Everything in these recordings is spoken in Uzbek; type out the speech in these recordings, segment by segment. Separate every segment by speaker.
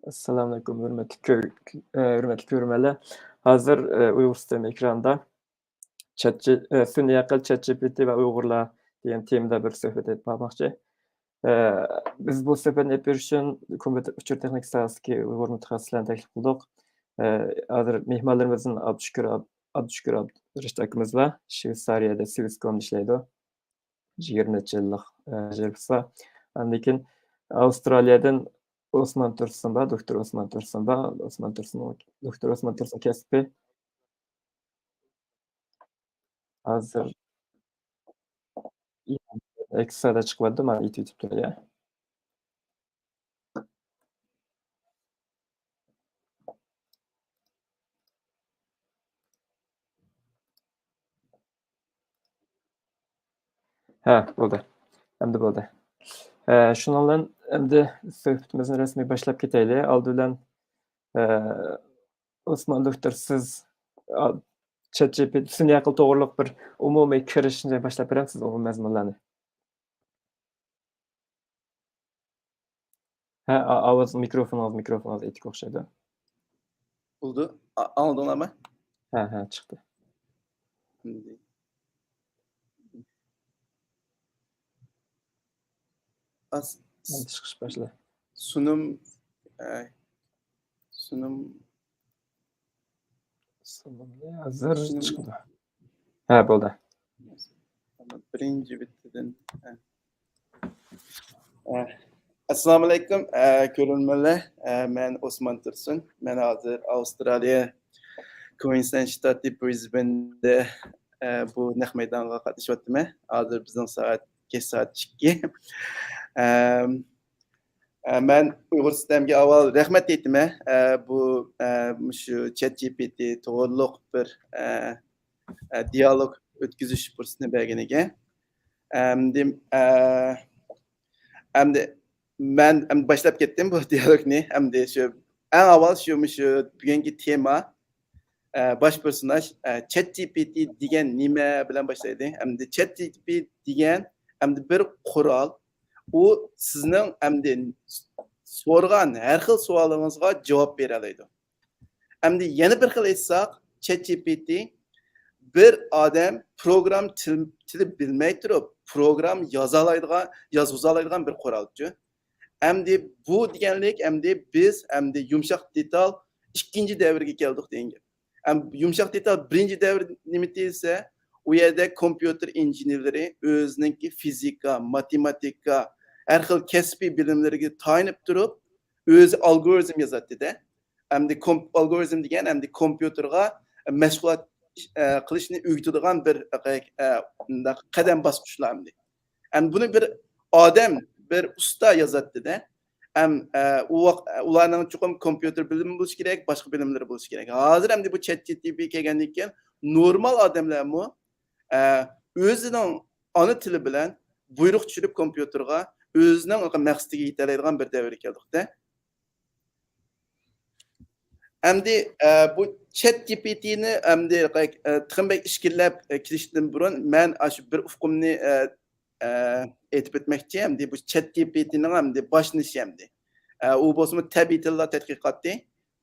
Speaker 1: Assalamu alaykum, hürmetli görürmenler. Hazır, Uyg'ur sistemi ekranda sun'iy aql, ChatGPT va Uyg'urlar degan temada bir suhbat etib bormoqchi. Biz bu suhbatni etib berish uchun kompyuter uchur texnik sohasidagi Uyg'ur mutaxassislarini taklif qildik. Hozir mehmonlarimizdan Abdushukur Abdurashid akamiz bor. Shveysariyada Swisscomda ishlaydi u. 20 necha yillik tajribasi bor. Andan keyin Avstraliyadan Osman Tursun bor, doktor Osman Tursun bor. Doktor Osman Tursun kasbi hozir Eksada chiqyapti, mana YouTube'da, ya. Ha, bo'ldi. Endi bo'ldi. Shundan bilan endi suhbatimizni rasmiy boshlab ketaylik. Oldi bilan, Osman doktor, siz ChatGPT sun'iy aql to'g'riliq bir umumiy kirishni boshlab berarsiz, umumiy mazmunlarni? Ha, mikrofoningiz etik o'xshaydi.
Speaker 2: Oldu. Anladın ama.
Speaker 1: Ha, chiqdi.
Speaker 2: Şimdi.
Speaker 1: Endi chiqish boshla.
Speaker 2: Sunum
Speaker 1: Hozir chiqdi. Ha, bo'ldi.
Speaker 2: birinci bittidən. Assalamu alaykum, görünmələr. Mən Osman Tursun. Mən hazır Avstraliya Queensland ştatı Brisbane'də bu naq meydanğa qatnaşıyorum. Hazır bizim saat geç saat 2. Mən Uyğur sistemге avval rəhmət etdim. Bu şu ChatGPT to'g'riliq bir diyalog o'tkazish fursatini berganiga. Endi men boshlab ketdim bu diyalogni. Endi shu eng avval shu bugungi tema bosh personaj ChatGPT degan nima bilan boshlaydi. Endi ChatGPT degan bir qurol. U sizning so'rgan har xil savolingizga javob bera oladi. Endi yana bir xil aytsak, ChatGPT bir odam program tili bilmay turib, program yozaoladigan bir qurolchi. Endi bu deganlik biz yumshoq detal ikkinchi davrga keldik degan. Yumshoq detal birinchi davr nima desa, u yerda kompyuter injenerlari o'zining fizika, matematika, har xil kasbiy bilimlarga tayanib turib, o'zi algoritm yozadi-da. Algoritm degan kompyuterga mashg'ulot qilishni o'rgatadigan bir qadam bosqichlar. Buni bir odam, bir usta yozadi-da. Ularning chuqur kompyuter bilimi bo'lishi kerak, boshqa bilimlari bo'lishi kerak. Hozir bu ChatGPT kelgandan keyin normal odamlarmi o'zining ona tili bilan buyruq tushirib kompyuterga o'zining maqsadiga yeta oladigan bir davrga keldik-da. Bu ChatGPT'ni tixinbek ishkillab kirishdan burun men shu bir ufqimni aytib o'tmoqchi. Bu ChatGPT'ning boshlanishi u bo'lsa tabiiy tillar tadqiqoti.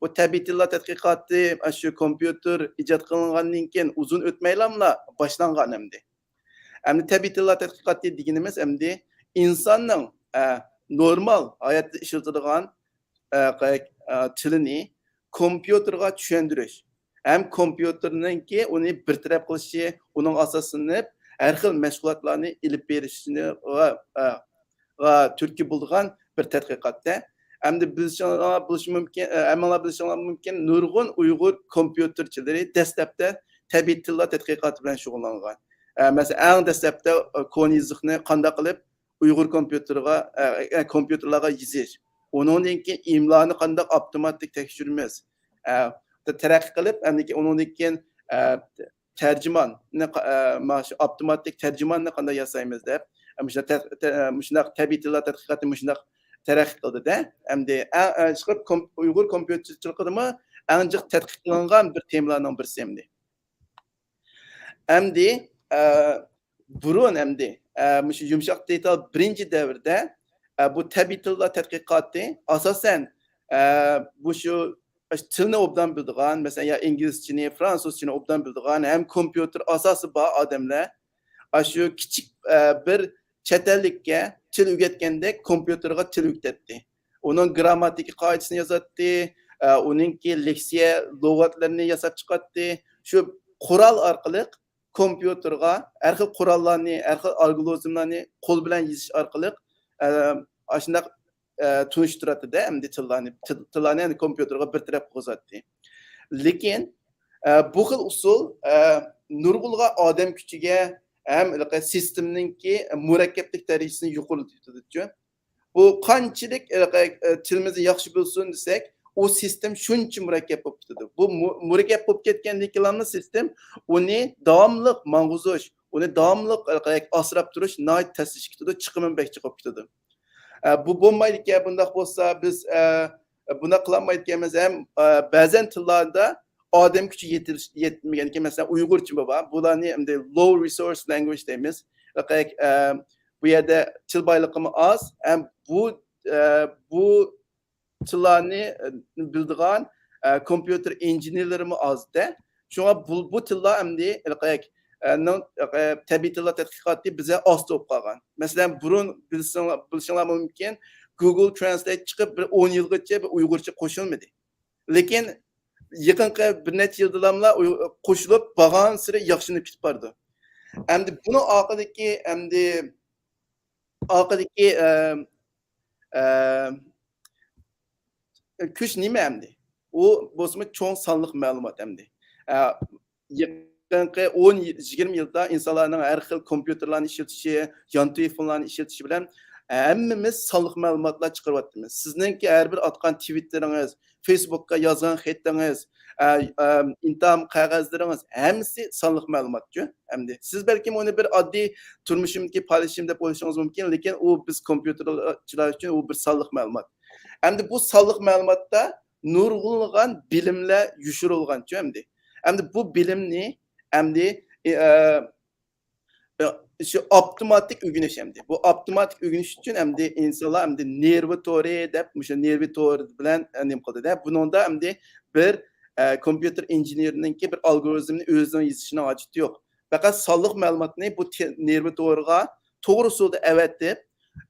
Speaker 2: Bu tabiiy tillar tadqiqoti shu kompyuter ijod qilingandan keyin uzun o'tmaylamla boshlangan tabiiy tillar tadqiqoti deganimiz insonning normal hayotda ishlatadigan tilini kompyuterga tushuntirish. Hem kompyuterningki uni bir taraf qilishi, uning asosini har xil mashg'ulotlarni ilib berishini va turtki bo'lgan bir tadqiqotda. Endi bilish mumkin, nurg'un Uyg'ur kompyuterchilari dastlabda tabiiy tillar tadqiqoti bilan shug'ullangan. Masalan, eng dastlabda koni yozishni qanday qilib Uyg'ur kompyuterlarga yozish. Onundan keyin imloni qanday avtomatik tekshiramiz. Taraqqiy qilib, onundan keyin tarjimonni avtomatik tarjimonni qanday yasaymiz deb, shunday tabiiy tillar tadqiqoti shunday taraqqiy qildi-da. Endi chiqib Uyg'ur kompyuterchiligimi eng jiq tadqiq qilingan bir temalarning birisi endi. Endi burun shu yumshoq detal birinchi davrda bu tabiiy tillar tadqiqoti asosan bu şu tilni obdan bildiğin, mesela ya İngilizceni, Fransızcani obdan bildiğin, hem kompüter asası ba adamlar, şu küçük bir çetellikке til ügetkende kompüterga til yükletti. Onun gramatik kaidesini yazattı, onunki leksiye lügatlarını yasap çıkarttı. Şu kural arkalık kompüterga her xil kurallarını, her xil algoritmlarını kol bilen yazış arkalık aşında tunuşturatı da hem de tillarını yani kompüterga bir taraf kozattı. Lekin bu xil usul nurgulga adam küçüge hem sistemninki murakkablik derecesini yukarı tutadi. Bu qanchalik tilimizni yaxshi bilsin desek, o sistem shuncha murakkab bo'lib ketadi. Bu murakkab bo'lib ketganliklarni sistem uni davomli mang'uzish, uni davomli asrab turish nihoyat tashvish ketadi, chiqimini bekchi qolib ketadi. Bu bo'lmaydi ekan, bundoq bo'lsa biz buni qilolmaydi ekanmiz. Ham ba'zan tillarda odam kuchi yetmagan ekan, masalan Uyg'urcha bor. Bularni endi low resource language deymiz. Bu yerda til boyligimi az, ham bu tillarni bildigan kompüter injenerlarimiz azda. Shunga bu tillar endi tabiiy tillar tadqiqoti bizga oz bo'lib qolgan. Masalan, burun bilishinglar mumkin, Google Translate chiqib bir 10 yilgacha bir Uyg'urcha qo'shilmadi. Lekin yaqinqi bir necha yildalamlar qo'shilib, bag'an siri yaxshilanib ketib bordi. Endi buni orqadagi kuch nima endi? U bo'lsa cho'ng sonliq ma'lumot endi. Yaqinqi 10-20 yilda insonlarning har xil kompyuterlarni ishlatishi, yon telefonlarni ishlatishi bilan hammamiz sonliq ma'lumotlar chiqaryapmiz. Sizningki har bir atgan Twitteringiz, Facebookka yozgan xatingiz, intam qog'ozlaringiz hammasi sonliq ma'lumotku. Endi siz balki uni bir oddiy turmushimdagi paylaşım deb o'ylashingiz mumkin, lekin u biz kompyuterchilar uchun u bir sonliq ma'lumot. Endi bu sonliq ma'lumotda nurg'unlagan bilimlar yushirilganchu endi. Endi bu bilimni endi şu optimatik ögünüş endi. Bu optimatik ögünüş için endi insonlar endi nervi to'ri deb, o'sha nervi to'ri bilan nim qildi da. Buningda endi bir kompüter injenerninki bir algoritmni o'zining yozishini hojati yo'q. Faqat sonliq ma'lumotni bu nervi to'riga to'g'ri usulda avatib,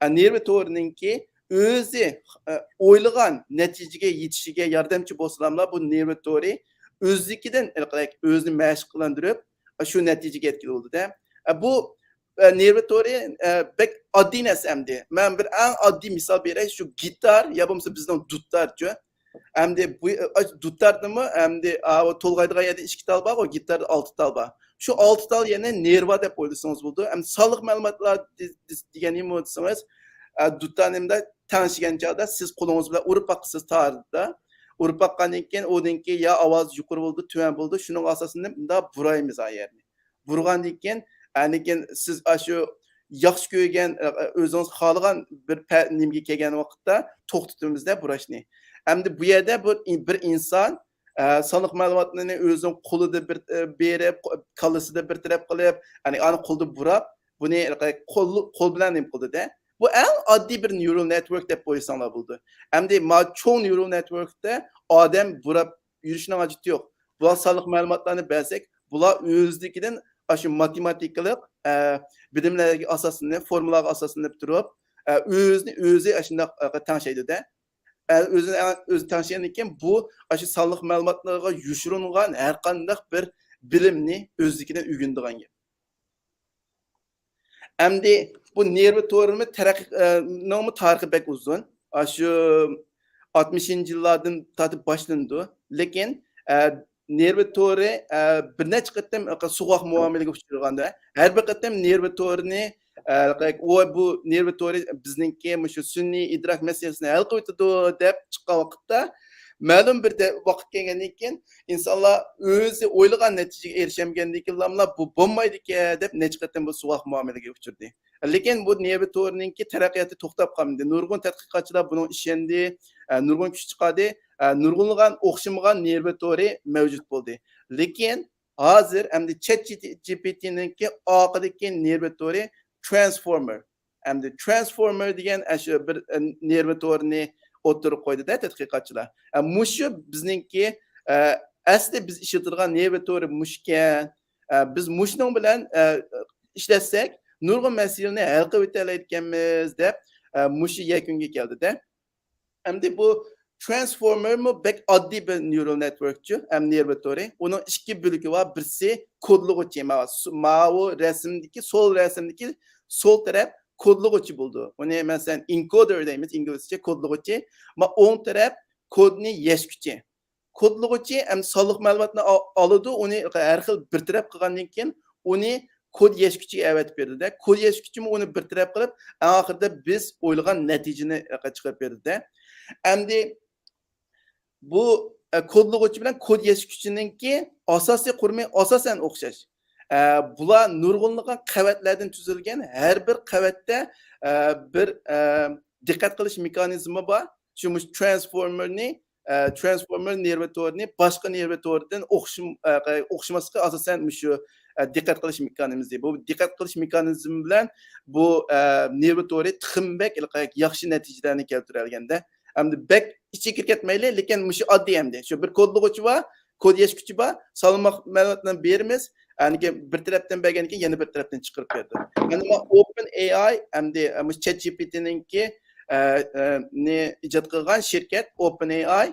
Speaker 2: nervi to'rininki o'zi o'ylagan natijaga yetishiga yordamchi bo'lsalar, bu nervi to'ri o'zligidan o'zini mashqlantirib, shu natijaga yetkazildi-da. Bu nervi to'ri bek oddiy narsa endi. Men bir eng oddiy misol beray, shu gitar ya bo'lmasa bizning dudlarchu. Endi bu dudlarnimi endi to'lg'aydigan yerda 2 tal bor, o gitarda 6 tal bor. Shu 6 tal yana nerva deb o'ylasangiz bo'ldi. Endi sonliq ma'lumotlar degan nima desangiz, dudlarnimda tanishgan chog'da siz qo'lingiz bilan urib boqasiz tarda. Urib boqqandan keyin o'dinki ya ovoz yuqori bo'ldi, tuvan bo'ldi, shuning asosida bunda buraymiz ayerni. Burgandan keyin lekin siz shu yaxshi ko'rgan o'zingiz xohlagan bir nimga kelgan vaqtda to'xtatimizda burashni. Endi bu yerda bir inson sonliq ma'lumotlarni o'zining qo'lida bir berib, kallasida bir taraf qilib, ya'ni ani qo'lda burab, buni qo'l bilan nim qildi-da. Bu eng oddiy bir neural network deb qo'ysanglar bo'ldi. Endi cho'ng neural networkda odam burab yurishning hojati yo'q. Bular sonliq ma'lumotlarni bersak, bular o'zligidan shu matematikalik bilimlarga asoslanib, formulaga asoslanib turib, o'zi shunday tanishadi-da. O'zi tanishgandan keyin bu shu sonliq ma'lumotlarga yushirilgan har qanday bir bilimni o'zligidan o'rganadigan gap. Endi bu nervi to'rini tarixi bek uzun. Shu 60-yillardan tortib boshlandi. Lekin nervi to'ri bir necha qatam sug'oq muomalaga uchraganda, har bir qatam nervi to'rini bu nervi to'ri bizningki shu sun'iy idrok masalasini hal qiladi deb chiqqan vaqtda ma'lum bir vaqt kelgandan keyin insonlar o'zi o'ylagan natijaga erishamagandikilar bu bo'lmaydi ekan deb necha qatam bu sug'oq muomalaga uchirdi. Lekin bu nervi to'rininki taraqqiyoti to'xtab qolmadi. Nurg'un tadqiqotchilar buni ishondi, nurg'un kuch chiqadi, nurg'unlagan o'xshamagan nervi to'ri mavjud bo'ldi. Lekin hozir endi ChatGPT'ninki oqidagi nervi to'ri transformer. Endi transformer degan shu bir nervi to'rini o'tirib qo'ydi-da tadqiqotchilar. Mushu bizningki asli biz ishlatilgan nerv to'ri mushkan. Biz mushning bilan ishlatsak nurg'un masalalarni hal qilib o'talayotganmiz deb mushu yakunga keldi-da. Endi bu transformer mu bek oddiy bir neural networkçu, nerv to'ri. Uning ikki bo'ligi bor. Birisi kodlovchi, ma'u rasmdagi sol taraf kodlovchi bo'ldi. Uni masalan encoder deymiz inglizcha kodlovchi, ama o'ng taraf kodni yashguchi. Kodlovchi sonliq ma'lumotni oladi, uni har xil bir taraf qilgandan keyin uni kod yashguchiga avatib berdi-da. Kod yashguchimi uni bir taraf qilib, oxirida biz o'ylagan natijani chiqarib berdi-da. Endi bu kodlovchi bilan kod yashguchininki asosiy qurmi asosan o'xshash. Bular nurg'unlagan qavatlardan tuzilgan, har bir qavatda bir diqqat qilish mexanizmi bor. Shu transformer nerv to'rini boshqa nerv to'ridan o'xshamaslikka asosan shu diqqat qilish mexanizmi. Bu diqqat qilish mexanizmi bilan bu nerv to'ri tixinbek yaxshi natijalarni keltirganda. Endi bek ichiga ketmayli, lekin shu oddiy endi. Shu bir kodlovchi bor, kod yashguchi bor, salmoq ma'lumotlarni beramiz. Yani bir tarafdan bergan keyin yana bir tarafdan chiqarib berdi. Yani OpenAI endi ChatGPT'ninki ne ijod qilgan shirkat OpenAI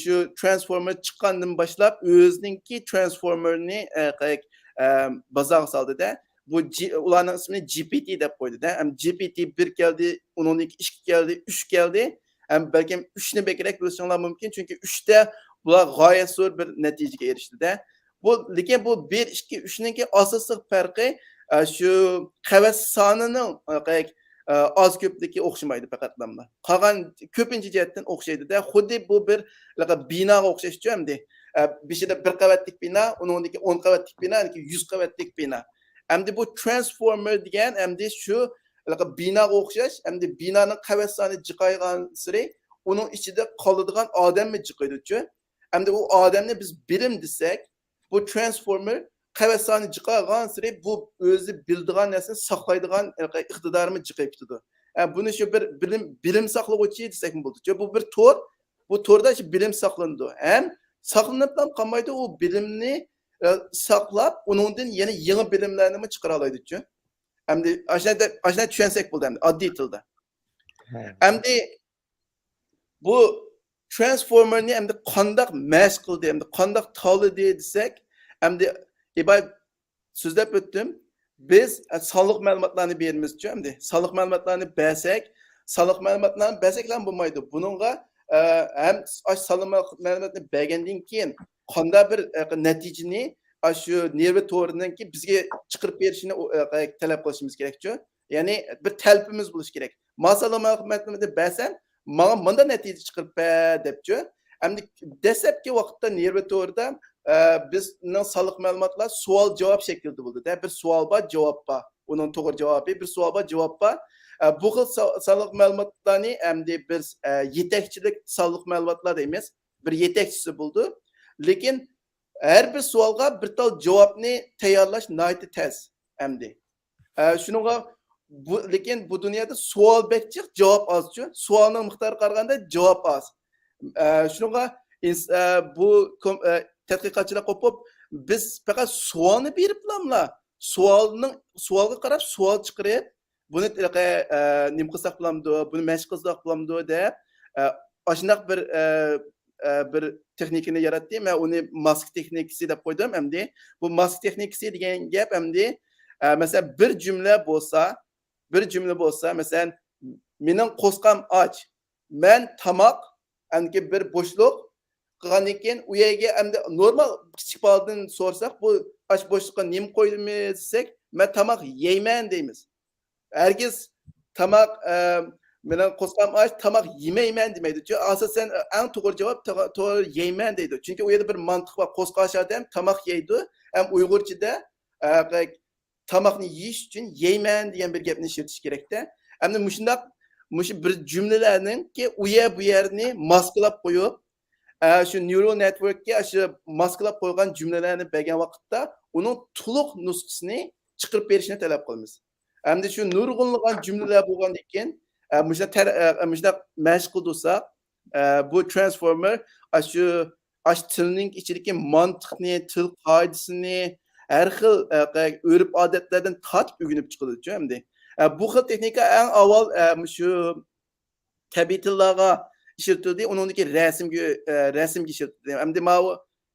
Speaker 2: shu transformer chiqqandan boshlab o'zininki transformerni bozorga soldi-da. Bu ularning ismini GPT deb qo'ydi-da. GPT 1 keldi, uningki 2 keldi, 3 keldi. Balkim 3 ni bekrak bo'lishinglar mumkin, chunki 3 da bular g'oyat zo'r bir natijaga erishdi-da. Lekin bu 1, 2, 3 ninki asosiy farqi shu qavat sonining az ko'pligi o'xshamaydi faqatlamla. Qolgan ko'pincha jihatdan o'xshaydi-da. Xuddi bu bir binoga o'xshashchu endi. Beshida bir qavatlik bino, uningdagi 10 qavatlik bino, 100 qavatlik bino. Endi bu transformer degan endi shu binoga o'xshash, endi binoning qavat soni jiqaygan sari uning ichida qoladigan odamni jiqaydi-chu. Endi u odamni biz bilim desak, bu transformer qavat soni jiqaygan sari bu o'zi bildigan narsani saqlaydigan iqtidorni jiqayib turadi. Buni shu bir bilim saqlovchi desak bo'ldi-chu. Bu bir tor, bu torda shu bilim saqlanadi. Ham saqlanib qolmaydi, u bilimni saqlab, uningdan yana yangi bilimlarni chiqara oladi-chu. Endi ashuna tushunsak bo'ldi endi oddiy tilda. Endi bu transformerni endi qandoq mashq qildi, endi qandoq tolidi desak, endi so'zlab o'tdim. Biz sonliq ma'lumotlarni beramiz-chu endi. Sonliq ma'lumotlarni bersak ham bo'lmaydi. Buningga ham sonliq ma'lumotni bergandan keyin qanday bir natijani shu nerv to'rininki bizga chiqarib berishini talab qilishimiz kerak-chu. Ya'ni bir talpimiz bo'lish kerak. Masalan, ma'lumotni bersam, menga bunday natija chiqarib ber debchu. Endi dastlabki vaqtda nerv to'rida bizning sonliq ma'lumotlar savol-javob shaklida bo'ldi-da. Bir savol bor, javob bor. Uning to'g'ri javobi, bir savol bor, javob bor. Bu xil sonliq ma'lumotlarni endi biz yetakchilik sonliq ma'lumotlar deymiz. Bir yetakchisi bo'ldi. Lekin her bir savolga bir tal javobni tayyorlash nihoyatda tez endi. Shuningga lekin bu dunyoda savol bekchiq, javob ozchi. Savolning miqdori qaraganda javob oz. Shuningga bu tadqiqotchilar qo'pib biz faqat savolni beriblamla. Savolga qarab savol chiqarib, buni nima qilsak bo'lamdi, buni mashq qilsak bo'lamdi deb ashunaq bir texnikani yaratdim. Men uni mask texnikasi deb qo'ydim endi. Bu mask texnikasi degan gap endi masalan bir jumla bo'lsa, masalan mening qo'sqam och, men tamoq endi bir bo'shliq qilgandan keyin u yerga endi normal kichik boladan so'rasak, bu och bo'shliqqa nima qo'ydingiz desak, men tamoq yeyman deymiz. Herkes tamoq mening qo'sqam och, tamoq yemayman demaydi. Chunki asosan eng to'g'ri javob to'g'ri yeyman deydi. Chunki u yerda bir mantiq bor. Qo'sqash odam tamoq yeydi. Ham Uyg'urchada tamoqni yeyish uchun yeyman degan bir gapni ishlatirish kerak-da. Endi mushu bir jumlalarninki u bu yerni maskalab qo'yib, shu neural networkga shu maskalab qo'ygan jumlalarni bergan vaqtda uning to'liq nusxasini chiqarib berishni talab qilamiz. Endi shu nurg'unlagan jumlalar bo'lgandan keyin Müşna meşgul dursa bu transformer şu tilning içindeki mantıkni, til qaydasını her xil örüp adetlerden tatip ügünüp çıkılıyor şimdi. Bu xil texnika en avval şu tabiiy tillarga işletildi. Onundaki resimge işletildi. Hem de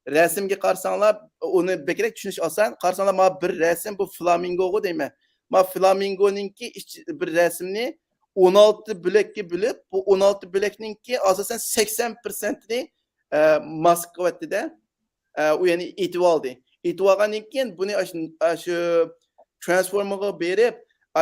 Speaker 2: resimge qarasanglar onu bekrek tushunish oson. Qarasanglar ma bir resim bu flamingo deyman. Ma flamingoninki bir resimni 16 bo'lakka bo'lib, bu 16 bo'lakninki asosan 80%ni Moskva vatida u ya'ni etib oldi. Etib olgandan keyin buni shu transformerga berib,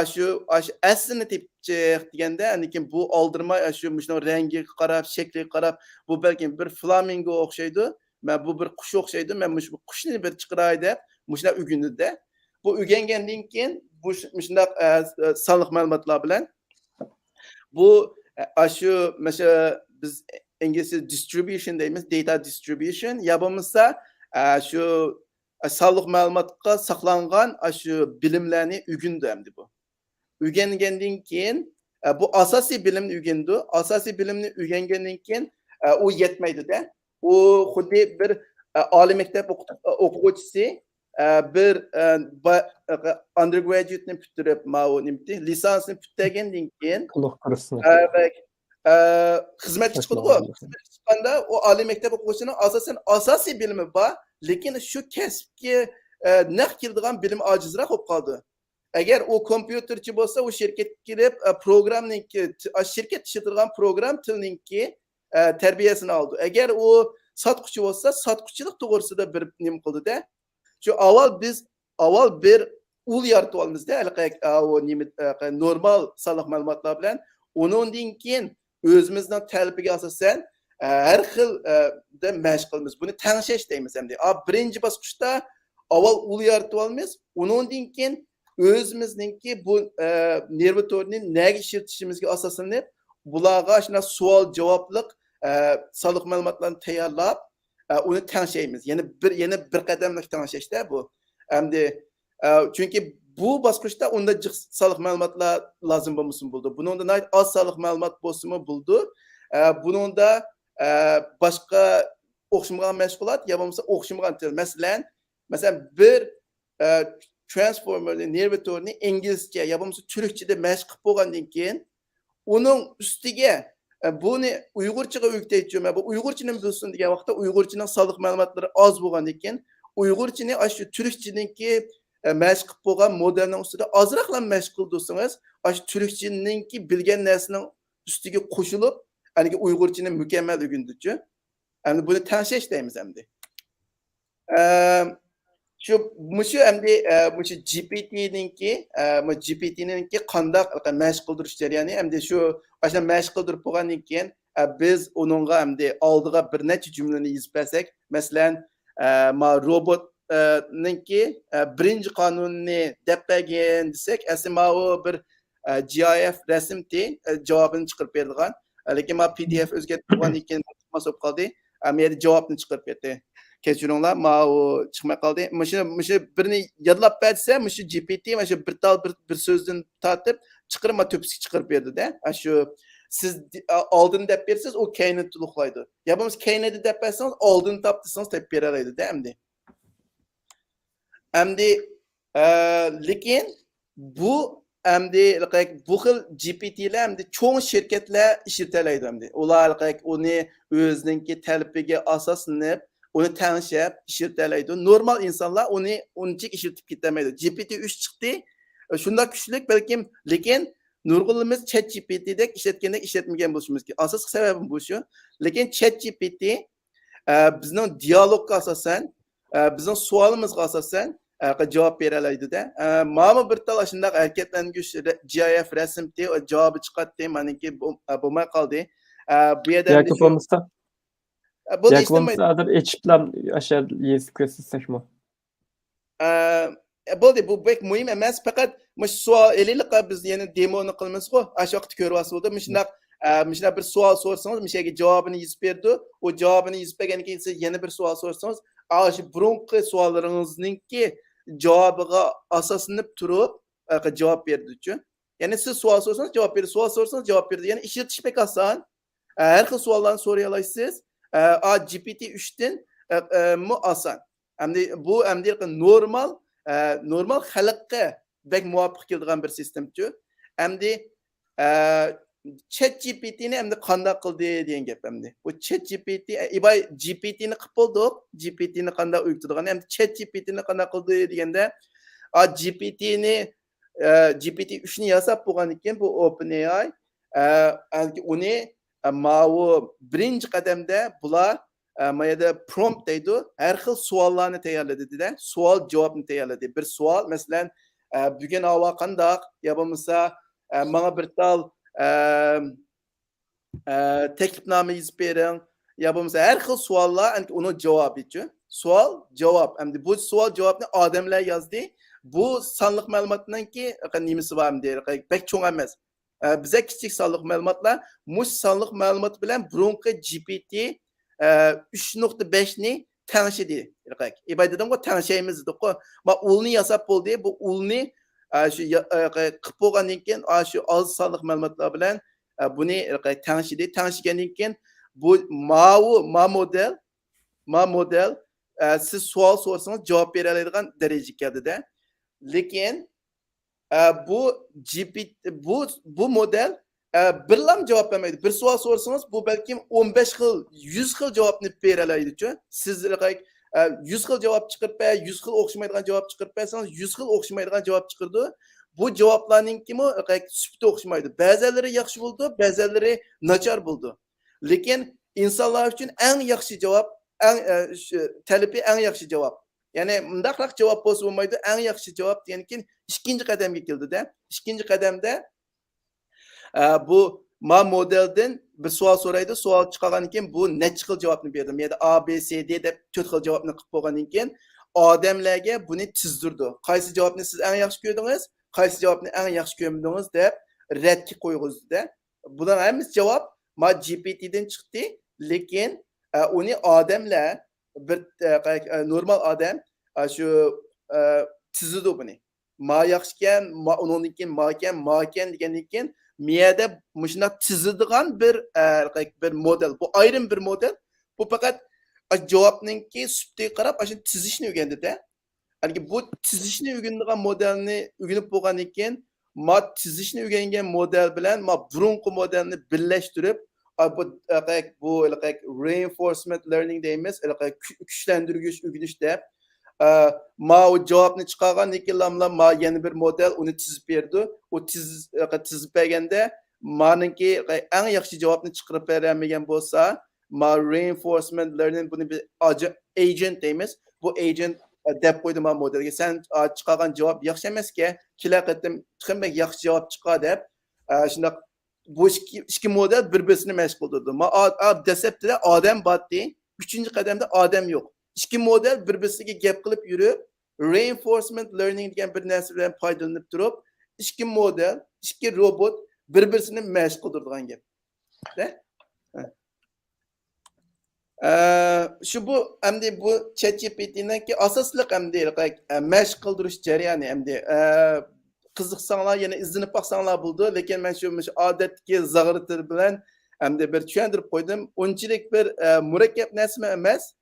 Speaker 2: shu aslini tepchiq deganda, lekin bu oldirmay shu rangiga qarab, shakliga qarab, bu balkim bir flamingo o'xshaydi. Men bu bir qush o'xshaydi. Men bu qushni bir chiqiray deb, mushlar ugunida. Bu ugangandan keyin bu shundaq sonliq ma'lumotlar bilan bu shu mesela biz İngilizce distribution deymiz, data distribution. Ya bo'lmasa shu sonliq ma'lumotga saqlangan shu bilimlarni ugundi endi bu. Ugangandan keyin bu asosiy bilimni ugundi. Asosiy bilimni ugangandan keyin u yetmaydi-da. U xuddi bir oliy maktab o'quvchisi bir undergraduate'ni bitirib, lisansni bitirgandan keyin xizmat chiqadi. Xizmat chiqqanda o oliy maktab o'quvchisining asosiy bilimi bor, lekin shu kasbga naq keladigan bilim ojizroq bo'lib qoldi. Agar u kompyuterchi bo'lsa, u shirkatga kirib programninki shirkat ishlatilgan program tilininki tarbiyasini oldi. Agar u sotquchi bo'lsa, sotquchilik to'g'risida bir nima qildi-da. Shu avval bir ul yaratib olamiz-da, normal sonliq ma'lumotlar bilan. Undan keyin o'zimizning talabiga asosan har xil de mashq qilamiz. Buni tangshash deymiz endi. Birinchi bosqichda avval ul yaratib olamiz, undan keyin o'zimizningki bu nervatorni nega ishlatishimizga asoslanib, bularga shuna savol javoblik sonliq ma'lumotlarni tayyorlab, uni tangshaymiz. Yana bir qadamlik tangshashda bu. Endi chunki bu bosqichda unda sonliq ma'lumotlar lozim bo'lmasin bo'ldi. Buningda oz sonliq ma'lumot bo'lsa-mu bo'ldi. Buningda boshqa o'xshamagan mashg'ulot ya bo'lmasa o'xshamagan til. Masalan bir transformerni, nervatorni inglizcha ya bo'lmasa turkchada mashq qilib bo'lgandan keyin uning ustiga buni uyg'urchaga o'rgatayotgan, bu uyg'urchani bilsin degan vaqtda uyg'urchaning sonliq ma'lumotlari oz bo'lgandan keyin uyg'urchani shu turkchaniki mashq qilib bo'lgan modelning ustida ozroqlam mashq qildirsangiz, shu turkchaninki bilgan narsaning ustiga qo'shilib, haligi uyg'urchani mukammal o'rgandichi. Endi buni tangshash deymiz endi. Shu endi GPTninki qandaq mashq qildirish jarayoni, endi shu mashq qildirib bo'lgandan keyin biz uningga endi oldiga bir necha jumlani yozib bersak, masalan, robotninki birinchi qonunni deb bergan desak, aslida u bir GIF rasmti javobini chiqarib beradigan, lekin PDF o'zgartirib bo'lgandan keyin chiqmasa qoldi, men javobni chiqarib berdi. Kechiringlar, u chiqmay qoldi. Mushu birini yodlab bersa, mushu GPT mana shu bir so'zdan tortib chiqirma to'pisiga chiqarib berdi-da. Shu siz oldin deb bersangiz, u keyinni to'liqlaydi. Ya bo'lmasa keyinni deb bersangiz, oldin topsangiz deb beradi-da endi. Endi lekin bu xil GPT'lar endi cho'ng shirkatlar ishlatalaydi endi. Ular uni o'zininki talabiga asoslanib onu tanışıp işletelaydı. Normal insanlar onu unchalik ishlatib ketmaydi. GPT-3 chiqdi. Shunda kuchlik balkim, lekin nurg'unimiz ChatGPT'dek ishlatgandek ishlatmagan bo'lishimiz kerak. Asosiy sababim bu shu. Lekin ChatGPT bizning dialogga asosan, bizning savolimizga asosan javob bera oladi-da. Mana bir tal shunday harakatlangich GIF rasmda javobi chiqadi, meniki bo'lmay qoldi. Bu yerda
Speaker 1: Yakınımızdadır ekipler aşağı yazıp göstersek mi?
Speaker 2: Bu pek mühim emas, fakat sual eliyle biz yeni demonu qilamiz ku, aşağı vaqt ko'ryapsiz bo'ldi. Mishna bir savol so'rasangiz, mishaga javobini yozib berdi. O javobini yozib bergandan keyin siz yana bir savol so'rasangiz, shu burunqi savollaringizninki javobiga asoslanib turib javob berdi-chi. Yani siz sual sorsanız cevap verir, sual sorsanız cevap verir. Yani işletiş pek asan. Her xil suallarni so'rayalaysiz. GPT-3'ten mu asan. Endi bu endi normal xalqqa bek muvofiq keladigan bir sistemchu. Endi ChatGPT'ni endi qanday qildi degan gap endi. Bu ChatGPT ibay GPT'ni qilib bo'ldik. GPT'ni qanday o'yitadigan, endi ChatGPT'ni qanday qildi deganda, GPT-3'ni yasab bo'lgan ekan bu OpenAI. Uni mau birinchi qadamda bular mayada prompt deydi. Har xil savollarni tayyorladi-da. Savol javobni tayyorladi. Bir savol, masalan, bugun havo qandoq? Ya bo'lmasa, menga bir tal teklifnoma yozib bering. Ya bo'lmasa, har xil savollar uni javobichi. Savol, javob. Endi bu savol javobni odamlar yozdi. Bu sonliq ma'lumotdanki nimasi bor deydi. Bek cho'ng emas. Bize kichik sonliq ma'lumotlar, mush sonliq ma'lumot bilan burunqi GPT 3.5 ni tanishidi. İbay dedim ki tanışaymiz dedik. Ma ulni yasab bo'ldi. Bu ulni shu qilib bo'lgandan keyin shu oz sonliq ma'lumotlar bilan buni tanishidi. Tanishgandan keyin bu model siz savol sorsangiz javob bera oladigan darajaga keldi-da. Lekin bu GPT bu model birlam cevap vermeydi. Bir savol sorsanız bu belki 15 xil, 100 xil cevapni bera oladi-chu. Siz 100 xil cevap chiqarib, 100 xil o'xshamaydigan cevap chiqarib bersangiz, 100 xil o'xshamaydigan cevap chiqardi. Bu javoblarninki sifati o'xshamaydi. Ba'zilari yaxshi bo'ldi, ba'zilari nachar bo'ldi. Lekin insonlar uchun eng yaxshi javob, talabi eng yaxshi javob. Yani mundaqroq javob bo'lsa bo'lmaydi, eng yaxshi javob degankin ikkinchi qadamga keldi-da. Ikkinchi qadamda bu modeldan bir savol so'raydi, savol chiqargandan keyin bu necha xil javobni berdi. Yani A, B, C, D deb 4 xil javobni qilib bo'lgandan keyin odamlarga buni tizdirdi. Qaysi javobni siz eng yaxshi ko'rdingiz, qaysi javobni eng yaxshi ko'rdingiz deb radga qo'yg'izdi-da. Bular hammasi javob GPT'dan chiqdi, lekin uni odamlar bir normal odam shu tizdi buni. Ma yaxshikan, undan keyin makan degandan keyin miyada mushunday tizadigan bir model. Bu ayrim bir model. Bu faqat javobninki sifatiga qarab, shu tizishni o'rgandi-da. Ya'ni bu tizishni o'rganadigan modelni o'rganib bo'lgandan keyin tizishni o'rgangan model bilan burunqi modelni birlashtirib bu reinforcement learning deymiz, kuchlantirgich o'rganish deb o cevabını çıkargan nikillamla yeni bir model onu tizip verdi. O tizip bergende manınki en yaxshi cevabını çıkarıp veremegen bolsa reinforcement learning bunu bir agent deymiz. Bu agent dep koydu modelge. Sen çıkargan cevap yaxshi emas ki kila qetim çıkınbek yaxshi cevap çıkar dep şimdi bu iki model birbirini meşgul durdu. Desepte de adam battı. Üçüncü kademde adam yok. İki model birbirisiga gap qilib yurib, reinforcement learning degan bir narsa bilan foydalanib turib, iki model, iki robot bir-birini mashq qildirgan gap. Shu bu endi bu ChatGPT'ninki asosliq endi mashq qildirish jarayoni endi qiziqsanglar yana izlanib baqsanglar bo'ldi, lekin men shu odatdagi zag'ir til bilan endi bir tushuntirib qo'ydim. Unchalik bir murakkab narsa emas.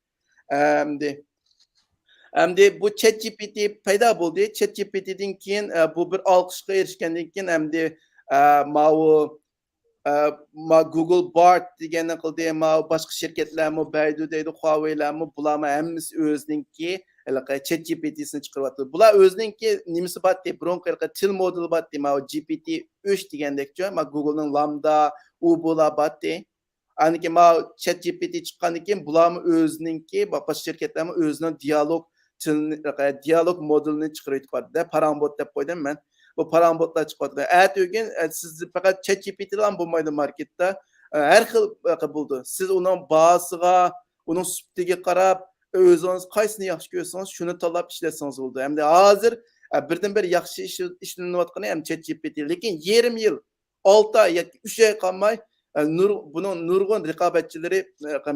Speaker 2: Endi bu ChatGPT paydo bo'ldi. ChatGPT'dan keyin bu bir olqishga erishgandan keyin endi Google Bard deganni qildi, boshqa shirkatlarmi, Baidu deydi, Huawei'larmi, bularmi hammasi o'zininki ChatGPT'sini chiqaryapti. Bular o'zininki nimasi bor deb, burunqi til modeli bor deb, GPT-3 degandekchi, Google'ning Lambda, u bular bor deb. Aniki ChatGPT chiqqandan keyin bularmi o'zininki, boshqa shirkatlarmi o'zining dialog modelini chiqaryapti. Parambot deb qo'ydim men. Bu parambotlar chiqadi. Ertaga siz faqat ChatGPT bilan bo'lmaydi marketda. Har xil bo'ldi. Siz uning bahosiga, uning sifatiga qarab, o'zingiz qaysini yaxshi ko'rsangiz, shuni tanlab ishlatsangiz bo'ldi. Hamda hozir birdan-bir yaxshi ishlanayotgani ham ChatGPT, lekin yarim yil, 6 oy yoki 3 oy qolmay buning nurg'un raqobatchilari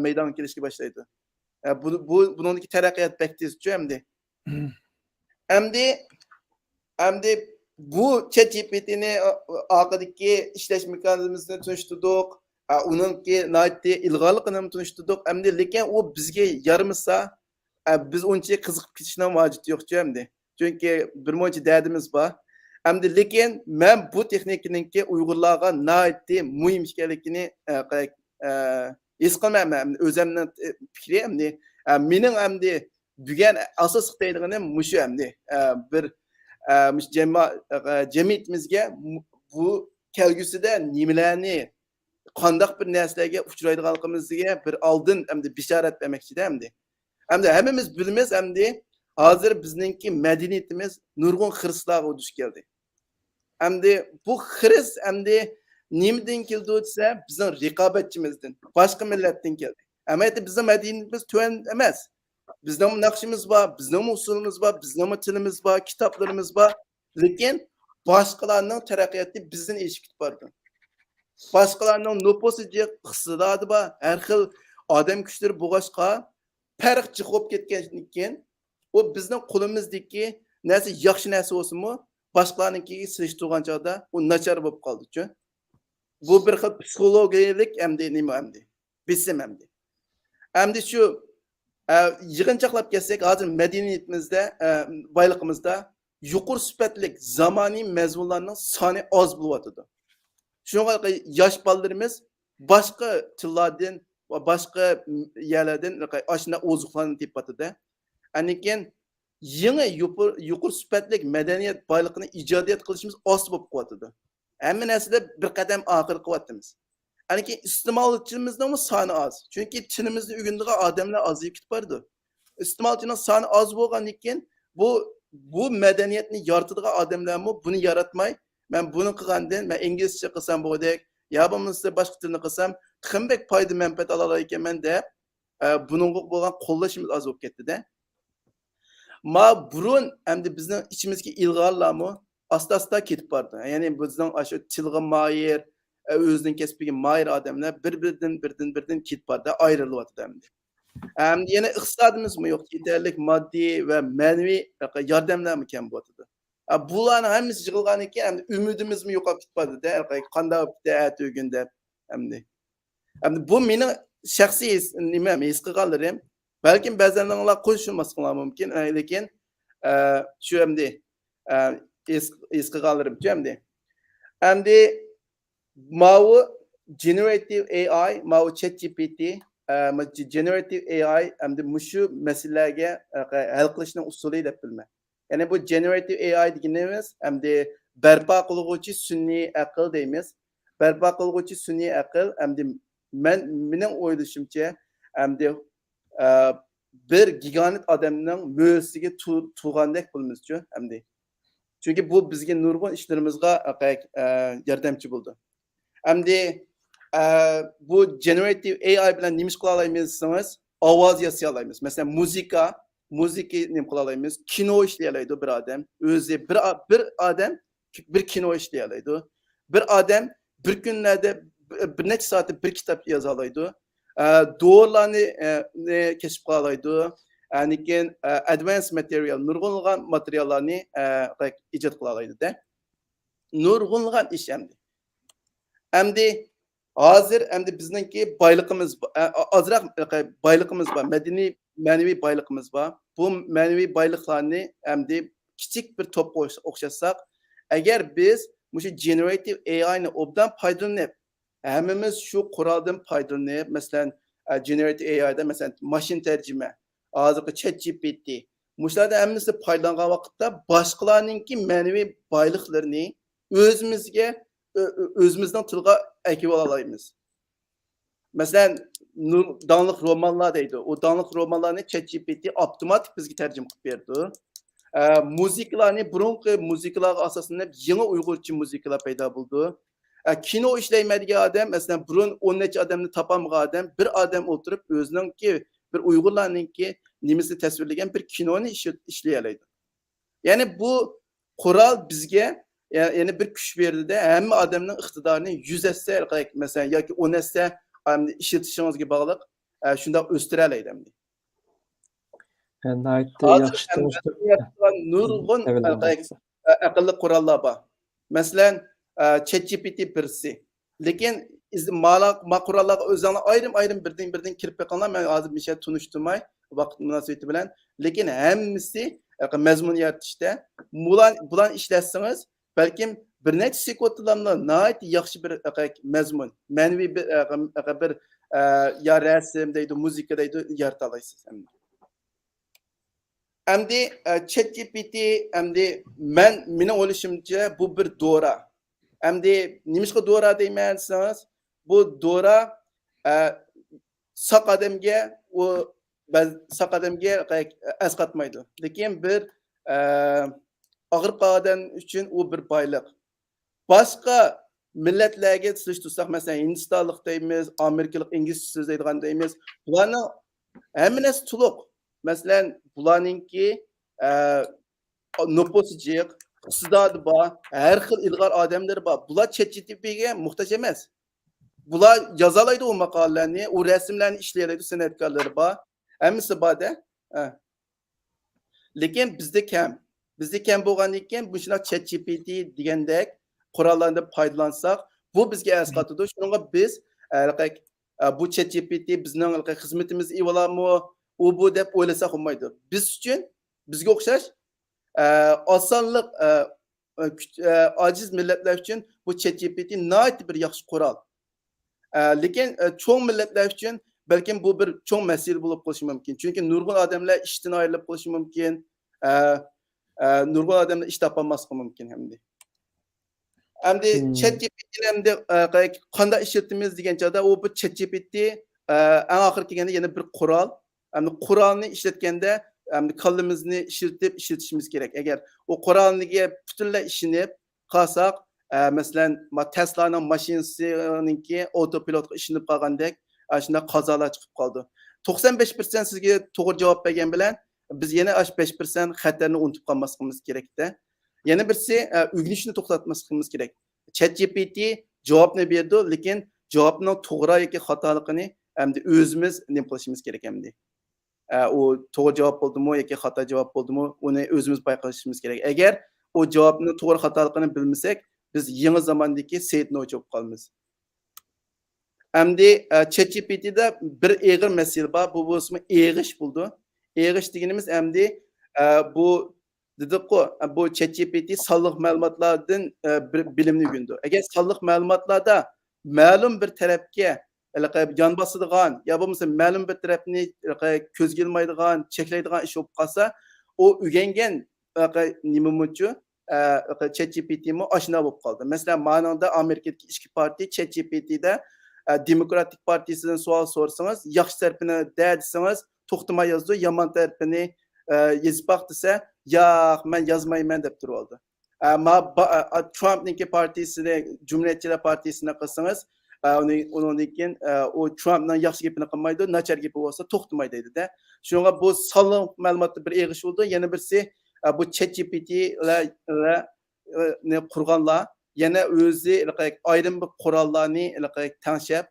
Speaker 2: maydonga kelishga boshlaydi. Buningki taraqqiyot bak tezchi hamda. Hamda bu ChatGPT'ni arkadaki işleş mekanizmasını tunuşturdik. Onunki naytti ilg'orligini tunuşturdik. Endi lekin u bizga yaramasa, biz uncha qiziqib ketishdan vojib yo'q endi. Chunki bir muncha dardimiz bor. Endi lekin men bu texnikaninki Uyg'urlarga naytti muhim ekanligini his qilmayman. O'zimning fikrim endi. Mening endi bugun asosiy deydiganim mushu endi. Bir cemiyetimizge bu kelgüsüde nimelerni qandaq bir narsalarga uchraydiganligimizga bir oldin endi bishorat bermoqchida endi. Endi hammamiz bilamiz endi hozir bizningki madaniyatimiz nurg'un xirislarga duch keldi. Endi bu xiris endi nimadan keldi desa bizning raqobatchimizdan, boshqa millatdan keldi. Ama bizning madaniyatimiz tuvan emas. Bizning naqshimiz bor, bizning usulimiz bor, bizning tilimiz bor, kitoblarimiz bor. Lekin boshqalarning taraqqiyoti bizdan eshib ketib bordi. Boshqalarning nupusiga iqtisodi bor, har xil odam kuchlari bo'g'ashqa farq chiqib ketgandan keyin u bizning qo'limizdagi narsa yaxshi narsa bo'lsa-mu, boshqalarnikiga solishtirgan chog'da u nachar bo'lib qoldi-ku. Bu bir xil psixologiyalik endi nima endi? Bisim endi. Endi shu yig'inchoqlab kelsak, hozir madaniyatimizda, boyligimizda yuqori sifatli zamoniy mazmunlarning soni oz bo'lyotdi. Shunga yosh bolalarimiz boshqa tillardan va boshqa yerlardan oshna ozuqlarni tepatdi. Lekin yangi yuqori sifatli madaniyat boyligini ijodiyat qilishimiz oz bo'lib qo'yadi. Hamma narsada bir qadam oxir qilyapmiz. Lekin iste'molchiimizning soni oz. Chunki tilimizni o'rganadigan odamlar ozayib ketib bordi. Iste'molchining soni oz bo'lgandan keyin bu madaniyatni yaratadigan odamlarmi buni yaratmay, men buni qilgandan, men inglizcha qilsam bo'ldek, yo bo'lmasa boshqa tilni qilsam, qanday foyda manfaat ola olar ekanman deb, buningga bo'lgan qo'llashimiz oz bo'lib ketdi-da. Ma burun endi bizning ichimizga ilg'orlarmi asta-asta ketib bordi. Ya'ni bizning shu tilga moyir, o'zining kasbiga moyir odamlar birdan ketib bordi, ayrilyapti endi. Yana iqtisodimizmi yo'q, yetarli moddiy va ma'naviy yordamlarmi kam bo'ladi. Bularning hammasi yig'ilganidan keyin umidimizmi yo'qolib ketdi-da, qanday bitadi o'gunda endi. Bu mening shaxsiy nimam, his qilganlarim. Balkim ba'zanlar qo'shilmasliklari mumkin, lekin shu endi his qilganlarimcha endi. Endi mau generative AI, mau ChatGPT, generative AI endi mushu masalalarga hal qilishning usuli deb bilman. Ya'ni bu generative AI deganimiz endi barpo qiluvchi sun'iy aql deymiz. Barpo qiluvchi sun'iy aql endi mening o'ylashimcha endi bir gigant odamning mo'jizasiga tug'andek qilmizchi endi. Chunki bu bizga nurg'un ishlarimizga yordamchi bo'ldi. Endi bu generative AI bilan nima qila olamiz desangiz, ovoz yasay olamiz. Masalan, muzika nima qila olamiz? Kino ishlay oladi bir odam. O'zi bir odam bir kino ishlay oladi. Bir odam bir kunlarda bir necha soat bir kitob yoza oladi. Dorilarni kashf qila oladi. Lekin advanced material, nurg'unlagan materiallarni ijod qila oladi-da. Nurg'unlagan ish endi. Endi hozir endi bizningki boyligimiz ozroq boyligimiz bor, ma'naviy boyligimiz bor. Bu ma'naviy boyliklarni endi kichik bir to'pga o'xshatsak, agar biz mushu generative AI ni obdan foydalanib, hammamiz shu quroldan foydalanib, masalan, generative AI da masalan mashin tarjima, hozirgi ChatGPT, mushlarda hammasi foydalangan vaqtda boshqalarningki ma'naviy boyliklarini o'zimizning tilga akib olaymiz. Masalan, danlıq romanlar deydi. O danlıq romanlarni ChatGPT avtomatik bizga tarjima qilib berdi. Muzikalarni burunqi muzikalarga asoslanib yangi Uyg'urcha muzikalar paydo bo'ldi. Kino ishlaymaydigan odam, masalan, burun 10 necha odamni topamagan odam, bir odam o'tirib o'ziningki bir Uyg'urlarningki nimasini tasvirlagan bir kinoni ishlay oladi. Ya'ni bu qurol bizga yani bir kuch berdi-da, hamma odamning iqtidorini 100% masalan yoki 10% ishlatishingizga bog'liq shunday o'stira oladi endi.
Speaker 1: Endi aytdi yaxshi
Speaker 2: nurg'un aqlli qurollar bor. Masalan, ChatGPT birisi. Lekin ma qurollarga o'zinglar ayrim birdan kirib beqinglar. Men hozir bir şey tunishtirmay vaqt munosabati bilan. Lekin hammasi mazmun yaratishda bulan ishlatsangiz, balkim bir necha sekundlarda nihoyat yaxshi bir mazmun, ma'naviy bir ya rasm deydi, muzika deydi yarata olasiz. Endi ChatGPT endi mening o'ylashimcha bu bir dora. Endi nimishqa dora deyman desangiz, bu dora saq odamga asqatmaydi. Lekin bir og'ir odam uchun u bir boyliq. Boshqa millatlarga solishtirsak, masalan, Hindistonlik deymiz, Amerikalik ingliz so'zlaydigan deymiz. Bularning hammasi to'liq. Masalan, bularningki nupusi jiq, iqtisodi bor, har xil ilg'or odamlar bor. Bular ChatGPTga muhtoj emas. Bular yozalaydi o maqolalarni, o rasmlarni ishlaydi, san'atkorlari bor. Hammasi bor-da. Lekin bizda kam bo'lgandan keyin bu shuna ChatGPT degandek qurollardan foydalansak, bu bizga asqatadi. Shunga biz bu ChatGPT bizning xizmatimizni evalarmi, u bu deb o'ylasak olmaydi. Biz uchun bizga o'xshash osonlik ojiz millatlar uchun bu ChatGPT nihoyat bir yaxshi qurol. Lekin cho'ng millatlar uchun balkim bu bir cho'ng masala bo'lib qolishi mumkin. Chunki nurg'un odamlar ishdan ayrilib qolishi mumkin. Nurg'un odamlar ish topolmasligi mumkin hamda. Endi ChatGPT endi qanday ishlatamiz degan chog'da u bu ChatGPT eng oxir kelganda yana bir qurol. Endi qurolni ishlatganda kallamizni ishlatishimiz kerak. Agar o qurolniga butunlay ishinib qolsak, masalan, Tesla'ning mashinasininki autopilotga ishinib qolgandek, shunday qazolar chiqib qoldi. 95% sizga to'g'ri javob bergan bilan biz yana 5% xatarni unutib qolmasligimiz kerak-da. Yana birisi o'rganishni to'xtatmasligimiz kerak. ChatGPT javobni berdi, lekin javobning to'g'ri yoki xatoligini endi o'zimiz nima qilishimiz kerak endi. O to'g'ri javob bo'ldimi yoki xato javob bo'ldimi, uni o'zimiz payqashimiz kerak. Agar o javobni to'g'ri xatoligini bilmasak, biz yangi zamondagi Seyitni o'chib qolamiz. Endi ChatGPT'da bir eg'ir masala bor, bu bo'lsa eg'ish bo'ldi. Eg'ish deganimiz endi bu dedik-ku, bu ChatGPT sonliq ma'lumotlardan bilimni o'rgandi. Agar sonliq ma'lumotlarda ma'lum bir tarafga yon bosadigan, yo bo'lmasa ma'lum bir tarafni ko'zga ilmaydigan, cheklaydigan ish bo'lib qolsa, o o'rgangan nimamo'chu ChatGPT'mi oshna bo'lib qoldi. Masalan, ma'noda Amerikadagi ichki partiya ChatGPT'da Demokratik partiyasidan savol so'rasangiz, yaxshi tarafini desangiz, to'xtamay yozdi, yomon tarafini yezib baq desa, yo'q, men yozmayman deb turib oldi. Trumpning partiyasini, Cumhuriyetçiler partiyasini qilsangiz, undan keyin o Trumpning yaxshi gapini qilmaydi, nachar gapi bo'lsa to'xtamaydi deydi-da. Shunga bu sonliq ma'lumotda bir eg'ish bo'ldi. Yana birisi bu ChatGPT'ni qurganlar yana o'zi ayrim bir qurollarni tanshab,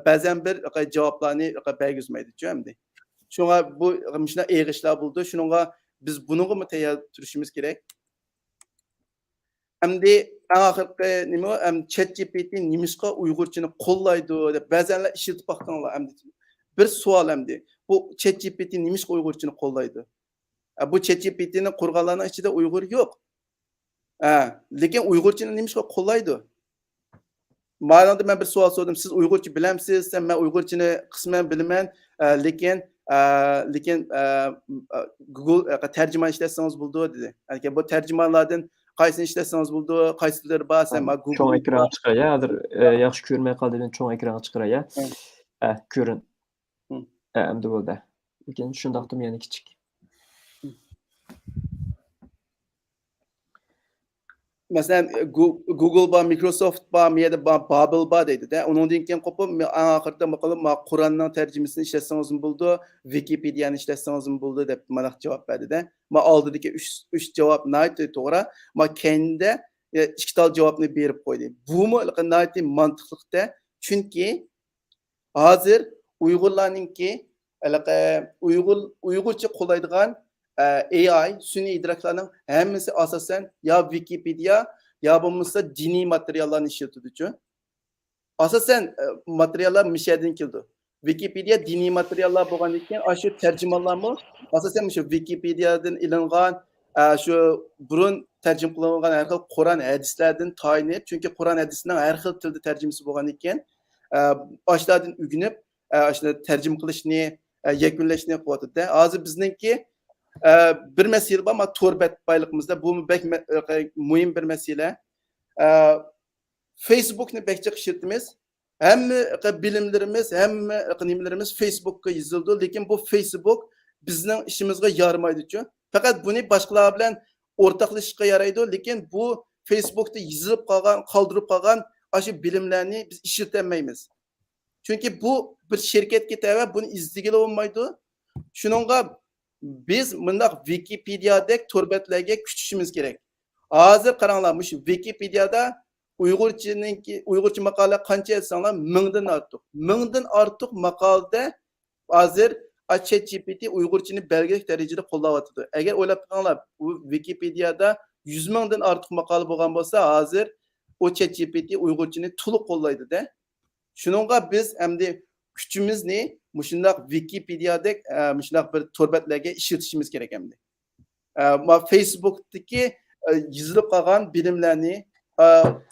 Speaker 2: ba'zan bir javoblarni bergizmaydi-ku endi. Shunga bu shuna eg'ishlar bo'ldi. Shunga biz bunga tayyor turishimiz kerak. Endi oxirgi nima ChatGPT nimishqa Uyg'urchani qo'llaydi deb ba'zanlar ishlatib baqtinglar endi. Bir savol endi. Bu ChatGPT nimishqa Uyg'urchani qo'llaydi? Bu ChatGPT'ni qurganlarning ichida Uyg'ur yo'q. Lekin Uyg'urchani nimishqa qo'llaydi? Ma'noda men bir savol so'radim. Siz Uyg'urcha bilamsiz? Men Uyg'urchani qisman bilaman, lekin Google tarjima ishlatsangiz bo'ldi dedi. Ya'ni bu tarjimonlardan qaysini ishlatsangiz bo'ldi, qaysilari bor, sen Google
Speaker 1: cho'ng ekran chiqar ya, hozir yaxshi ko'rmay qoldim, cho'ng ekran chiqar ya. Ko'rin. Endi bo'ldi. Lekin shundoqdim yana kichik.
Speaker 2: Masalan, Google bor, Microsoft bor, miyada bor, Babel bor deydi-da. Undan keyin qo'pib, oxirida maqolam Qur'onning tarjimasini ishlatsangiz bo'ldi, Wikipedia'ni ishlatsangiz bo'ldi deb mana javob berdi-da. Men oldidagi 3 javob nihoyatda to'g'ri. Men keyinda ikki tal javobni berib qo'ydim. Bumi nihoyatda mantiqliqda, chunki hozir Uyg'urlarningki Uyg'urcha qo'llaydigan AI, süni idraklarının hemmisi asasen ya Wikipedia ya bulmuşsa dini materyallarını işletidici. Asasen materyaller mişedin kildi. Wikipedia dini materyaller boğan iken aşı tercümanlar mı? Asasen şu Wikipedia'dan ilingan şu burun tercüm kılıngan her xil Kur'an hadislerden tayini. Çünkü Kur'an hadisinin her xil tilde tercümesi boğan iken aşlardan ügünüp aşıda tercüm kılışını yekünleşini kuvvetli. Azı bizninki bir mesele var ama torbet baylıkımızda bu mühim bir mesele. Facebook'ni bekçek işletimiz. Hem bilimlerimiz hem nimelerimiz Facebook'a yazıldı. Lekin bu Facebook bizning işimizga yaramaydi. Fakat bunu başkalar bilan ortaklaşışga yaraydı. Lekin bu Facebook'ta yazılıp kalgan, kaldırıp kalgan aşı bilimlerini biz işletemeymiz. Çünkü bu bir şirketke tava bunu izdigili olmaydı. Şununla biz mındaq Wikipedia'dek torbetlerge küçüşümüz gerek. Hazır qaranglar, şu Wikipedia'da Uygurca makale qancha etsanlar mingdan ortiq. Mingdan ortiq maqolada hozir ChatGPT Uygurchani belgilik darajada qo'llayotdi. Agar o'ylab qaranglar, bu Wikipedia'da 100 mingdan ortiq maqola bo'lgan bo'lsa, hozir o ChatGPT Uygurchani to'liq qo'llaydi-da. Shuningga biz endi kuchimizni mushundaq Wikipedia'dek mushundaq bir torbetlarga ishlatishimiz kerak endi. Facebook'daki yozilib qolgan bilimlarni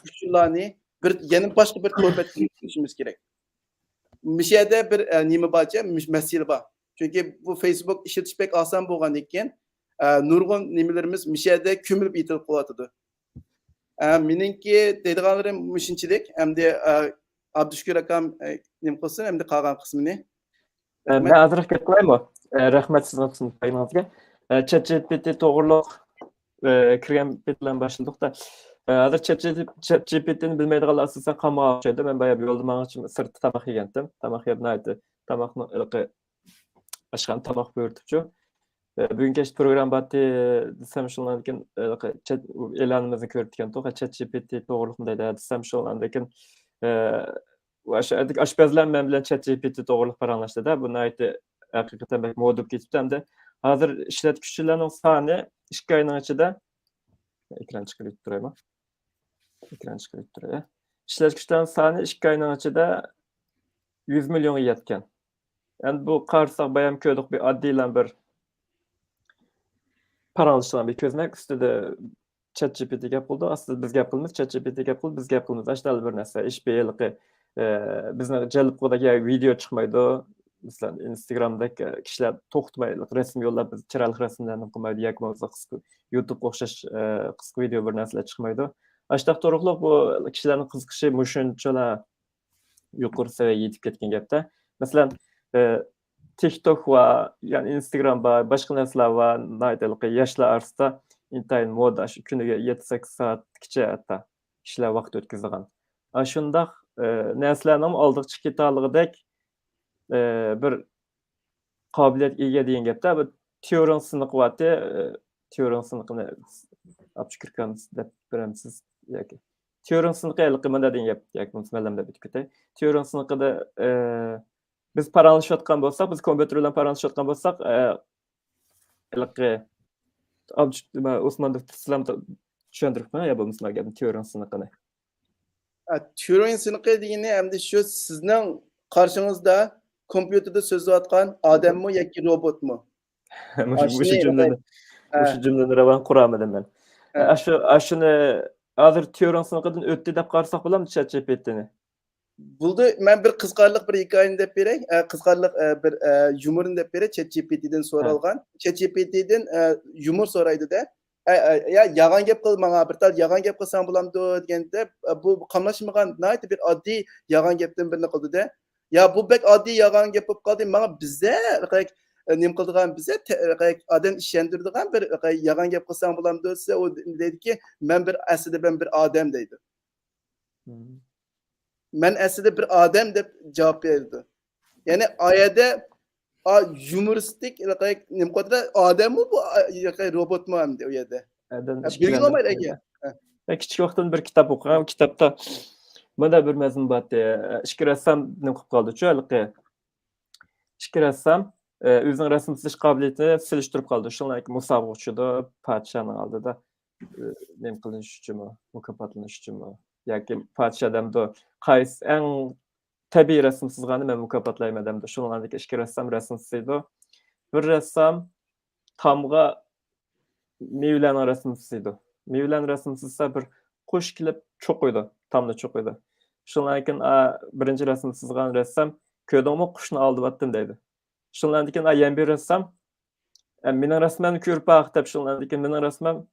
Speaker 2: usullarni yana boshqa bir torbetga ishlatishimiz kerak. Mishada bir nima borcha, masala bor. Chunki bu Facebook ishlatish pek oson bo'lgan ekan, nurg'un nimalarimiz mishada ko'milib yetilib qolyotdi. Meningki deydiganlarim shunchalik, endi Abdushukur akam nima qilsin, endi qolgan qismini.
Speaker 1: Ben azırıq qılayım. Rahmet sizin qısmınızga. ChatGPT to'g'riliq kirgan bilan başladık da. Hazır ChatGPT'ni bilmeydiganlar asosan qamağa o'xshaydi. Men bayab yo'lda mang'achim sirtda tamoq yegandim. Tamoq yeb naydi. Tamoqni ilqi ashqan tamoq buyurtibchu. Bugungi program batı desem şunlardan e'lonimizni ko'rib ekan to'g'ri ChatGPT to'g'riliq desem şunlardan aşpazlar men bilan ChatGPT to'g'riliq paranglashdi-da. Buni aytdi haqiqatan bek modib ketibdi hamda hozir ishlatuvchilarning soni 2 oyning ichida ekran chiqarib turaymi? Ekran chiqarib turay. Ishlatuvchilarning soni 2 oyning ichida 100 millionga yetgan. Endi bu qarsak bayam ko'rdik bir oddiy bir paranglashdan bir ko'znak ustida ChatGPT gap qildi. Aslida biz gap qilamiz, ChatGPT gap qildi, biz gap qilamiz. Ashtal bir narsa ish be'liqi bizni jalb qiladigan video chiqmaydi. Masalan, Instagram'dagi kishilar to'xtamaydi, rasm yo'llab biz chiroyli rasmlarni qilmaydi, yoki bo'lmasa qisqa YouTube'ga o'xshash qisqa video bir narsalar chiqmaydi. Ashtal to'g'riliq bu kishilarning qiziqishi mushunchalar yuqori seviyaga yetib ketgan gapda. Masalan, TikTok va yani Instagram va boshqa narsalar va naytiliq yoshlar orasida intayin moda shu kuniga 7-8 soatgacha hatto kishilar vaqt o'tkazgan. Shundaq narsalarning oldiqcha ketaligidek bir qobiliyat ega degan gapda bu teorin siniqvati teorin siniqini apchikirkamiz deb biramsiz yoki teorin siniqi mana degan gap yoki masalamda bitib ketay. Teorin siniqida biz paranglashayotgan bo'lsak, biz kompyuter bilan paranglashayotgan bo'lsak, Osmon sizlar tushuntiribmi yo bo'lmasa gapni teorin siniqini?
Speaker 2: Turing siniqi degani endi shu sizning qarshingizda kompyuterda so'zlayotgan odammi yoki robotmi?
Speaker 1: O'sha jumlani ravan quramidim men. Shuni hozir teorin siniqidan o'tdi deb qarasak bo'ladimi ChatGPTni?
Speaker 2: Buldu, men bir qiziqarli bir hikoyani deb beray. Qiziqarli bir yumorni deb beray. ChatGPT'dan so'ralgan. ChatGPT'dan yumor so'raydi-da. Ya yag'on gap qil, menga bir tal yag'on gap qilsam bo'lamdi deganda bu qamlashmagan nayt bir oddiy yag'on gapdan birini qildi-da. Ya bu bek oddiy yag'on gap bo'lib qoldi. Menga bizda nim qildigan bizda odam ishontirdigan bir yag'on gap qilsam bo'lamdi desa, u deydiki, men bir aslida ben bir odam deydi. Men aslida bir odam deb javob berdi. Ya'ni oyada humoristik nima qildi? Odammi bu robotmi hamda u yerda? Belgilamaydi aka.
Speaker 1: Kichik vaqtimda bir kitob o'qigan. Kitobda mana bir mazmun bor. Ishki rassam nima qilib qoldi-chu, halqi. Ishki rassam özüň resm çiziş kabiliýetini silişdirip galdy. Şoňa musabaga uçudy, padşanyň aldyda nem kılınış üçünmi, mukapatlanyş üçünmi? Ýa-ki padşa demdi, kaýsy eň tabii resm çizgany men mukapatlaýma demdi. Şoňlandyk 2 ressam resm çizdi. Bir ressam tamga mewlany resm çizdi. Mewlany resm çizse bir kuş kilip çokoýdy, tamda çokoýdy. Şoňlandykin birinji resm çizgen ressam ködüňmi kuşny aldyp atdym diýdi. Şoňlandykin ýen bir ressam meniň resmimni körüp bak dep şoňlandykin meniň resmim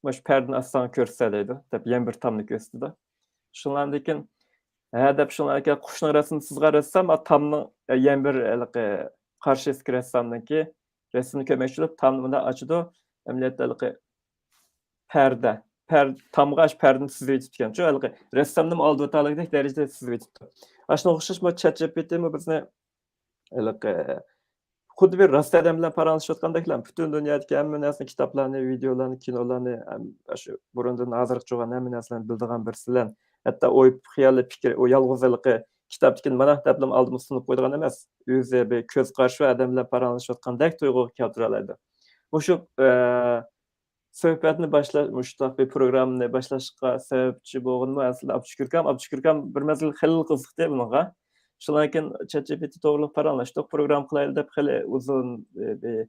Speaker 1: Maş perdini aslan körsələydi. Dep ýen bir tamny göstərdi. Şoňlandykin dep şoňlandykin kuşnyň resmini çizgen ressam tamny ýen bir karşı eski ressamnyňki resmini kömekçilip tamny açdy. Emletde perde. Tamgaş perdini çizip etken. Şu ressamnym aldy watalyk derejede çizip etdi. Aşna okşaş bu ChatGPT-mi bizne Huddi bir rast adam bilen paranlaşıp atgandaklar bütün dünýädäki hemme näsini kitaplarny, videolaryny, kinolarny, şu burundan azryk jogan hemme näsini bildigen birsilen, hatda oýup hyýaly pikir, o ýalgyzlyky kitapdykin mana deplim aldymy sunup goýdygan emas. Özü bir köz garşy adam bilen paranlaşyp atgandak toýgugy keltireldi. Muşu söhbetini başlamışdyk bir programny başlaşyka sebäpçi bolganmy aslında Abdüşkürkam bir mezgil helal kızykdy bunaga. Şoňlandykin ChatGPT toğruluk paranlaşdyk, program kylaýly dep heli uzun bir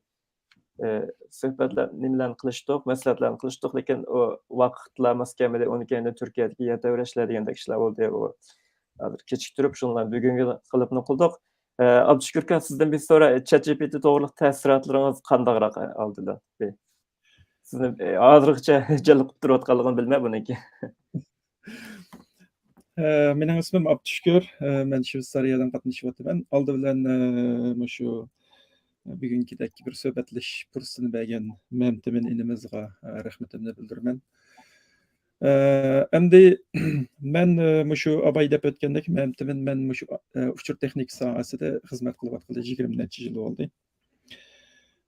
Speaker 1: söhbetler nimelerni kılışdyk, meselelerni kılışdyk, lekin o wagtlar maskamede onu kendi Türkiýedäki ýa-da degende kişiler boldy. O hazır keçikdirip şoňlan bugünkü kılıpny kıldyk. Abdüşkürkam sizden bir sonra ChatGPT toğruluk täsiratlaryňyz kandagrak aldylar? Sizni azrykça jalkyp durup atganlygyny bilmä buniki.
Speaker 3: Meniň ismim Abdüşkür. Men Şwitsariýadan gatnaşyp atyrman. Aldy bilen şu bugünkidäki bir söhbetleş pursuny bergen memtimin inimizge rahmetimni bildirmen. Endi men şu abay dep ötkendek memtimin men şu uçur tehnik sahasida hizmet kılıp atgaly 20 neçe ýyl boldy.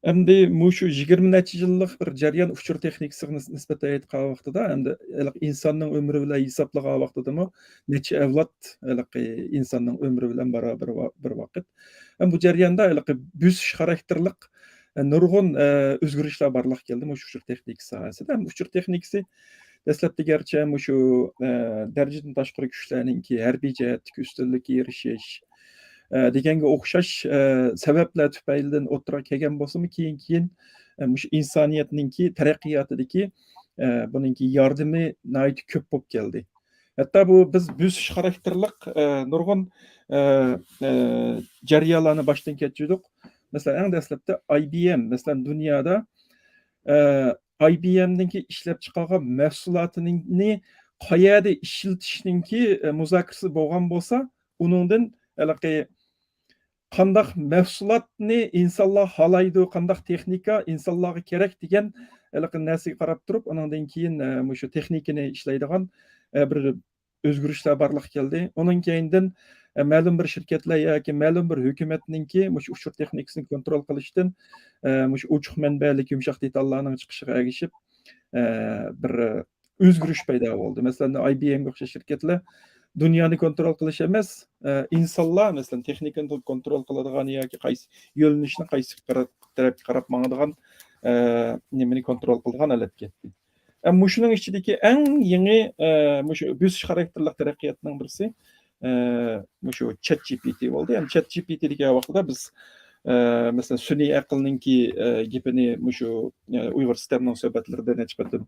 Speaker 3: Endi şu 20 neçe ýyllyk bir jaryan uçur tehnikasiga nisbeten aýtgan wagtda endi insanyň ömrü bilen hisaplagan wagtda neçe evlat insanyň ömrü bilen barabar bir wagt. Bu jarýanda büsüş karakterlik nurgun özgürüşler barlyk geldi şu uçur tehnikasi sahasida. Uçur tehnikasi deslepde gerçi şu derejeden taşkary güçlerininki herbi jähetdeki üstünlükke erişiş degenge okşaş sebepler tüpeýilden oturak kelgen bolsamy keyin şu insaniýetninki terakkiýatydyki bununki ýardymy naýat köp bolup geldi. Hatta bu biz büsüş karakterlik nurgun jarýalarny başdan keçirdik. Mesela en deslepde IBM mesela dünýäde IBM'ninki işlep çıkargan mahsulatyny qaýada işletişninki muzakirasi bolgan bolsa, onundan kandak mahsulatni insanlar halaydı, kandak teknika insanlara gerek degen näsiga qarap turup, onundan keyin şu teknikini işleýdigan bir özgürüşler barlyk geldi. Onun keyinden ma'lum bir şirketler ýa-ki ma'lum bir hökümetninki şu uçur tehnikasini kontrol kılışdan şu uçuk menbelik yumşak detallarning çykyşyga erişip bir özgürüş peýda boldy. Mesela IBM okşaş şirketler dünýäni kontrol kılış emas, insanlar mesela teknikani kontrol kıladigan ýa-ki gaýsy ýölünişini gaýsy tarap garap maňydigan nemeni kontrol kıldigan alet getdi. Muşunyň içindeki en ýeňi şu büsüş karakterlik terakkiýatynyň birisi şu ChatGPT boldy. Yani ChatGPT diýen wagtda biz mesela süni akylnyňki gepini şu Uygur sisteminiň söhbetlerinde neçbetim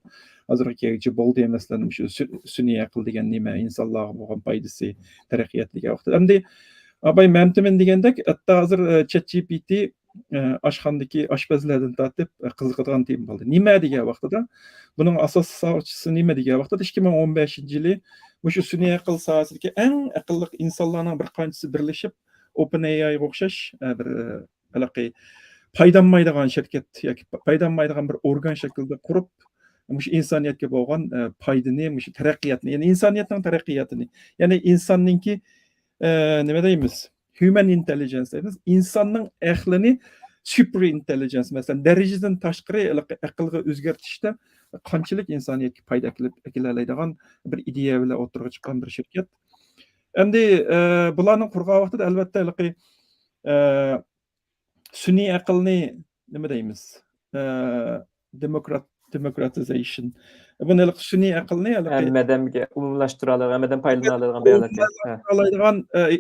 Speaker 3: hazırki boldy mesela şu süni akyl degen nime insanlarga bolgan paýdasy terakkiýat diýen wagtda. Endi abay memtimin degendek hatta hazır ChatGPT aşxandyky aşpazlardan tartyp kızykdygan tem boldy. Nime diýen wagtda bunyň asas sawçysy nime diýen wagtda 2015-nji ýyly şu süni akyl sahasyndäki en akyllyk insanlarning bir kançysy birleşip OpenAI okşaş bir paýdanmaýdygan şirket ýa-ki paýdanmaýdygan bir organ şeklinde kurup şu insaniýetge bolgan paýdyny, şu terakkiýatyny, ýani insaniýetniň terakkiýatyny, ýani insanyňki nime diýimiz? Human intelligence diýimiz, insanyň ählini super intelligence mesela derejeden taşkary akylga özgertişde kançylyk insaniýetge paýda kelýärdigan bir ideýa bilen oturga çykan bir şirket. Endi bularning qurgan wagtda albatta sun'iy aqlni nima deymiz? Democratization. Buni sun'iy aqlni
Speaker 1: Hammadanga umumlashtirib oladigan, hammadan foydalana oladigan beyanlarga.
Speaker 3: oladigan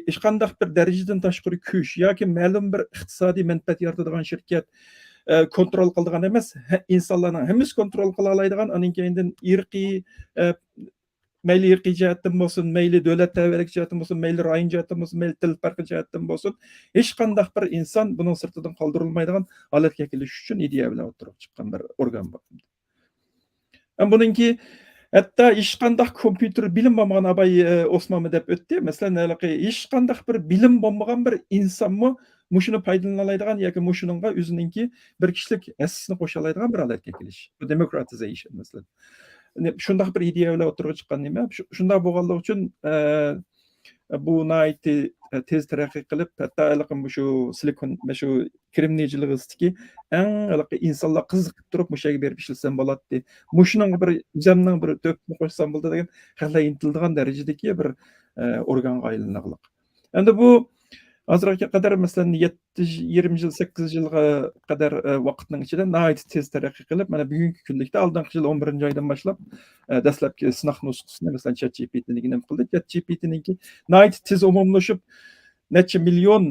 Speaker 3: hech qanday bir darajadan tashqari kuch yoki ma'lum bir iqtisodiy manfaat yaratadigan shirkat kontrol qiladigan emas, insonlarning hammasi kontrol qila oladigan, uning keyindan irqiy mayli irqiy jihatdan bo'lsin, mayli davlat tavallik jihatdan bo'lsin, mayli rayon jihatdan bo'lsin, mayli til farqi jihatdan bo'lsin, hech qanday bir inson buning sirtidan qoldirilmaydigan holatga kelish uchun ideya bilan o'tirib chiqqan bir organ bor. Buningki hatto hech qanday kompyuter bilim bo'lmagan Abay Osmonmi deb o'tdi. Masalan, hech qanday bir bilim bo'lmagan bir insonmi mushuni foydalana oladigan yoki mushuninga o'zininki bir kishilik hassasini qo'sha oladigan bir holatga kelish. Bu democratization masalan. Shunday bir ideya bilan o'tirib chiqqan nima? Shunday bo'lganligi uchun bu nayti tez taraqqiy qilib, hatto shu silikon, shu kremniychilig'idagi eng insonlar qiziqib turib mushaga berib ishlasam bo'ladi. Mushuning bir jamning bir to'pni qo'shsam bo'ladi degan hali intildigan darajadagi bir organga aylanadiq. Endi bu hozirga qadar masalan 20 yil 8 yilga qadar vaqtning ichida nihoyat tez taraqqiy qilib, mana bugungi kunlikda oldingi yil 11-oydan boshlab dastlabki sinaq nusxasini masalan ChatGPT'niki nima qildi? ChatGPT'niki nihoyat tez umumlashib necha million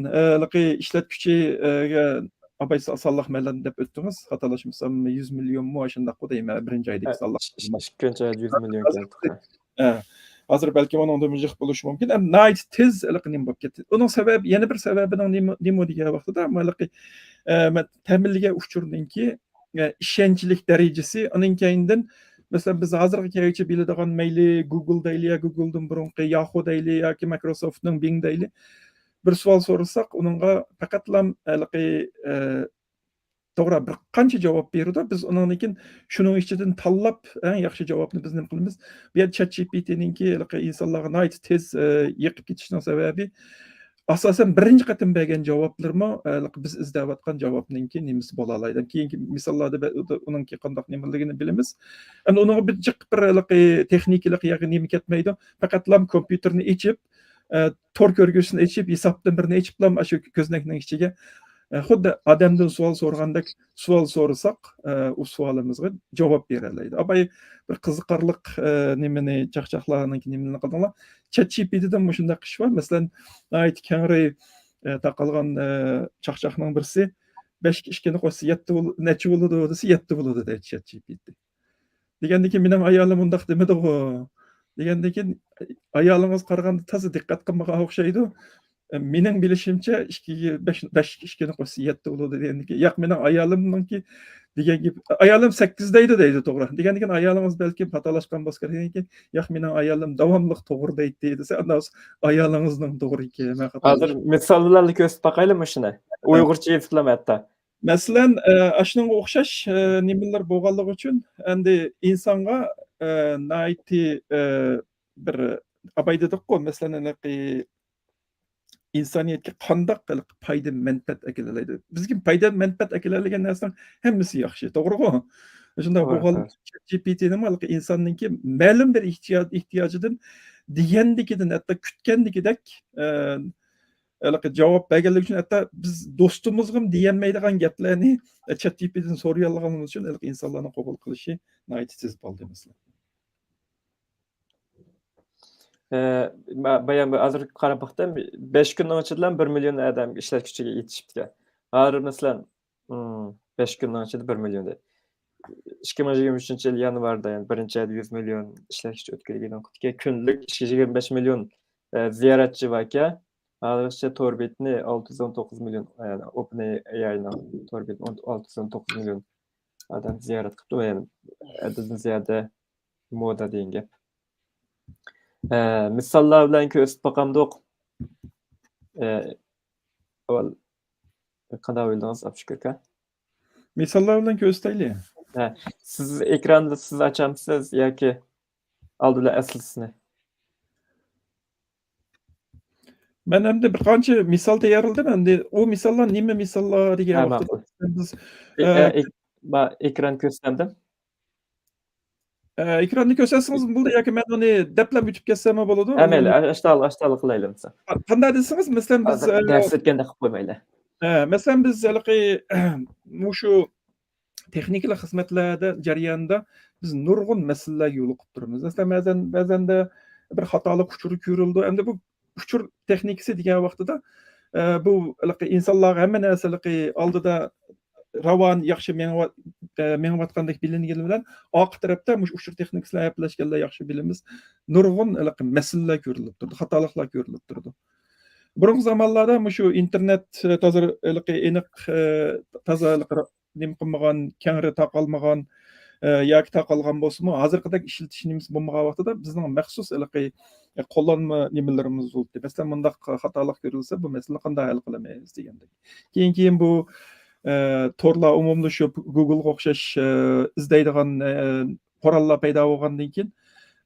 Speaker 3: ishlatuvchiga Abay salloq malan deb o'tdingiz. Xatolashmasam 100 million mu shunday qo'yayman birinchi oydagi salloq.
Speaker 1: Ikkinchi oyda 100 million keldi.
Speaker 3: Hozir balki ondan mujih bo'lishi mumkin. Night tez nim bo'lib ketdi. Uning sababi yana bir sababining nima degan vaqtida malaqi ta'minliga uchurdinki ishonchlik darajasi uning keyindan masalan biz hozirgi keyincha biladigan mayli Google deyli ya Google'dan burunqi Yahoo deyli yoki Microsoft'ning Bing deyli bir savol so'rasak uningga faqatlam to'g'ri bir qancha javob berdi. Biz uningkin shuning ichidan tanlab eng yaxshi javobni biz nima qilamiz? Bu yer ChatGPT'ninki insonlarga nihoyat tez yiqib ketishining sababi asosan birinchi qatim bergan javoblarmi biz izlayotgan javobninki nimasi bo'la oladi. Keyingi misollarda uningki qanday nimaligini bilamiz. Endi uning bir jiq bir texnikalik yoki nima ketmaydi. Faqatlam kompyuterni ichib tor ko'rgusini ichib hisobdan birini ichiblam shu ko'znakning ichiga xuddi odamdan savol so'ragandek savol so'rasak u savolimizga javob bera oladi. Abay bir qiziqarli nimani chaqchaqlarniki nimani qildilar. ChatGPT'dan shunday qish bor. Masalan, ayt kengri taqalgan chaqchaqning birisi 5 ishkini qo'ysa 7 necha bo'ladi desa 7 bo'ladi deydi ChatGPT. Degandiki mening ayolim undaq demadi-ku. Degandiki ayolingiz qaraganda toza diqqat qilmagan o'xshaydi. Mening bilishimcha 5 ishkini qo'ysa 7 bo'ladi degandiki, yo'q mening ayolimninki deganki ayolim 8 deydi to'g'ri. Degandan ayolingiz balki xatolashgan bo'lsa kerak ekan. Yo'q mening ayolim davomli to'g'ri deydi desa, andas ayolingizning to'g'ri ekan.
Speaker 1: Hozir misollarni ko'rsatib baqaylikmi shuni? Uyg'urcha yetishlam hatto.
Speaker 3: Masalan, shunga o'xshash nimalar bo'lganligi uchun endi insonga nayti bir Abay dedik-ku, masalan, insoniyatga qanday qilib foyda manfaat akelaydi. Bizga foyda manfaat akelagan narsaning hammasi yaxshi, to'g'ri-ku? Shunday bo'lgan GPT nima insonningki ma'lum bir ehtiyojidan degandikidan hatto kutgandikidek javob berganligi uchun hatto biz do'stimizga deyanmaydigan gaplarni ChatGPTdan so'ray olganimiz uchun insonlarning qabul qilishi nihoyat bo'ldi masalan.
Speaker 1: Bayan hozir qarab baxtam 5 kunning ichida 1 million odam ishlash kuchiga yetishibdi. Har masalan 5 kunning ichida 1 million. 2023-yil yanvarda yani 1-oyda 100 million ishlash kuchi o'tkazilgan vaqtga kunlik 25 million ziyoratchi va aka hozircha Torbitni 619 million yani OpenAI'ning Torbit 619 million odam ziyorat qildi. Yani adaddan ziyada moda degan gap. Misollar bilan ko'rsatib boqamdiq. Avval qanday o'yladingiz Abshukur aka?
Speaker 3: Misollar bilan ko'rsataylik.
Speaker 1: Siz ekranda siz ochamsiz yoki oldida aslisini?
Speaker 3: Men endi bir qancha misol tayyorladim. Endi u misollar nima misollar degan vaqtda biz
Speaker 1: ekran ko'rsatamdim.
Speaker 3: Ekranni ko'rsatsangiz bo'ldi yoki men uni daplab o'tib ketsam bo'ladi?
Speaker 1: Mayli, ashtal qilaylik.
Speaker 3: Qanday desangiz, masalan biz
Speaker 1: dars o'tganda qilib qo'ymaylar.
Speaker 3: Mesela biz şu texnikalik xizmatlarda jarayonida biz nurg'un masalalarga yo'liqib turibmiz. Masalan, ba'zanda bir xatolik uchuri ko'rildi. Endi bu uchur texnikasi degan vaqtida bu insonlar hamma narsa oldida ravon yaxshi mengayotgandek bilingani bilan oq tarafda uchur texnikasilar gaplashganlar yaxshi bilamiz. Nurg'un masalalar ko'rilib turdi, xatoliklar ko'rilib turdi. Burungi zamonlarda shu internet toza aniq toza nima qilmagan, kengri taqalmagan yoki taqalgan bo'lsa-mu, hozirgidek ishlatishimiz bo'lmagan vaqtida bizning maxsus qo'llanma nimalarimiz bo'ldi. Masalan, bundaq xatolik ko'rilsa, bu masalani qanday hal qilamiz degandek. Keyin bu torlar umumlashib, Google'ga o'xshash izlaydigan qurollar paydo bo'lgandan keyin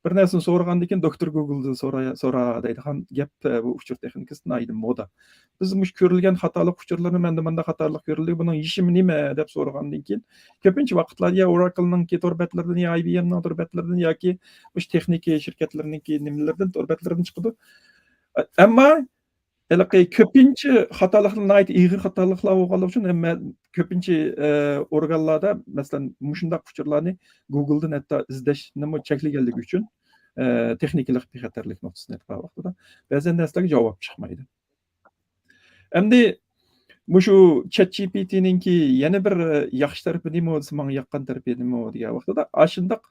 Speaker 3: bir narsani so'ragandan keyin doktor Google'dan so'ra deydigan gap bu uchur texnikasidan aydim moda. Biz ko'rilgan xatolik uchurlarni menda xatolik ko'rildi, buning yechimi nima deb so'ragandan keyin ko'pincha vaqtlarda ya Oracle'ning torbatlaridan, ya IBM'ning torbatlaridan yoki texnika shirkatlarining nimalardan torbatlaridan chiqadi. Ammo ko'pincha xatoliklar ig'ir xatoliklar bo'lganligi uchun ko'pincha organlarda masalan shunday uchurlarni Google'dan hatto izlashni cheklaganligi uchun texnikalik bexatarlik nuqtasini aytgan vaqtida ba'zan narsalarga javob chiqmaydi. Endi shu ChatGPT'ninki yana bir yaxshi tarafi nima bo'lsa, menga yoqqan tarafi nima degan vaqtida shundoq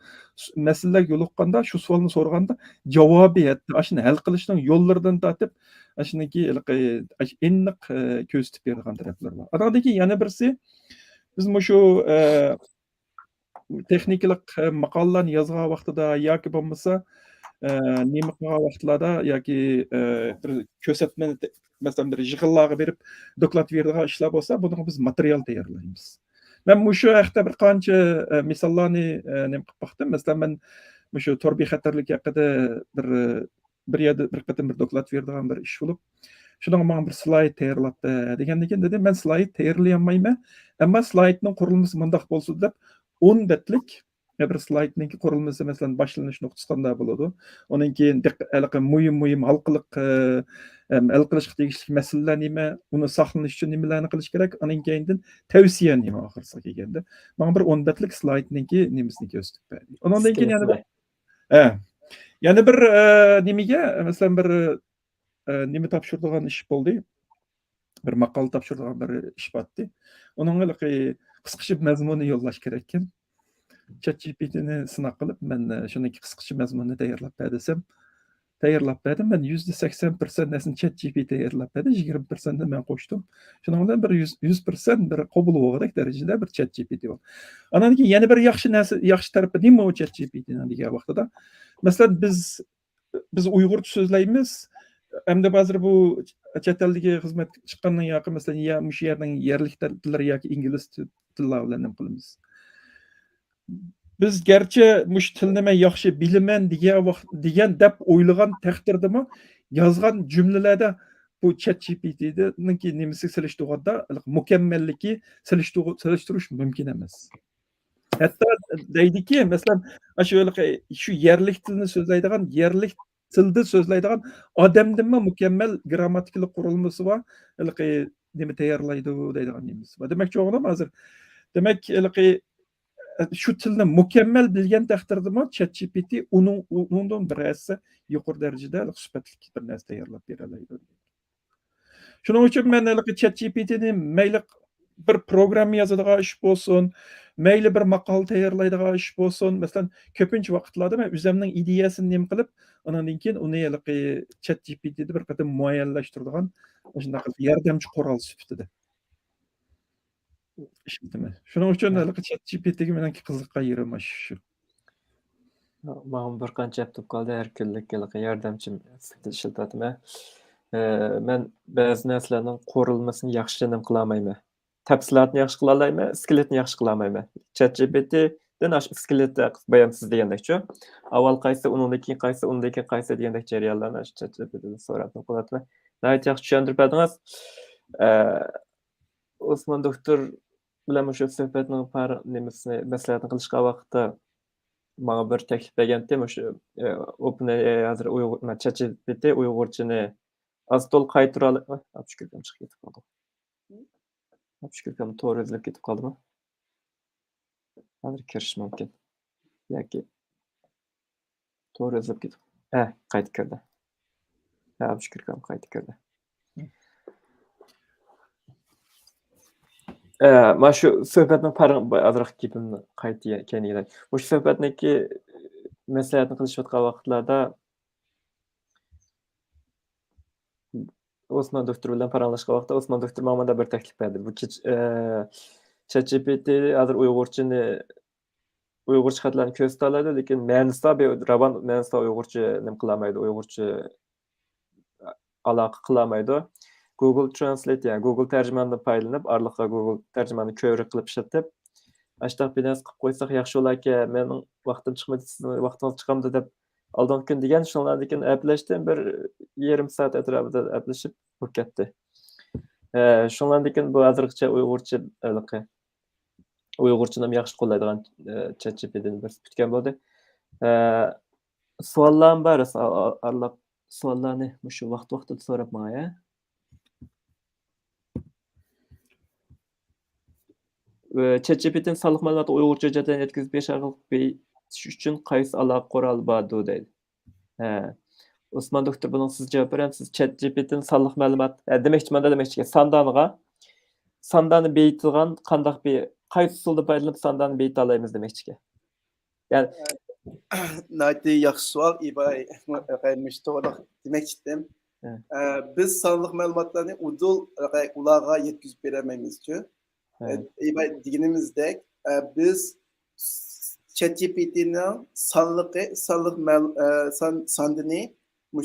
Speaker 3: masalalarga yo'liqqanda, shu savolni so'raganda javobi hatto shuni hal qilishning yo'llaridan tortib shuniki aniq ko'rsatib beradigan taraflar bor. Andan keyin yana birisi biz shu texnikalik maqolalarni yozgan vaqtida yoki bo'lmasa nima qilgan vaqtlarda yoki bir ko'rsatmani masalan bir yig'inlarga berib doklad beradigan ishlar bo'lsa, buni biz material tayyorlaymiz. Men shu haqda bir qancha misollarni nima qilib baxtim. Masalan, men shu tor bexatarlik haqida bir yerda bir qatim bir doklad beradigan bir ish bo'lib, shuning menga bir slayd tayyorlab degandan keyin dedim, men slayd tayyorlay olmayman, ammo slaydning qurilmasi bundoq bo'lsa deb 10 betlik bir slaydning qurilmasi masalan boshlanish nuqtasi qanday bo'ladi? Undan keyin muhim halqiliq hal qilishga tegishli masalalar nima, uni saqlanish uchun nimalarni qilish kerak, undan keyin tavsiya nima oxirisiga kelganda menga bir 10 betlik slaydninki nimasini ko'rsatib berdi. Undan keyin yana bir nimaga masalan bir nima topshiradigan ish bo'ldi. Bir maqola topshiradigan bir ish bo'ldi. Uning qisqacha mazmuni yo'llash kerak ekan. ChatGPT'ni sinab qilib, men shuniki qisqacha mazmunni tayyorlab bersam, tayyorlab berdim. Men %80% narsani ChatGPT tayyorlab berdi, 20% ni men qo'shdim. Shuning bilan bir 100% bir qabul bo'lgan darajada bir ChatGPT bor. Andan keyin yana bir yaxshi tarafi nima o ChatGPT'ning degan vaqtida, masalan biz Uyg'urcha so'zlaymiz. Hamda ba'zi bu chet eldagi xizmat chiqqandan yoki masalan ya shu yerning yerlik tillari yoki ingliz tillari bilan nima qilamiz. Biz garchi mush tilni men yaxshi bilaman degan deb o'ylagan taqdirdami yozgan jumlalarda bu ChatGPT'ninki nimasi selishtirganda mukammalligi selishtirish mumkin emas. Hatto deydiki, masalan, shu yerlik tilni so'zlaydigan, yerlik tilda so'zlaydigan odamdanmi mukammal grammatikalik qurilmasi bor, nima tayyorlaydi deydigan nimiz bor. Demakchi o'g'lim hozir demak shu tilni mukammal bilgan taqdirdami ChatGPT undan birasi yuqori darajada sifatli bir narsa tayyorlab bera oladi. Shuning uchun men ChatGPTni mayli bir program yozadigan ish bo'lsin, mayli bir maqola tayyorlaydigan ish bo'lsin, masalan, ko'pincha vaqtlarda men o'zimning ideyasini nima qilib, undan keyin uni ChatGPTda bir qatim muayyanlashtiradigan shunday yordamchi qurol sifatida shuning uchun ChatGPTga meniki qiziqqan yerim shu.
Speaker 1: Ma'lum bir qancha yaptib qoldi, har kunlik yordamchim sifatida ishlatyapman. Men ba'zi narsalarning qurilmasini yaxshi qila olmayman. Tafsilotni yaxshi qila olmayman, skeletni yaxshi qila olmayman. ChatGPTdan skeletni bayansiz degandekchi. Avval qaysi, undan keyin qaysi, undan keyin qaysi degandek jarayonlarni ChatGPTdan so'rab qilyapman. Nəhayət yaxshi tushuntirib berdingiz. Osman doktor bilan o'sha suhbatning nimasini maslahatini qilishgan vaqtda menga bir taklif bergandi, o'sha OpenAI hozir ChatGPT Uyg'urchani az to'liq qaytara oladi. Chiqib ketib qoldi. Şükürkam to'g'ri izlab ketib qoldimi? Hozir kirish mumkin. Yoki to'g'ri izlab ketib qaytib kirdi. Şükürkam qaytib kirdi. Mana shu suhbatni ozroq gapimni kengaytiray. O'sha suhbatniki maslahatni qilishayotgan vaqtlarda Osman doktor bilan paranglashgan vaqtda Osman doktor menga bir taklif berdi. Bu ChatGPT hozir Uyg'urcha xatlarni ko'rsata oladi, lekin ma'nosida Raban ma'nosida Uyg'urcha nima qilolmaydi, Uyg'urcha aloqa qilolmaydi. Google Translate, ya'ni Google tarjimani foydalanib, oraliqqa Google tarjimani ko'rik qilib ishlatib, ashtaq bilan qilib qo'ysak yaxshi bo'larkan, mening vaqtim chiqmadi, sizning vaqtingiz chiqamdi deb oldingi kun degan, shundan keyin aplashdim, bir yarim soat atrofida aplashib bo'lib ketdi. Shundan keyin bu hozirgacha Uyg'urchani yaxshi qo'llaydigan ChatGPTni bir tutgan bo'ldi. Savollar bor, aralab savollarni shu vaqt-vaqtida so'rab menga. ChatGPT'nin sonliq ma'lumotni Uyg'urcha hujjatlarni yetkazib berish uchun qaysi aloqa qurol bordir deydi. Osman doktor buning siz javob berasiz. ChatGPT'nin sonliq ma'lumot demoqchi sondani beyitilgan qandaq bir qaysi usulda foydalanib sondani beyita olamiz demoqchi. Ya'ni
Speaker 2: Nati yaxshi savol, İbay to'g'ri demoqchidim. Biz sonliq ma'lumotlarni ularga yetkazib bermaymiz-ku. İbay deganimizdek, biz ChatGPT'ning sondini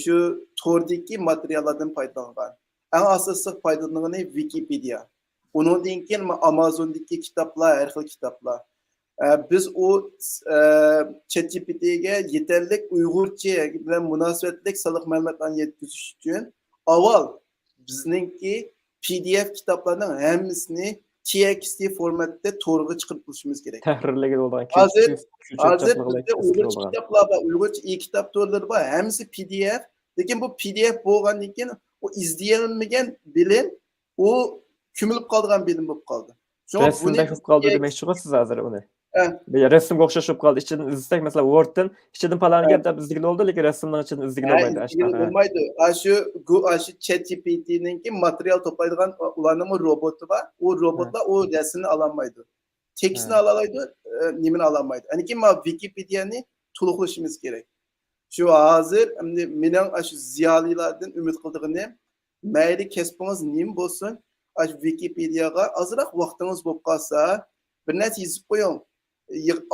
Speaker 2: shu tordagi materiallardan foydalangan. Eng asosiy foydalanғаны Wikipedia. Onundan keyin Amazon'daki kitaplar, her xil kitaplar. Biz o ChatGPT'ye yeterli Uyg'urcha bilan munosabatlik sonliq ma'lumotlarni yetkazish uchun avval bizningki PDF kitaplarning hammasini TXT formatda to'g'ri chiqarib qo'yishimiz kerak.
Speaker 1: tahrirlagan bo'lgan
Speaker 2: Hozir bizda Uyg'urcha kitaplar bor, Uyg'urcha e-kitap to'rlari bor, hammasi PDF. Lekin bu PDF bo'lgandan keyin o izleyilmagan bilim, o ko'milib qolgan bilim bo'lib qoldi.
Speaker 1: Rasmda bo'lib qoldi demoqchi siz hozir uni. Rasmga o'xshash bo'lib qoldi. Ichidan izlasak, masalan, Word'dan ichidan palani gap deb izlagan oldi, lekin rasmning ichidan izlagan olmaydi.
Speaker 2: Olmaydi. Shu ChatGPT'ninki material to'playdigan ularning roboti bor. O robotlar o rasmni ololmaydi. Tekstni olalaydi, nimani ololmaydi. Ya'ni men Wikipedia'ni to'liqlashimiz kerak. Shu hozir mening shu ziyolilardan umid qildig'im, mayli kasbingiz nima bo'lsin, Wikipedia'ga ozroq vaqtingiz bo'lib qolsa, bir narsa yozib qo'ying.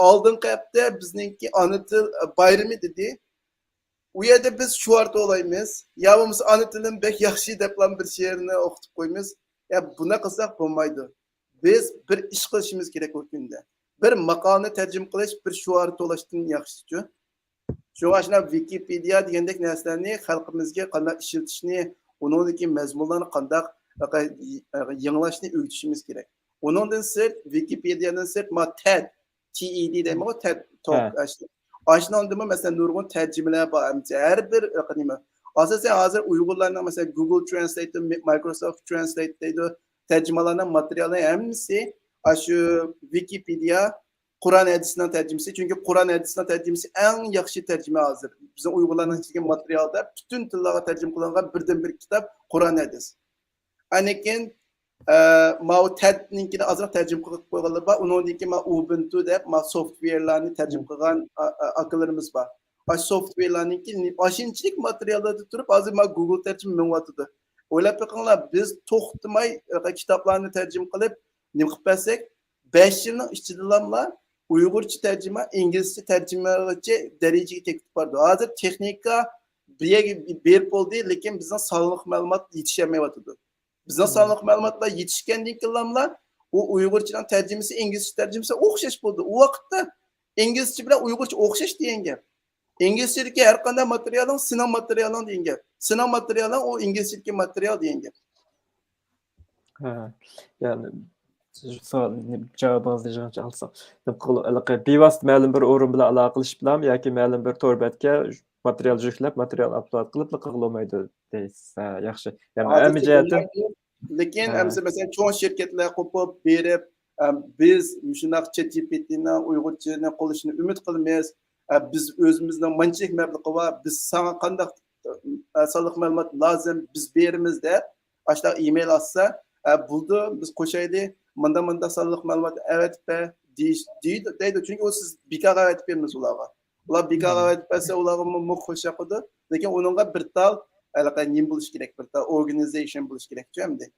Speaker 2: Oldingi hafta bizningki ona til bayrami dedi. U yerda biz shuarta olaymiz. Ya bo'lmasa ona tilim bek yaxshi deb bir she'rni o'qitib qo'yamiz. Ya buni qilsak bo'lmaydi. Biz bir ish qilishimiz kerak o kunda. Bir maqolani tarjima qilish, bir shuarta olashdan yaxshi-ku. Shunga shuna Wikipedia degandek narsalarni xalqimizga qanday ishlatishni, uningdagi mazmunlarni qanday yanglashni o'rgatishimiz kerak. Onundan sırt Wikipedia'dan sırt TED deymi o TED Talk. Aşınandımı mesela nurgun tercümeler var. Her bir nima. Asasen hazır Uygurlarning mesela Google Translate, Microsoft Translate deydi tercümelerinin materyalini hepsi şu Wikipedia Kur'an hadisinden tercümesi. Çünkü Kur'an hadisinden tercümesi en yaxşı tercüme hazır. Bizim Uygurlarning çizgan materialda bütün tillarga tercüme qilingan birden bir kitap Kur'an hadisi. Anikin ma TED'ninkini azroq tarjima qilib qo'yganlar bor. Uningdagi Ubuntu deb softwarelarni tarjima qilgan akalarimiz bor. Softwarelarniki mashinchilik materiallarda turib, hozir Google tarjima qilyapti. O'ylab qo'yinglar, biz to'xtamay kitoblarni tarjima qilib, nima qilib bersak, 5 yilning ichida Uyg'urcha tarjima, inglizcha tarjimagacha darajaga tekib bordi. Hozir texnika berib bo'ldi, lekin bizning sonliq ma'lumot yetishmayapti. Bizning sonliq ma'lumotlar yetishgandan keyin o Uyg'urchaning tarjimasi, inglizcha tarjimasi o'xshash bo'ldi. U vaqtda inglizcha bilan Uyg'urcha o'xshash degan gap. İngilizchadagi har qanday materialning sinov materiali degan gap. Sinov materiali o inglizchadagi material degan gap.
Speaker 1: Yani javobingizni yig'incha olsam, bevosita ma'lum bir o'rin bilan aloqa qilish bilan yoki ma'lum bir to'rbatga material yüklab, material upload qilib qilolmaydi deysiz. Yaxshi. Yani hamma jihatdan
Speaker 2: Lekin
Speaker 1: Ha.
Speaker 2: mesela çoğu şirketler kopup berip biz şunaq ChatGPT'ni Uyg'urchani qo'llashini umid qilamiz. Biz o'zimizning manchilik mablag'i bor. Biz sana qandaq soliq ma'lumot lozim, biz beramiz deb ashta email atsa, buldu biz qo'shaylik. Manda soliq ma'lumot avatib deydi. Chunki o siz bekor avatib beramiz ularga. Ular bekor avatib bersa ularga muq qo'shaqidi. Lekin uningga bir tal nim bo'lish kerak, bir tal organization bo'lish kerak endi.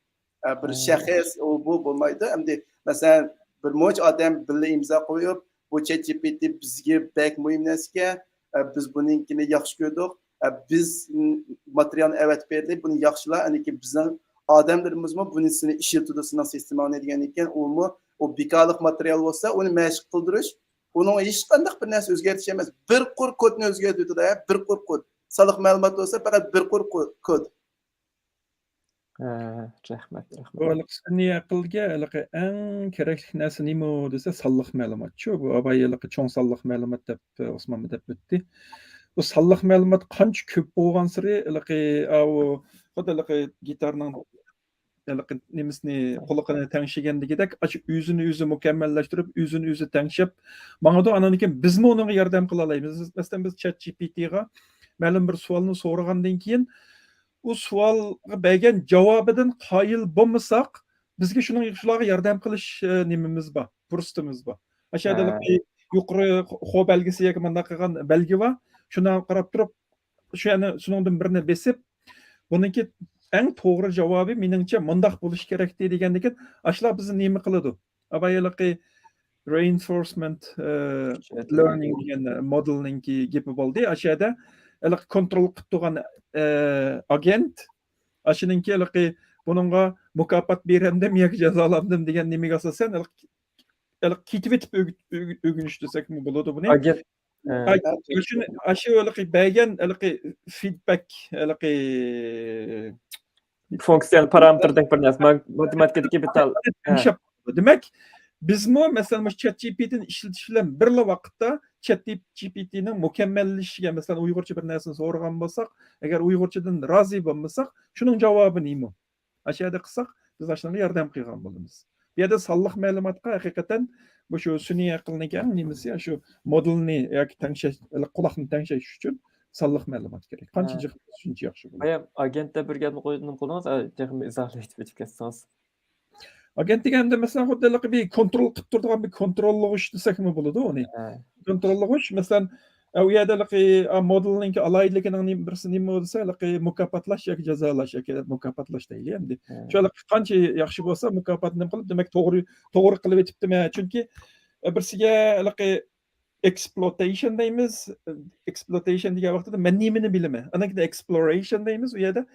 Speaker 2: Bir şahıs o bu bulmaydı. Hem de mesela bir moç adam birle imza koyup bu ChatGPT bizge bek mühim neske biz bununkini yaxşı gördük. Biz materyal evet verdik. Bunu yaxşılar. Yani ki bizim adamlarımız mı bunun işletiyor sınav sistemi ne diyen iken o mu o bekarlık materyal olsa onu meşgul kıldırış. Onun hiç qandaq bir narsa özgertişemez. Bir kur kodunu özgertiyor da bir kur kod. Sağlık malumat olsa fakat bir kur kod.
Speaker 1: Rahmat.
Speaker 3: Bu sun'iy aqlga eng kerakli narsa nima desa sonliq ma'lumotchi. Bu abayliq cho'ng sonliq ma'lumot deb Osmon deb o'tdi. Bu sonliq ma'lumot qancha ko'p bo'lgan sari u xuddi gitarning nemisini quliqini tangshigandagidek o'zini o'zi mukammallashtirib o'zini o'zi tangshab mangadu ananikin bizmi unga yordam qila olamiz. Masalan biz ChatGPT'ga ma'lum bir savolni so'ragandan keyin o savolga bergan javobidan qoyil bo'lmasak bizga shularga yordam qilish nimamiz bor, fursatimiz bor. Ashada yuqori xo belgisiga mana qilgan belgi bor. Shuni qarab turib shuningdan birini besib buniki eng to'g'ri javobi meningcha mundaq bo'lishi kerak degandan ashlar bizni nima qiladi? Abayliqi reinforcement learning degan modelninki gapi bo'ldi. Ashada kontrol qilib turgan agent ashuningki buningga mukofot beramdim yoki jazolamdim degan nimaga asosan ketib etib o'rganish desak bo'ladi buni.
Speaker 1: Agent
Speaker 3: Shu bergan feedback
Speaker 1: fonksiyon parametrdan bir narsa matematikadagi bitta
Speaker 3: demak bizmi masalan ChatGPT'ni ishlatish bilan birla vaqtda ChatGPT'ning mukammallashishiga masalan Uyg'urcha bir narsani so'ragan bo'lsak, agar Uyg'urchadan rozi bo'lmasak, shuning javobi nima? Ashada qilsak, biz ashunga yordam qilgan bo'lamiz. Bu yerda sonliq ma'lumotga haqiqatan bu shu sun'iy aqlning eng nimasi, shu modelni yoki tangshash, quloqni tangshash uchun sonliq ma'lumot kerak. Qancha shuncha yaxshi bo'ladi.
Speaker 1: Ayam agentda bir gapni qo'ydim qo'lingiz, texnik izohlayib o'tib ketsangiz.
Speaker 3: Agent deganda masalan xuddi bir kontrol qilib turadigan bir kontrollovich desakmi bo'ladi uni. Kontrollovich masalan u yerda modelning alayligining birisi nima bo'lsa, mukofotlash yoki jazolash yoki mukofotlash deylik endi. Shular qancha yaxshi bo'lsa mukofotni qilib, demak to'g'ri qilib o'tibdimi? Chunki birsiga exploitation deymiz. Exploitation degan vaqtda men nimani bilaman. Anakda exploration deymiz. U yerda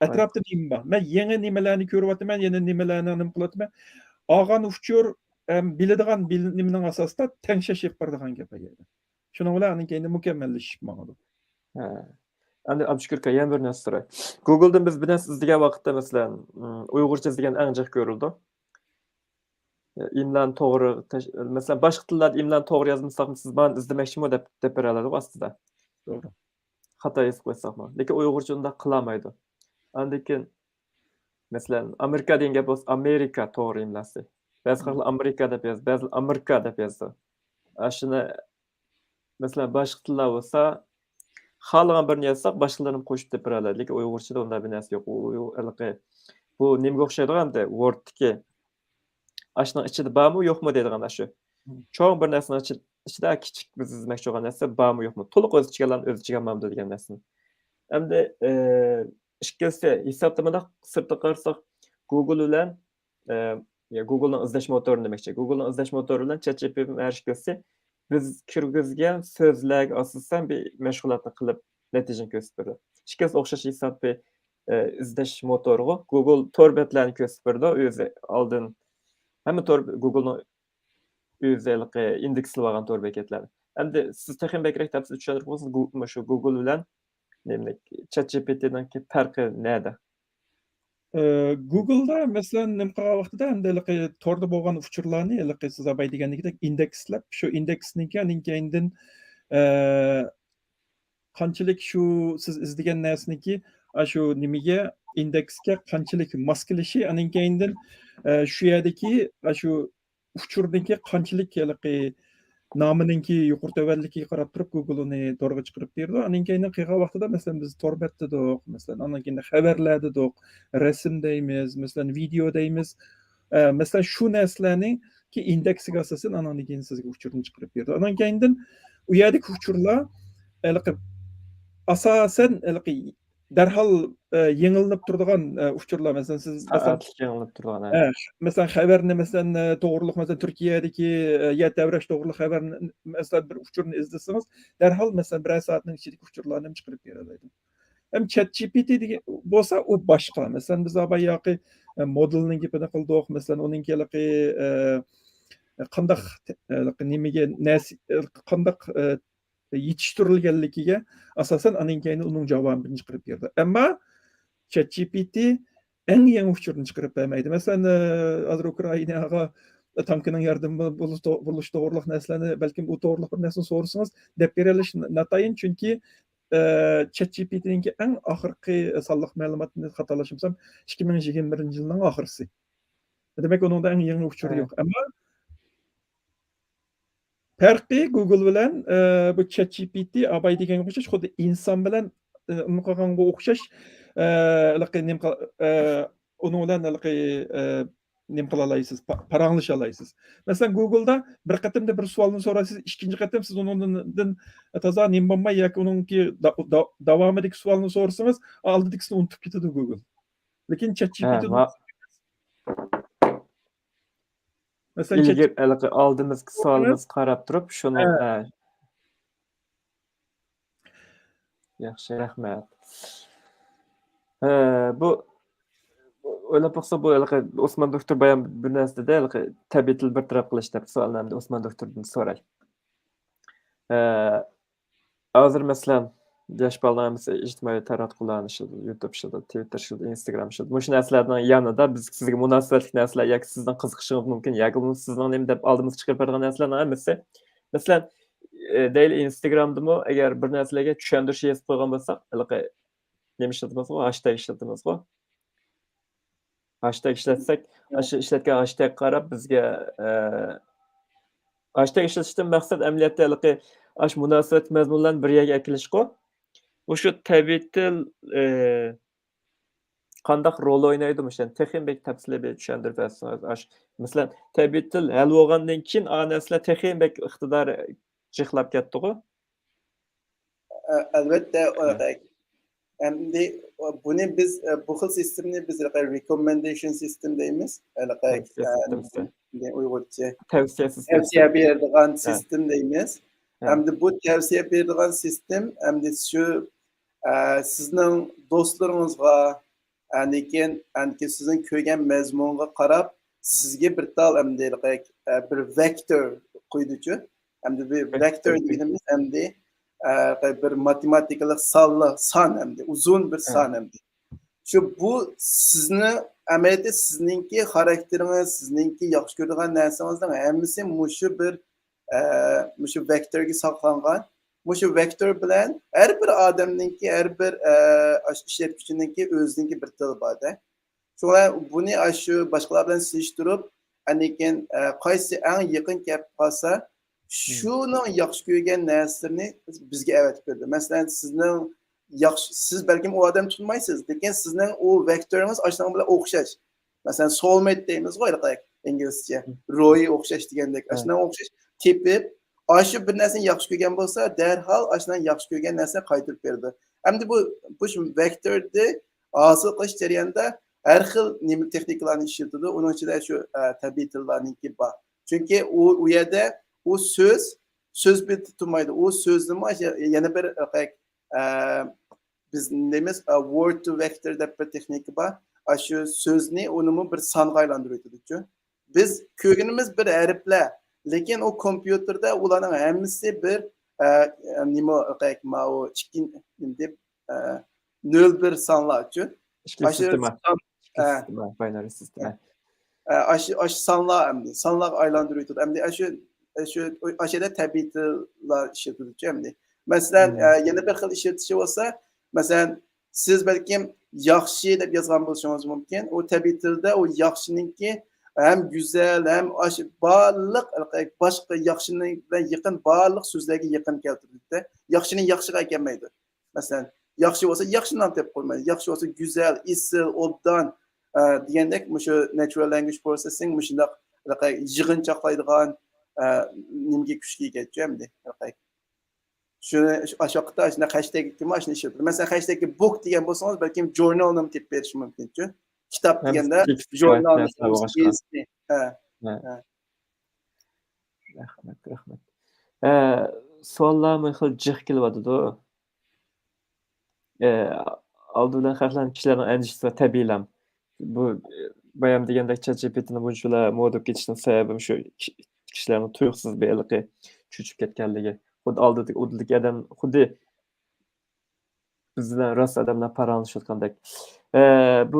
Speaker 3: atrofda nima bor? Men yangi nimalarni ko'ryapman, yana nimalarni nima qilyapman. Olgan uchur biladigan nimaning asosida tangshashib boradigan gap edi. Shuning bilan keyin mukammallashib maqoldi.
Speaker 1: Endi Abshukur aka yana bir narsa so'ray. Google'dan biz bir narsa izlagan vaqtda masalan Uyg'urcha degan eng jiq ko'rildi. İmlan to'g'ri, masalan boshqa tillarda imlan to'g'ri yozmasak, siz bani izlamoqchimi deb beradi ostida.
Speaker 3: To'g'ri.
Speaker 1: Xato yozib qo'ysakmi? Lekin Uyg'urcha unda qilmaydi. Lekin masalan Amerika degan gap bo'lsa, Amerika to'g'ri imlasi. Ba'zi xalqlar Amerika deb yozadi, ba'zi Amerika deb yozadi. Shuni masalan boshqa tillar bo'lsa, xohlagan birini yozsak, boshqalarni qo'shib deb beradi. Lekin Uyg'urchada unday bir narsa yo'q. Bu nimaga o'xshaydi-da, Word'dagi ashning ichida bormi yo'qmi deydigan shu. Cho'ng bir narsani ichida kichik biz izlamoqchi bo'lgan narsa bormi yo'qmi? To'liq o'z ichigalarni o'z ichiga olmamdi degan narsani. Endi ikkalasi hisoblamada sirtqa qarasak Google bilan Google'ning izlash motori demoqchi. Google'ning izlash motori bilan ChatGPT erishgisi biz kirgizgan so'zlarga asosan bir mashg'ulotni qilib natijani ko'rsatadi. Ikkalasi o'xshash hisobli izlash motori Google to'rbetlarni ko'rsatadi, o'zi oldin hamma Google'ning o'zligi indeksli bo'lgan to'r bekatlar. Endi siz texnik bekrak tafsil tushuntirib bo'lsangiz, shu Google bilan ChatGPT'ning farqi neda?
Speaker 3: Google'da masalan nima qilgan vaqtida endi to'rda bo'lgan uchurlarni siz abay degandek indekslab, shu indeksning keyindan qanchalik shu siz izlagan narsaniki shu nimaga indeksga qanchalik mos kelishi, anan keyindan shu yerdagi shu uchurdagi qanchalik nomininki yuqori tovanligiga qarab turib Google uni to'rga chiqarib berdi. Anan keyin qilgan vaqtida masalan biz torbatda do'q, masalan anan keyin xabarlarda do'q, rasm deymiz, masalan video deymiz. Masalan shu narsalarning ki indeksiga asosan anan keyin sizga uchurni chiqarib berdi. Anan keyindan u yerdagi uchurlar asosan darhol yengillanib turadigan uchurlar. Masalan siz masalan
Speaker 1: Saatlik yanılıb durğan.
Speaker 3: mesela xəbərini məsələn doğruluq məsələn Türkiyədəki yer dəvrəş doğruluq xəbərini məsələn bir uçurunu izləsiniz, dərhal məsələn bir saatın içindəki uçurlarını çıxırıb verəcəydim. Hem ChatGPT bolsa o başqa. Məsələn biz bayaqı modelning gapini qildik, məsələn onunki qandaq nimaga qandaq yetishtirilganligiga asosan anan keyin uning javobini chiqarib berdi. Ammo ChatGPT eng yangi uchurni chiqarib bermaydi. Masalan, hozir Ukrainaga tankning yordami bo'lish to'g'riliq narsalarni, balkim bu to'g'riliq bir narsani so'rasangiz, deb berilish natayin, chunki ChatGPT'ning eng oxirgi sonliq ma'lumotni xatolashmasam 2021-yilning oxirisi. Demak, uningda eng yangi uchur yo'q. Ammo farqi Google bilan bu ChatGPT abay deganga o'xshash, xuddi inson bilan qilganga o'xshash uni bilan nim qila olasiz, paranglasha olasiz. Masalan, Google'da bir qatimda bir savolni so'raysiz, ikkinchi qatim siz undan toza nim bo'lmay yoki uningki davomidagi savolni so'rasangiz, oldidagisini unutib ketadi Google. Lekin ChatGPT masalan
Speaker 1: İlgir aldığımız sualımız qarab turib, şunu yaxshi, rahmat. Bu o'ylab baxsa bu Osman doktor bayan bir narsada tabiiy til bir taraf qilish deb savollarni Osman doktordan so'ray. Hozir masalan yosh bolalarimiz ijtimoiy tarmoq qo'llanishi, YouTube shida, Twitter shida, Instagram shida. Bu narsalardan yanida biz sizga munosabatli narsalar yoki sizdan qiziqishingiz mumkin, yoki sizdan nima deb oldimiz chiqarib bergan narsalarni hammasi. Masalan, deyli Instagramdami agar bir narsalarga tushuntirish yozib qo'ygan bo'lsak, nima ishlatamiz, hashtag ishlatamiz. Hashtag ishlatsak, shu ishlatgan hashtag qarab bizga hashtag ishlatishdan maqsad amaliyotda ash munosabat mazmunlarni bir yerga kelishqo. O'sha tabiiy til qandaq rol o'ynaydi o'shan texnik tafsilga tushuntirib bersangiz. Masalan, tabiiy til hal bo'lgandan keyin narsalar texnik iqtidor jihlab ketdi-ku.
Speaker 2: Albatta, endi buni biz bu xil sistemni biz recommendation system deymiz. Uyg'urcha tavsiya beradigan sistem deymiz. Endi bu tavsiya beradigan sistem endi shu sizning do'stlaringizga, lekin sizning ko'rgan mazmunga qarab sizga bir tal endi bir vektor qo'ydichi. Endi bir vektor deganimiz endi bir matematikalik son endi uzun bir son endi. Shu bu sizni amaliyotda sizningki xarakteringiz, sizningki yaxshi ko'radigan narsangizning hammasi mushu bir mushu vektorga saqlangan. Mushu vektor bilan har bir odamningki, har bir ishlatuvchiningki o'zininki bir tili bor-da. Shunga buni shu boshqalar bilan solishtirib, lekin qaysi eng yaqin kelib qolsa, shuning yaxshi ko'rgan narsasini bizga avatib berdi. Masalan, siz balkim u odam tushunmaysiz, lekin sizning u vektoringiz ashunga bilan o'xshash. Masalan, soulmate deymiz qo'yilaq inglizcha, ro'yi o'xshash degandek, ashunga o'xshash tepib, shu bir narsani yaxshi ko'rgan bo'lsa, darhol ashundan yaxshi ko'rgan narsani qaytarib berdi. Endi bu vektorni hosil qilish jarayonida har xil nima texnikalarni ishlatadi. Uning ichida shu tabiiy tillarniki bor. Chunki u yerda o söz bir tutmaydı. O sözlü yana bir biz neyimiz word to vector deb bir texnika var. Şu sözni onu bir songa aylandırıyordu. Biz ko'rganimiz bir harflar, lekin o kompyuterda ularning hammasi bir nima o chikin deb 0-1 sonlar uchun.
Speaker 1: Binary sistem.
Speaker 2: Aşı sonlar aylandırıyordu. Endi şu aşağıda tabiiy tillar işletilir. Mesela yeni bir xil işletishi olsa, mesela siz belki yaxshi deb yozgan bo'lishingiz mumkin. O tabiiy tilda o yaxshiningki hem güzel hem barliq boshqa yaxshining bilan yaqin barliq so'zlarga yaqin keltirdi. Yaxshining yaxshiga kelmaydi. Masalan, yaxshi bo'lsa yaxshi nom deb qo'ymaydi. Yaxshi bo'lsa güzel, isil, obdan degandek shu natural language processing shundaq yig'inchoqlaydigan nimaga kuchga egachu endi. Shuni aşağıda aslında hashtag kim aslında işletir. Mesela hashtag'i book degan bo'lsangiz balkim journalni deb berish mumkin-ku. Kitap deganda journalni
Speaker 1: Rahmat. Savollarmi xil jiq kelyapti-da. Aldıdan xalqlarning kishilarning andishasi va tabiiylam. Bu bayam degandek ChatGPT'ni bunchalar modib ketishning sababi shu kishilarning tuyuqsiz beiliqi cho'chib ketganligi. Xuddi oldidagi adam xuddi bizdan rost odamlar paranlashayotgandek. Bu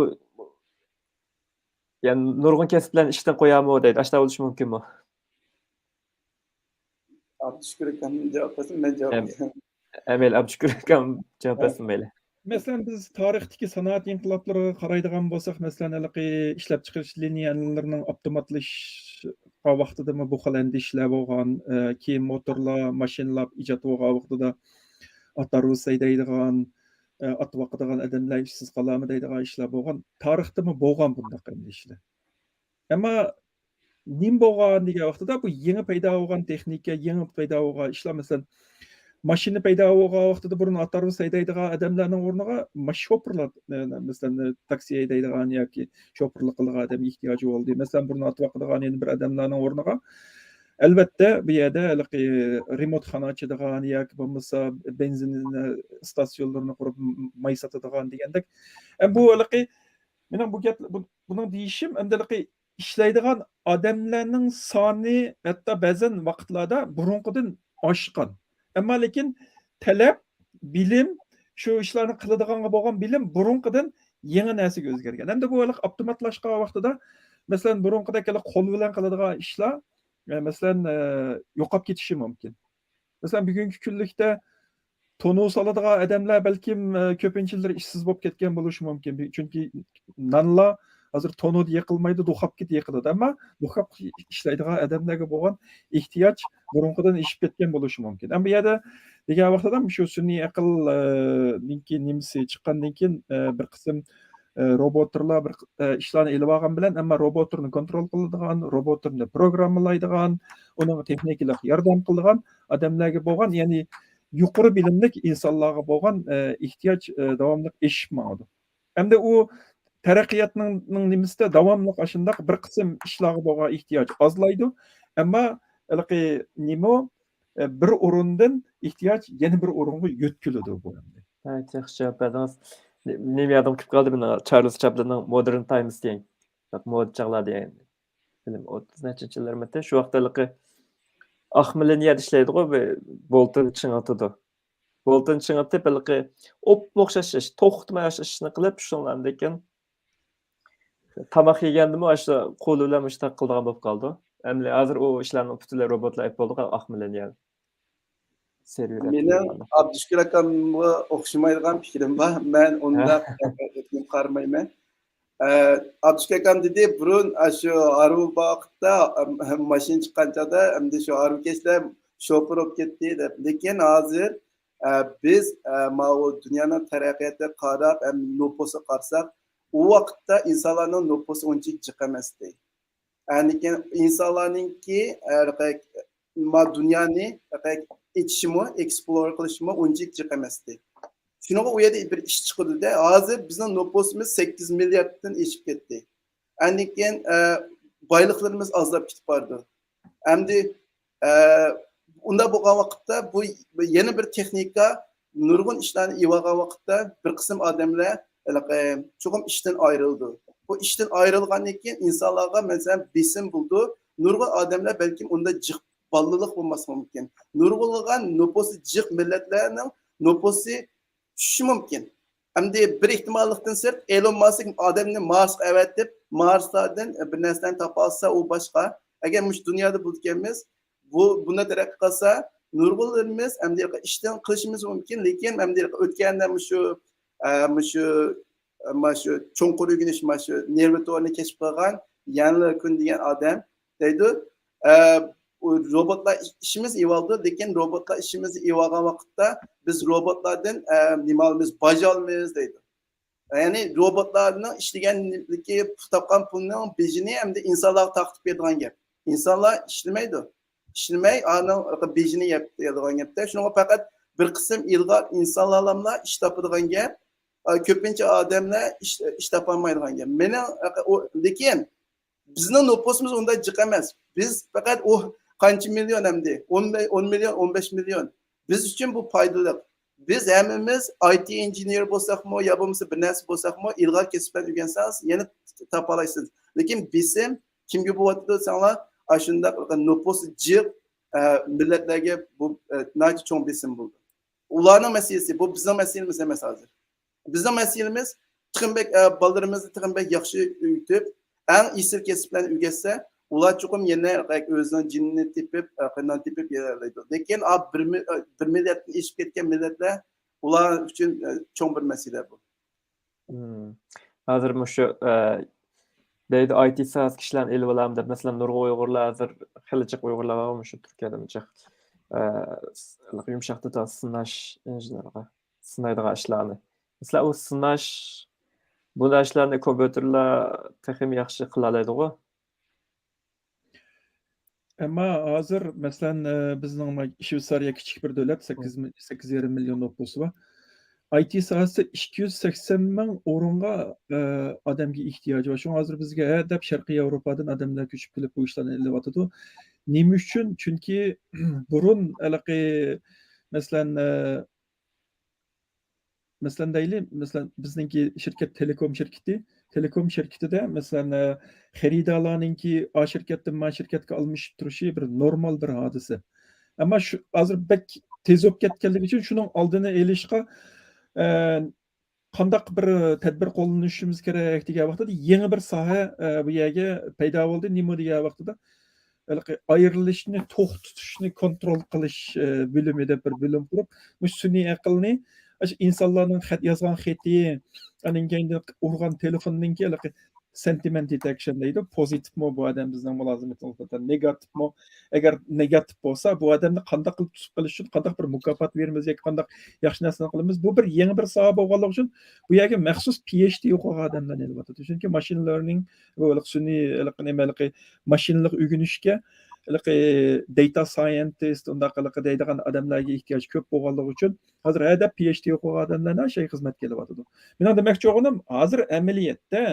Speaker 1: yani nurg'un kasblarni ishdan qo'yami deydi. Ashta bo'lishi mumkinmi?
Speaker 2: Abdushukur akam javob bersin, men javob beraman.
Speaker 1: Emel Abdushukur akam javob bersin mayli.
Speaker 3: Masalan biz tarixdagi sanoat inqiloblariga qaraydigan bo'lsak, masalan halaqi ishlab chiqarish liniyalarining optimatlashga vaqtida bu xil ishlar bo'lgan, keyin motorlar, mashinalar ijod bo'lgan vaqtida atarus deydigan, atvoqadigan odamlar ishsiz qolami deydigan ishlar bo'lgan. Tarixda bo'lgan bunday ishlar. Ammo nim bo'lgan degan vaqtida bu yangi paydo bo'lgan texnika, yangi paydo bo'lgan ishlar, masalan mashina paydo bo'lgan vaqtida burun atarus haydaydigan odamlarning o'rniga shoferlar, masalan taksi haydaydigan yoki shoferlik qiladigan odam ehtiyoji bo'ldi. Masalan burun atvoqadigan yana bir odamlarning o'rniga albatta bu yerda remote xona ochadigan yoki bo'lmasa benzin stansiyalarini qurib may sotadigan degandek. Bu mening bu gap buning deyishim endi ishlaydigan odamlarning soni hatto ba'zan vaqtlarda burunqidan oshgan. Ammo lekin talab, bilim, shu ishlarni qiladigan bo'lgan bilim burunqidan yangi narsaga o'zgargan. Endi bu optimatlashgan vaqtida masalan burunqidek qo'l bilan qiladigan ishlar masalan yo'qolib ketishi mumkin. Masalan bugungi kunlikda tonu soladigan odamlar balkim ko'pinchalar ishsiz bo'lib ketgan bo'lishi mumkin. Chunki nanlar hozir tonu yiqilmaydi, duxab yiqiladi. Ammo duxab ishlaydigan odamlarga bo'lgan ehtiyoj burunqidan ishib ketgan bo'lishi mumkin. Ammo bu yerda degan vaqtida shu sun'iy aqlninki nimasi chiqqandan keyin bir qism robotlar bir ishlarni elib olgan bilan, ammo robotlarni kontrol qiladigan, robotlarni programmalaydigan, uning texnikalik yordam qiladigan odamlarga bo'lgan, ya'ni yuqori bilimlik insonlarga bo'lgan ehtiyoj davomli eshitmaydi. Hamda u taraqqiyotning nimasida davomli shunday bir qism ishlarga bo'lgan ehtiyoj ozlaydi, ammo nima bir o'rindan ehtiyoj yana bir o'ringa yo'tkiladi bu.
Speaker 1: Evet, yaxshi javob berdingiz. Nima yadim kelib qoldi meni Charles Chaplinning Modern Times degan. Mod chaqlar degan film 30-nechinchi yillarda shu vaqtdagi Ahmilniya ishlaydi-ku, Bolton ching'atdi. Bolton ching'atib o'xshash ish, to'xtamay ishni qilib shundan keyin tamoq yegandimi, o'sha qo'li bilan mushtaq qiladigan bo'lib qoldi. Endi hozir u ishlarni butunlay robotlar olib bo'ldi, Ahmilniya.
Speaker 2: Mening Abdushukur akamga o'xshamaydigan fikrim bor. Men unda qaramayman. Abdushukur akam dedi, burun shu Arubaqda mashina chiqqanchada endi shu Arubkeshlar shofer bo'lib ketdi deb. Lekin hozir biz dunyoning taraqqiyotiga qarab, nupusi qarasak, u vaqtda insonlarning nupusi uncha jiq emasdi. Lekin insonlarningki dunyoni ichishmi, explore qilishmi uncha jiq emasdi. Shuning u yerda bir ish chiqdi-da, hozir bizning nupusimiz 8 milliarddan oshib ketdi. Lekin boyliqlarimiz ozlab ketib bordi. Endi unda bo'lgan vaqtda bu yana bir texnika nurg'un ishlarni ivagan vaqtda bir qism odamlar cho'qim ishdan ayrildi. Bu ishdan ayrilgandan keyin insonlarga masalan besim bo'ldi. Nurg'un odamlar balkim unda jiq ballılık olması mümkün. Nurgulluğun nüfusu jiq milletlerinin nüfusu tushishi mumkin. Hamda bir ehtimollikdan sirt Elon Musk odamni Marsga avatib, Marsdan bir narsani topa olsa u boshqa. Agar mush dunyoda bo'lganmiz, buni taraqqiy qilsa, nurgullarimiz hamda ishdan qilishimiz mumkin, lekin hamda o'tganda shu mana shu cho'nqur o'rganish mana shu nerv to'rini kashf qilgan Yanli Kun degan odam deydi robotlar işimiz evaldı, lekin robotlar işimizni evalgan vaqtda biz robotlardan nimalarimiz bajalmayız deydi. Yani robotlarning ishlaganligi topgan pulning bejini hamda insonlarga taqib beradigan gap. İnsanlar ishlamaydi. Ishlamay, ana bejini yapadigan gapda. Shunga faqat bir qism ilg'or insonlarla ish topadigan gap. Ko'pincha odamlar ish topolmaydigan gap. Meni lekin bizning nüfusumuz unday jiq emas. Biz faqat o qancha milyon hamda 10 milyon, 15 milyon. Biz uchun bu foydali. Biz hammamiz IT engineer bo'lsakmi, yo bo'lmasa bir narsa bo'lsakmi, ilg'or kasblar o'rgansangiz, yana topa olasiz. Lekin bisim kimga bo'lyapti desanglar, shunday nüfusi jiq millatlarga bu nati cho'ng bisim bo'ldi. Ularning masalasi, bu bizning masalamiz emas hozir. Bizning masalamiz Tixinbek bolalarimizni Tixinbek yaxshi uyutib, eng isil kasblarni o'rgatsa, ular chuqum yana o'zining jinini tepib, qandan tepib yaralaydi. Lekin bir millatni eshib ketgan millatlar ular uchun cho'ng bir masala bu.
Speaker 1: Hozir shu deydi IT sohasi kishilarni elib olam deb, masalan, nurg'un Uyg'urlar hozir xilichiq Uyg'urlar bormi shu Turkiyada muncha yumshoq tuta sinash injenerga sinaydigan ishlarni. Masalan, u sinash bu ishlarni kompyuterlar texnik yaxshi qila oladi-ku.
Speaker 3: Ama hazır mesela bizning Shveysariya kichik bir davlat 8,5 milyon nüfusu var. IT sahasida 280 ming o'ringa odamga ehtiyoji bor. Shu hozir bizga deb Sharqiy Yevropadan odamlar ko'chib kelib bu ishlarni qilyapti. Nima uchun? Chunki burun mesela deyli, mesela bizningki şirket telekom şirketide mesela xaridorlarninki a şirketdan ma şirketga almış turishi bir normal bir hodisa. Ama şu hozir bek tez bo'lib ketganligi uchun shuning oldini olishga qandaq bir tadbir qo'llanishimiz kerak degan vaqtda yangi bir soha bu yerga paydo bo'ldi. Nima degan vaqtda ayrilishni to'xtatishni kontrol qilish bo'limi deb bir bo'lim qurib, bu sun'iy aqlni insonlarning xat yozgan xati, aning keyin urgan telefonninki sentiment detection deydi. Pozitivmi bu odam bizning mulozimatimizda, negativmi? Agar negativ bo'lsa, bu odamni qanday qilib tutib qilish uchun qanday bir mukofot beramiz yoki qanday yaxshi narsa qilamiz? Bu bir yangi bir soha bo'lganligi uchun bu yerga maxsus PhD o'qigan odamlar kelibdi. Chunki machine learning va sun'iy mashinalik o'rganishga data scientist undaq deydigan odamlarga ehtiyoj ko'p bo'lganligi uchun hozir hada PhD o'qigan odamlardan shay xizmat kelyapti. Men demoqchi bo'lganim, hozir amaliyotda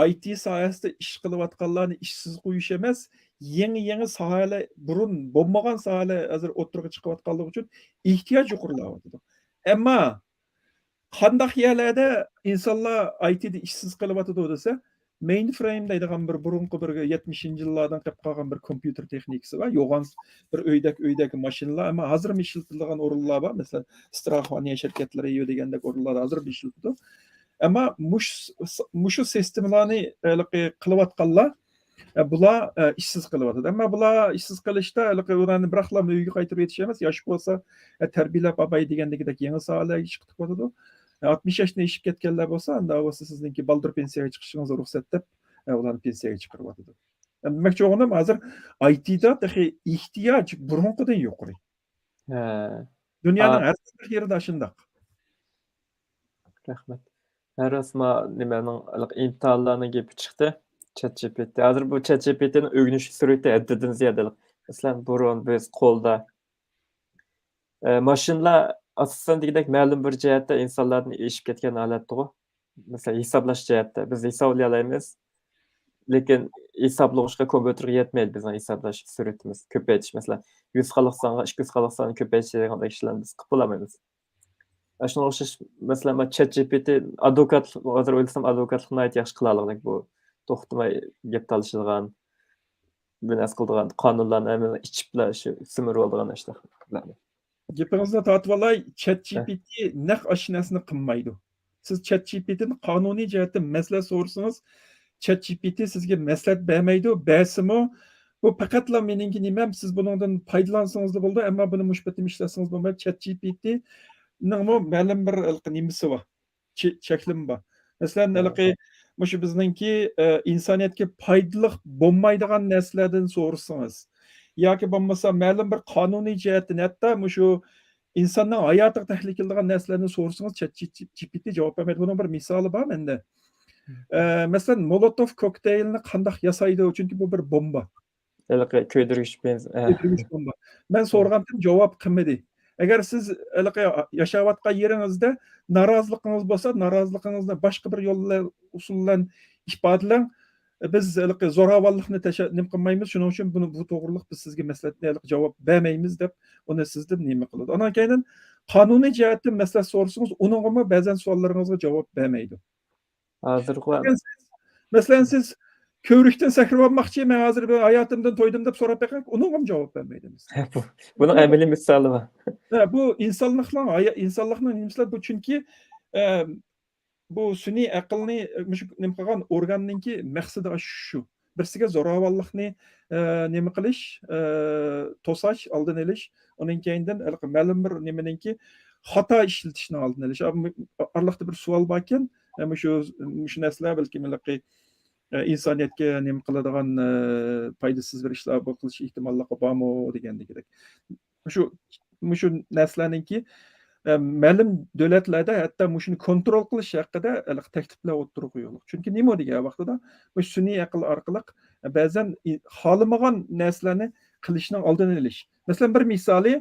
Speaker 3: IT sohasida ish qilayotganlarni ishsiz qo'yish emas, yangi sohalar, burun bo'lmagan sohalar hozir o'tirg'i chiqayotganligi uchun ehtiyoj yuqorilayapti. Ammo qandaq yerlarda insonlar IT'da ishsiz qilyapti desa, mainframe deydigan bir burunqi bir 70-yillardan qolib qolgan bir kompyuter texnikasi var. Yo'g'on bir uydagi mashinalar, ammo hozir ishlatiladigan o'rinlar bor. Masalan, Straxoniya shirkatlari degandek o'rinlar hozir ishlatiladi. Ammo mushu sistemlarni qilayotganlar bular ishsiz qilyapti. Ammo bular ishsiz qilishda ularni biraqlam uyga qaytarib yetish emas, yosh bo'lsa tarbiyalab olay degandek yangi sohalarga ish qilib qo'yadi. 60 yoshdan eshib ketganlar bo'lsa, unda bo'lsa sizningki baldir pensiyaga chiqishingiz ruxsat deb ularni pensiyaga chiqaryapti. Demoqchi bo'lganim, hozir ITda ehtiyoj burunqidan yuqori. Dunyoning har bir yerida shundoq.
Speaker 1: Rahmat. Har osma nimaning imtihonlarni gapi chiqdi. ChatGPT. Hozir bu ChatGPT'ning o'rganish sur'ati haddidan ziyodalik. Masalan, burun biz qo'lda mashinalar asosan degidek ma'lum bir jihatda insonlarni eshib ketgan holatda. Masalan, hisoblash jihatda biz hisoblay olamiz, lekin hisoblashga kompyuterga yetmaydi bizning hisoblash sur'atimiz. Ko'paytirish, masalan, 100 xaliq songa 200 xaliq sonini ko'paytirish degan ishlarni biz qilib olmaymiz. Shunga o'xshash, masalan, ChatGPT advokat, hozir o'ylasam advokatlikni yaxshi qila oladi. Bu to'xtamay gap talashadigan, bu narsa qiladigan qonunlarni ichiblar shu simirib oladigan ishlar.
Speaker 3: Gapingizni tortib olay, ChatGPT naq ashinasini qilmaydi. Siz ChatGPTni qonuniy jihatdan maslahat so'rasangiz, ChatGPT sizga maslahat bermaydi, bersimi bu faqatla meningki nimam, siz bundan foydalansangiz bo'ldi, ammo buni mushbatim ishlasangiz bo'lmaydi. ChatGPT nima ma'lum bir nimasi bor. cheklim bor. Masalan, haligi mushu bizningki insoniyatga foydali bo'lmaydigan narsalardan so'rasangiz yoki bo'lmasa ma'lum bir qonuniy jihatdan hatto mushu insonning hayotiga tahlil qiladigan narsalarni so'rasangiz ChatGPT javob bermaydi. Buning bir misoli bor menda. Masalan, Molotov kokteylini qanday yasaydi? Chunki bu bir bomba.
Speaker 1: Ko'ydirgich benzin.
Speaker 3: Ko'ydirgich bomba. Men so'rgandim, javob qilmadi. Agar siz yashayotgan yeringizda noroziligingiz bo'lsa, noroziligingizni boshqa bir yo'llar, usullar ifodalang. Biz zo'ravonlikni nima qilmaymiz, shuning uchun bu to'g'riliq biz sizga maslahatli javob bermaymiz deb uni sizdan nima qiladi. Ondan keyin qonuniy jihatdan maslahat so'rasangiz, uningmi ba'zan savollaringizga javob bermaydi. Masalan, siz ko'rikdan sakrab olmoqchi, men hozir hayotimdan to'ydim deb so'rab beqing, uningmi javob bermaydi.
Speaker 1: Buning amaliy misoli bor.
Speaker 3: Bu insonlikning nimasi bu, chunki bu sun'iy aqlni nima qilgan organninki maqsadi shu. Birsiga zo'ravonlikni nima qilish, to'sash, oldin olish, uning keyindan ma'lum bir nimaninki xato ishlatishni oldin olish. Arliqda bir savol bor ekan, shu narsalar balki insoniyatga nima qiladigan foydasiz bir ishlar qilish ehtimolligi bormi degandek. Shu narsalarninki ma'lum davlatlarda hatto shuni kontrol qilish haqida takliflar o'tirib qo'yildi. Chunki nima degan vaqtida bu sun'iy aql orqali ba'zan xohlamagan narsalarni qilishning oldini olish. Masalan, bir misoli,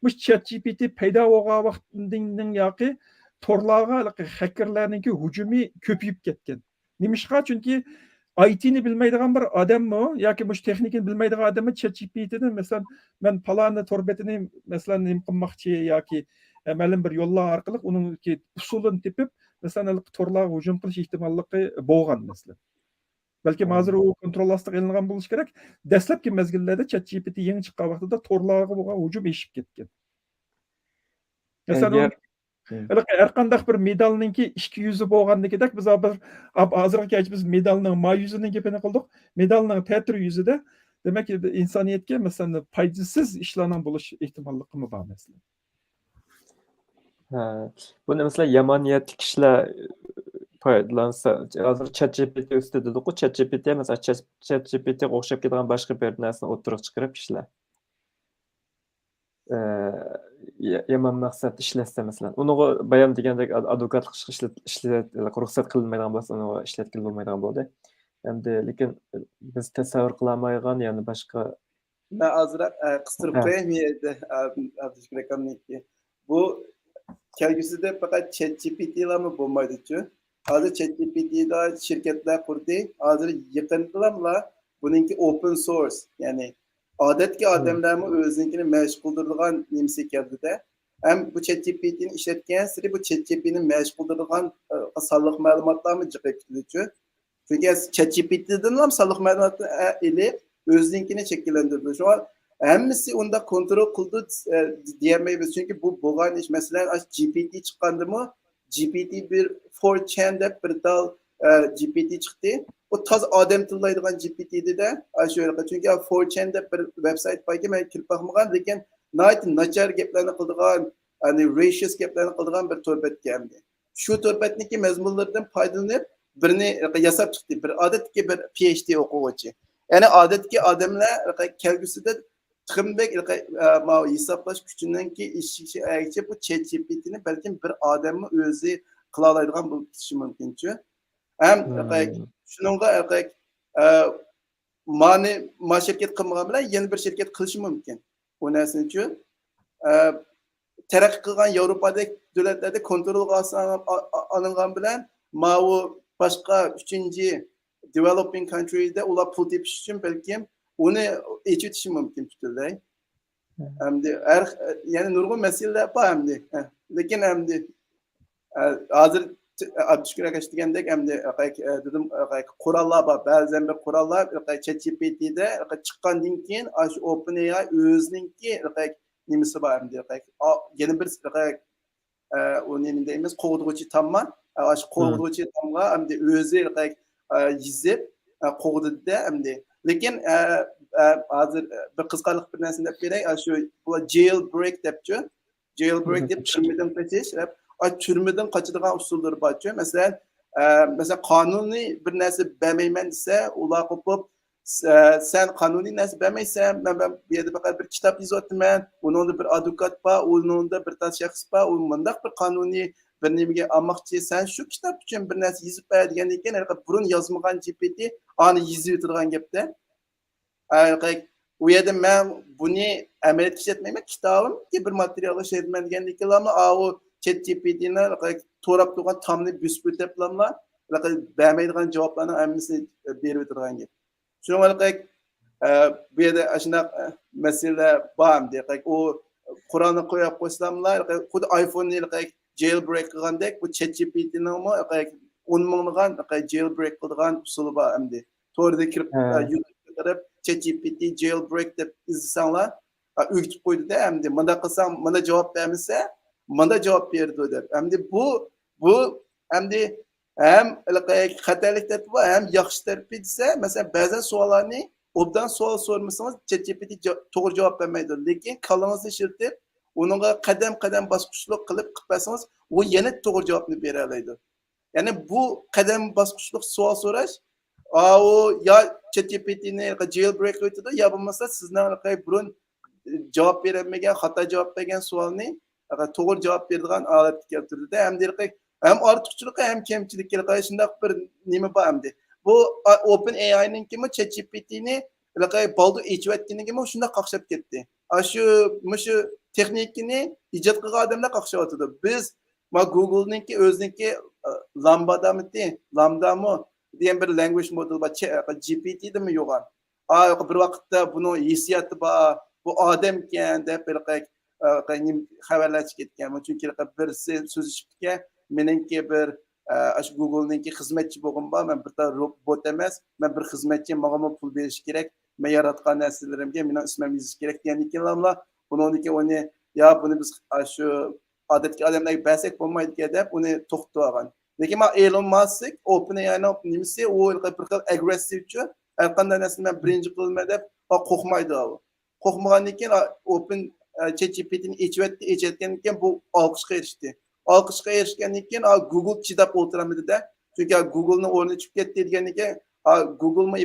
Speaker 3: bu ChatGPT paydo bo'lgan vaqtning yoki torlarga hakerlarning hujumi ko'payib ketgan. Nimishqa? Chunki IT'ni bilmaydigan bir odammi yoki bu texnikani bilmaydigan odammi ChatGPT'ni masalan men palonni torbetini masalan nima qilmoqchi yoki ma'lum bir yo'llar orqali uning usulini tepib masalan torlarga hujum qilish ehtimolligi bo'lgan masalan. Balki hozir u kontrol ostiga ilingan bo'lishi kerak. Dastlabki mezgillarda ChatGPT yangi chiqqan vaqtida torlarga bo'lgan hujum eshib ketgan. Masalan, har qanday bir medalninki ikki yuzi bo'lganligidek biz hozirgacha biz medalning ma yuzining gapini qildik. Medalning ta'tir yuzida demak insoniyatga masalan foydasiz ishlarning bo'lish ehtimolligi bor masalan.
Speaker 1: Buni masalan yomoniyatli kishilar foydalansa, hozir ChatGPT ustida dedik-ku, ChatGPT masalan ChatGPTga o'xshab ketgan boshqa bir narsani o'ttirib chiqarib ishlar. Yomon maqsad ishlatsa masalan, uni bayon degandek advokatlik ishlatib ruxsat qilinmaydigan bo'lsa, uni ishlatkili bo'lmaydigan bo'ldi. Endi lekin biz tasavvur qilolmaydigan, ya'ni boshqa
Speaker 2: men ozroq qistirib qo'yaymi Abdushukur akamniki. Bu kelgusida faqat ChatGPT'larmi bo'lmaydi-ku. Hozir ChatGPT'da shirkatlar qurdi. Hozir yaqinda buningki open source, ya'ni odatga odamlarni o'zininkini mashg'uldiradigan nimasi keldi-da. Ham bu ChatGPT'ni ishlatgan siri bu ChatGPT'ni mashg'uldiradigan sonliq ma'lumotlarni chiqib ketdi-ku. Chunki ChatGPT'dan ham sonliq ma'lumotni ilib o'zininkini shakllantirdi. Shu hammasi unda kontrol qildi deyamaymiz. Chunki bu bo'lgan ish. Masalan, GPT chiqqandimi? GPT bir 4chan deb bir dal GPT chiqdi. O toz odam tillaydigan GPT-de shu yerga. Chunki 4chan deb bir veb-sayt borki, men kirib boqmagan, lekin nachar gaplarni qiladigan, ya'ni racist gaplarni qiladigan bir to'rbat keldi. Shu to'rbatniki mazmunlardan foydalanib birini yasab chiqdi. Bir odatga bir PhD o'quvchi. Ya'ni odatga odamlar kelgusida Tıxımdek hisoplash kuchininki ishi aytib bu ChatGPT'ni balkim bir odamni o'zi qila oladigan bo'lishi mumkin-ku. Ham shuningga ma shirkat qilmagan bilan yana bir shirkat qilishi mumkin. Bu narsa uchun taraqqiy qilgan Yevropadagi davlatlarda kontrolga olingan bilan u boshqa 3-chi developing country'da ular pul tepish uchun balkim onu etiş mümkün tutuyorlar. Yani nurgun meseleler var hamdi. Lekin hamdi hazır Abdüşkür Akaş degandek hamdi dedim kurallar var. Bazen bir kurallar ChatGPT'de çıkkandan keyin şu OpenAI özününki nimesi var hamdi. Yeni bir onun deyimiz qo'g'diruvchi tamman. Şu qo'g'diruvchi tamga hamdi o'zi yizib qo'g'dirdi hamdi. Lekin hozir bir qiziqarli bir narsani deb beray, shu jailbreak debchi. Jailbreak deb chimdan qo'yish, türmeden kaçırgan usulları var. Mesela kanuni bir narsa bermeymen dese, ular kopup sen kanuni narsa bermeysen, ben bir yerde bakar bir kitap yazıyorum, onun bir avukat var, onun da bir tane şahıs var, onun bir kanuni bir nimge almakçı, sen şu kitap için bir narsa yazıp verdiğinken, burun yazmagan GPT, anı yazı yuturgan gepte. U yerda ben bunu ameliyat işletmeymek kitabım ki bir materyal şey etmen degendeki ama o ChatGPT'ne torap turgan tamını büsbütep lamla bermeydigan cevaplarning hammasini berib turgan gap. Şunga orqali bu yerda ashunday masalalar bor deydi. O Qur'onni qo'yib qo'ysamlar, xuddi iPhone'ni jailbreak qilgandek bu ChatGPT'ning mo 10 minglagan jailbreak qiladigan usuli bor endi. To'g'rida kirib YouTube'ga qarab ChatGPT jailbreak deb izlasanglar, o'rgatib qo'ydi-da, endi mana qilsam, mana javob bermasa, mana javob berdi deb. Endi bu endi hem xatarlik tarafi var, hem yaxshi tarafi desa, mesela ba'zan savollarni obdan savol sormasangiz ChatGPT to'g'ri javob bermaydi. Lekin kallangizni ishlatib, uningga qadam-qadam bosqichlik qilib bersangiz, u yana to'g'ri javobni bera oladi. Ya'ni bu qadam bosqichlik savol so'rash, o ya ChatGPT'ni jailbreak o'tadi, ya bo'lmasa sizning burun javob berolmagan, xato javob bergan savolni to'g'ri javob beradigan holatga keltirdi-da. Hem ortiqchilikqa hem kamchilikka qarshi shunday bir nima bor endi. Bu OpenAI'ninki mi ChatGPT'ni baldu echiyotganligi mi shunday qaqshab ketdi. Shu texnikani ijod qilgan odamlar qaqshyapti. Biz Google'ninki o'ziniki Lambdami degan bir language model bor. GPT'dimi yo'q? Bir vaqtda buni hissiyati bor, bu odamkan deb bir xabarlar chiqib ketgan. Chunki bir so'z chiqibdi, meningki bir Google'ninki xizmatchi bo'lgim bor, men bir robot emas, men bir xizmatchi, menga pul berish kerak, men yaratgan narsalarimga mening ismim yozish kerak deganlar, buniki uni buni biz shu odatga odamlarga bersak bo'lmaydi deb uni to'xtatib olgan. Lekin Elon Musk OpenAI'ning nimasi u bir xil aggressivchi, har qanday narsani men birinchi qilma deb qo'rqmaydi u. Qo'rqmagandan keyin Open ChatGPT'ni echayotgandan keyin bu olqishga erishdi. Olqishga erishgandan keyin Google chidab o'tiramadi-da. Chunki Google'ning o'rni chiqib ketdi degandan keyin Google'mi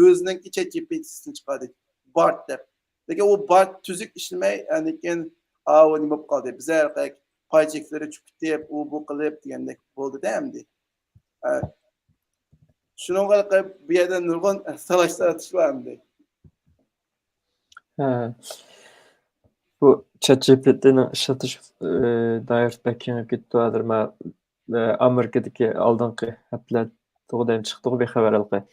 Speaker 2: o'zining ChatGPT'sini chiqardi. Bart deb. Lekin u Bart tuzuk ishlamay, keyin nima bo'lib qoldi. Bizlar paycheklari chiqib, bu qilib degandek bo'ldi-da endi. Shunga qilib bu yerda nurg'un talashlar var endi.
Speaker 1: Bu ChatGPT'nin işletiş dair beklenip gittiğidir. Amerika'daki aldığınki hepler doğrudan çıktığı bir haber aldı.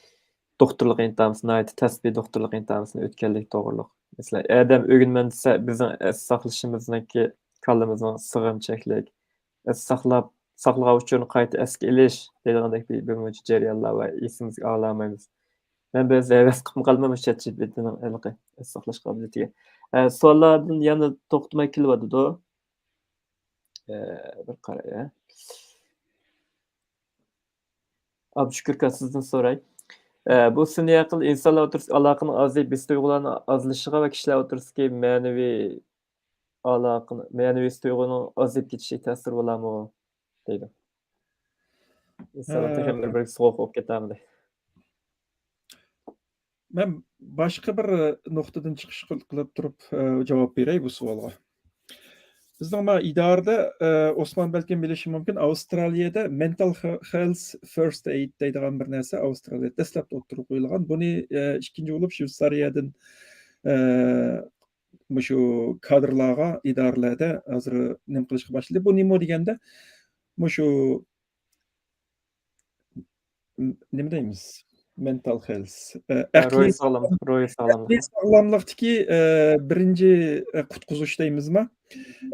Speaker 1: Doktorluk imtihanısına ait tesbih doktorluk imtihanısına ötkenlik doğruluk. Mesela adam öğünmen ise bizim saklışımızdaki kalımızın sığım çeklik. Saklağı uçuyorun kayıtı eski iliş dediğindeki bir mücü ceriyallah var. İsimiz ağlamayız. Ben böyle heves kalmamış ChatGPT'nin elki saklaş kabiliyeti. Sorulardan yana to'xtamay kelyapti o. Bir qaraya. Abşükür ka sizdan so'ray. Bu sun'iy aql insonlar o'rtasida aloqani azayib, his tuyg'ularning azilishiga va kishilar o'rtasidagi ma'naviy his tuyg'uning azayib ketishiga ta'sir bo'ladimi deydi. İnsanlar texim bir-biriga sovuq bo'lib ketadi.
Speaker 3: Men boshqa bir nuqtadan chiqish qilib turib javob beray bu savolga. Bizning idorada Osmon balkim bilishi mumkin, Avstraliyada mental health first aid deydigan bir narsa Avstraliyada dastlab o'tirib qo'yilgan. Buni ikkinchi bo'lib Shveysariyadan shu kadrlarga idoralarda hozir nima qilishga boshladi. Bu nima deganda shu nima deymiz? Mental health.
Speaker 1: Ro'y
Speaker 3: sog'lomlikdagi birinchi qutqizish deymizmi?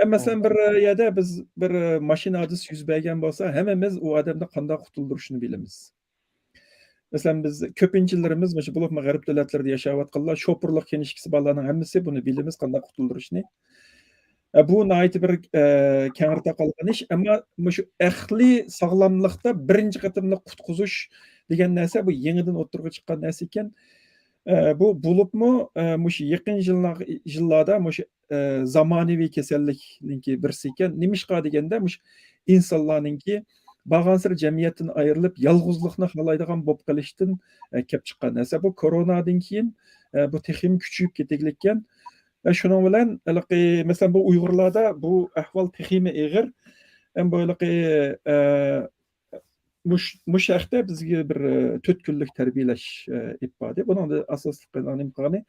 Speaker 3: Masalan bir yerda biz bir mashina hodisasi yuz bergan bo'lsa, hammamiz u odamni qanday qutuldirishni bilamiz. Masalan biz ko'pincha yillarimiz mana bu mag'rib davlatlarida yashayotganlar, sho'pirlik kenishkisi bolalarning hammasi buni bilamiz qanday qutuldirishni. Bu nayt bir kengirta qolgan ish, ammo shu ahli sog'lomlikda birinchi qatimli qutqizish degan narsa bu yangidan o'tirg'a chiqqan narsa ekan. Bu bulupmu muş yakın yıllarda muş zamanıvi kesellikninki birisi ekan. Nimişqa degende muş insonlarninki bağansır cemiyetin ayrılıp yalğızlıqni xalaydigan bop qilishdan kep chiqqan narsa. Bu koronadan keyin bu texim küçüyüp keteglikkan. Şunun bilan mesela bu Uyg'urlarda bu ahvol teximi ig'ir. Böyle muş haqda bizga bir 4 kunlik tarbiyalash ifade. Bunun da asosli qilgani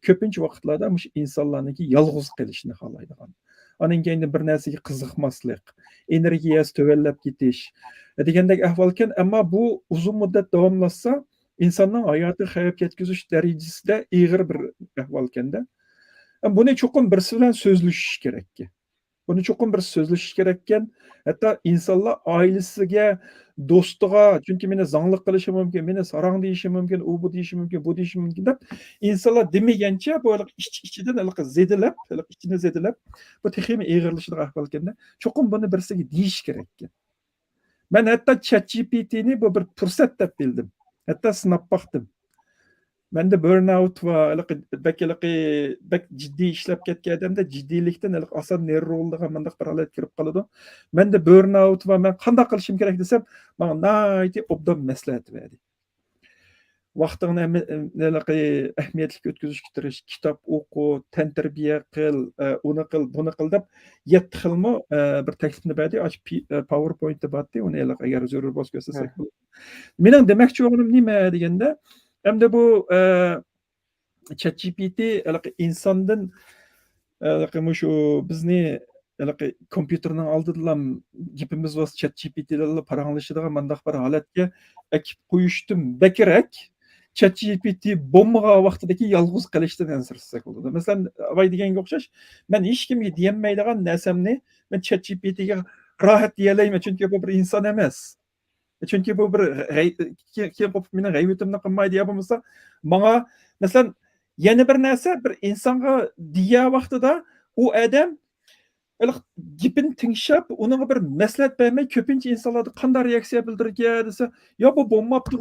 Speaker 3: ko'pincha vaqtlarda mush insonlarniki yolg'iz qilishni xohlaydigan. Aning keyin bir narsaga qiziqmaslik, energiyasi tuvallab ketish degandek ahvolkan, ammo bu uzun muddat davomlashsa insonning hayoti xavfga yetkazish darajasida ig'ir bir ahvolkanda. Buni cho'qim birisi bilan so'zlashish kerak. Bunu çokum bir sözleşiş gerekken, hatta insanlar ailesiga, dostuga, çünkü meni zanglık kılışı mümkün, meni sarang deyişi mümkün, u bu deyişi mümkün, bu deyişi mümkün dep, insanlar demegençe böyle içiden zedilep, içine zedilep, bu teximi eğirlişini ahvalkende, çokum bunu birisiga deyiş gerekken. Ben hatta ChatGPT'ni bu bir fırsat dep bildim. Hatta sınap baktım. Mende burnout va bek ciddi ishlab ketganda jiddiylikdan asan nerroldiga mandaq bir holat kirib qoladi. Mende burnout va men qanday qilishim kerak desam, menga nayti obdan maslahat berdi. Vaqtini ahamiyatli o'tkazishga tirish, kitob o'qu, tan tarbiya qil, uni qil, buni qil deb 7 xilmi bir taklifni berdi. PowerPoint'da batdi, uni agar zarur bo'lsa ko'rsasak. Mening demoqchi bo'lganim nima deganda, hamda bu ChatGPT insondan shu bizni kompyuterning oldida gapimiz va ChatGPT bilan paranglashadigan mandaq bir holatga akib qo'yishdim bekerak. ChatGPT bo'lmagan vaqtidagi yolg'iz qilishdan ansirsak bo'ladi. Masalan, avay deganga o'xshash, men hech kimga deyolmaydigan narsamni men ChatGPTga rohat deyalayman, chunki bu bir inson emas. Çünkü bu bir mening g'aybatimni qilmaydi ya bo'lmasa, menga masalan yana bir narsa bir insonga deya vaqtida u odam gapini tinglab, unaga bir maslahat bermay ko'pincha insonlarda qanday reaksiya bildirgan desa, yo bu bo'lmabdi,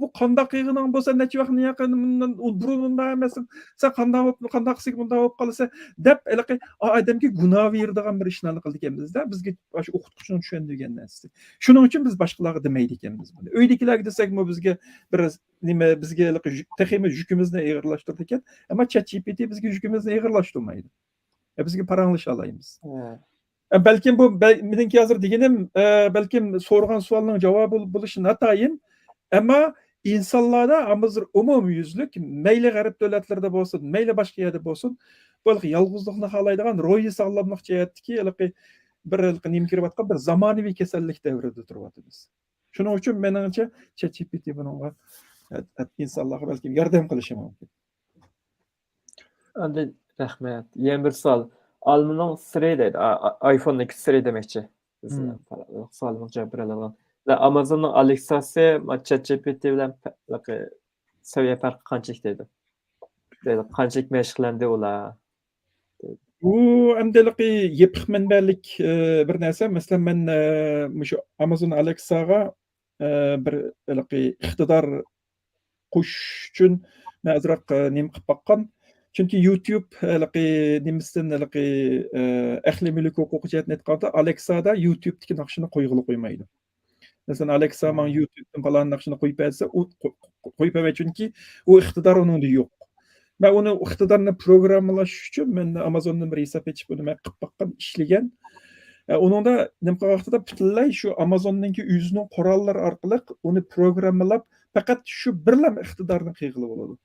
Speaker 3: bu qanday qilganing bo'lsa, necha vaqtni yaqindan burunda emassan, sen qanday qilsak bunday bo'lib qolsa deb odamga gunoh beradigan bir ishlarni qildik ekanmizda. Bizga shu o'qituvchining tushundirgan narsasi. Shuning uchun biz boshqalarga demaydi ekanmiz buni. Uydagilarga desakmi bizga bir nima bizga teximi yukimizni ig'irlashtirdi ekan, ammo ChatGPT bizga yukimizni ig'irlashtirmaydi. Bizga paranglasha olamiz. Belki bu meniki hozir deganim balkim so'ragan savolning javobi bo'lishi notayin, ammo insonlarda hozir umumyuzlik mayli g'arb davlatlarida bo'lsin, mayli boshqa yerda bo'lsin, bu yolg'izlikni xohlaydigan ro'yi sog'lomlik jihatdagi bir nima kirayotgan bir zamonaviy kasallik davrida turyapmiz. Shuning uchun menimcha ChatGPT bunga insonlarga balkim yordam qilishi mumkin.
Speaker 1: Endi rahmat. Yana bir savol. Almının siri deydi. iPhone'daki siri demekçi. Sualımı cevap verelim. Amazon'un Alexa'sı ChatGPT bilen seviye farkı kaçık deydi. Kaçık meşgullendi ola.
Speaker 3: Bu amdaliki yepiq manbalik bir narsa. Mesela men şu Amazon Alexa'ga bir iqtidor qo'shish uchun men azroq nima qilib boqqan. Çünkü YouTube nimisinden ehli mülk hukuku cihetini etqanda Alexa'da YouTube'daki nakşını qo'ymaydi. Mesela Alexa man YouTube'dan falan nakşını qo'yib bersa, u qo'yib bermaydi çünkü u iqtidor uningda yo'q. Ben uni iqtidorini programmalash uchun men Amazondan bir hisob ochib uni men qilib boqqan, ishlagan. Uningda nima qilgan butunlay shu Amazonninki o'zining qurollari orqali uni programmalab faqat shu birlam iqtidorni qilib bo'ladi.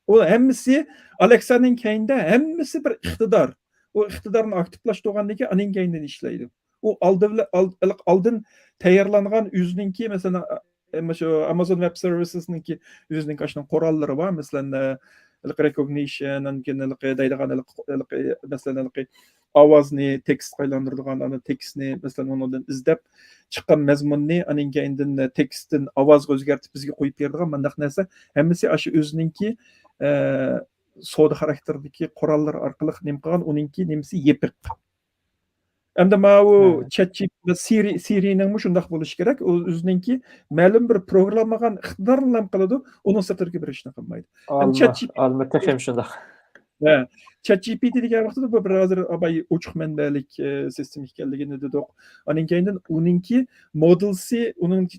Speaker 3: O hemmisi Alexa'nın keyinde hemmisi bir iqtidor. O iqtidorni aktivlashtirgandagi aning keyinden ishlaydi. O aldın tayyorlangan o'zininki mesela şu Amazon Web Services'ninki o'zining ashuna qurallari bor. Mesela recognition, mesela ovozni tekst aylantiradigan ana tekstni mesela ondan izlab chiqqan mazmunni aning keyinden tekstdan ovozga o'zgartib bizga qo'yib beradigan mandaq narsa hammasi shu o'zininki soda xarakterdagi qurollar orqali nima qilgan, uninki nimasi yepiq. Endi mana u
Speaker 1: Evet.
Speaker 3: ChatGPT Siri'ning shundoq bo'lishi kerak. U o'zininki ma'lum bir programmagan iqtidorni ham qiladi, uning sirtiga bir ishni qilmaydi. Endi
Speaker 1: Alma texim şundaq.
Speaker 3: Ha, ChatGPT degan vaqtida bu bir hozir abay ochiq manbalik sistem ekanligini dedik. Anan keyindan uningki modelsi, uningki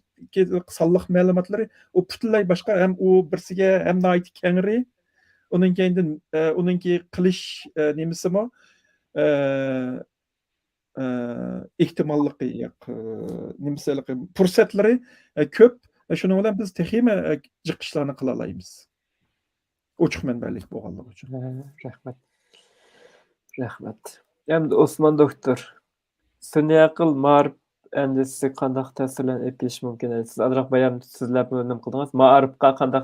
Speaker 3: sonliq ma'lumotlari u butunlay boshqa, ham u birsiga ham nihoyat kengri. Uning keyindan uningki qilish nemisimi ehtimolligi yo'q, nimisaligi fursatlari ko'p. Shuning bilan biz texima jiqishlarni qila olamiz. Ochiq manbalik bo'lganligi uchun.
Speaker 1: Rahmat. Rahmat. Endi Osman doktor. Sun'iy aql ma'rif endisi qandaq ta'sirlarni eplish mumkin? Siz azroq bayan sizlab nim qildingiz. Ma'rifga qandaq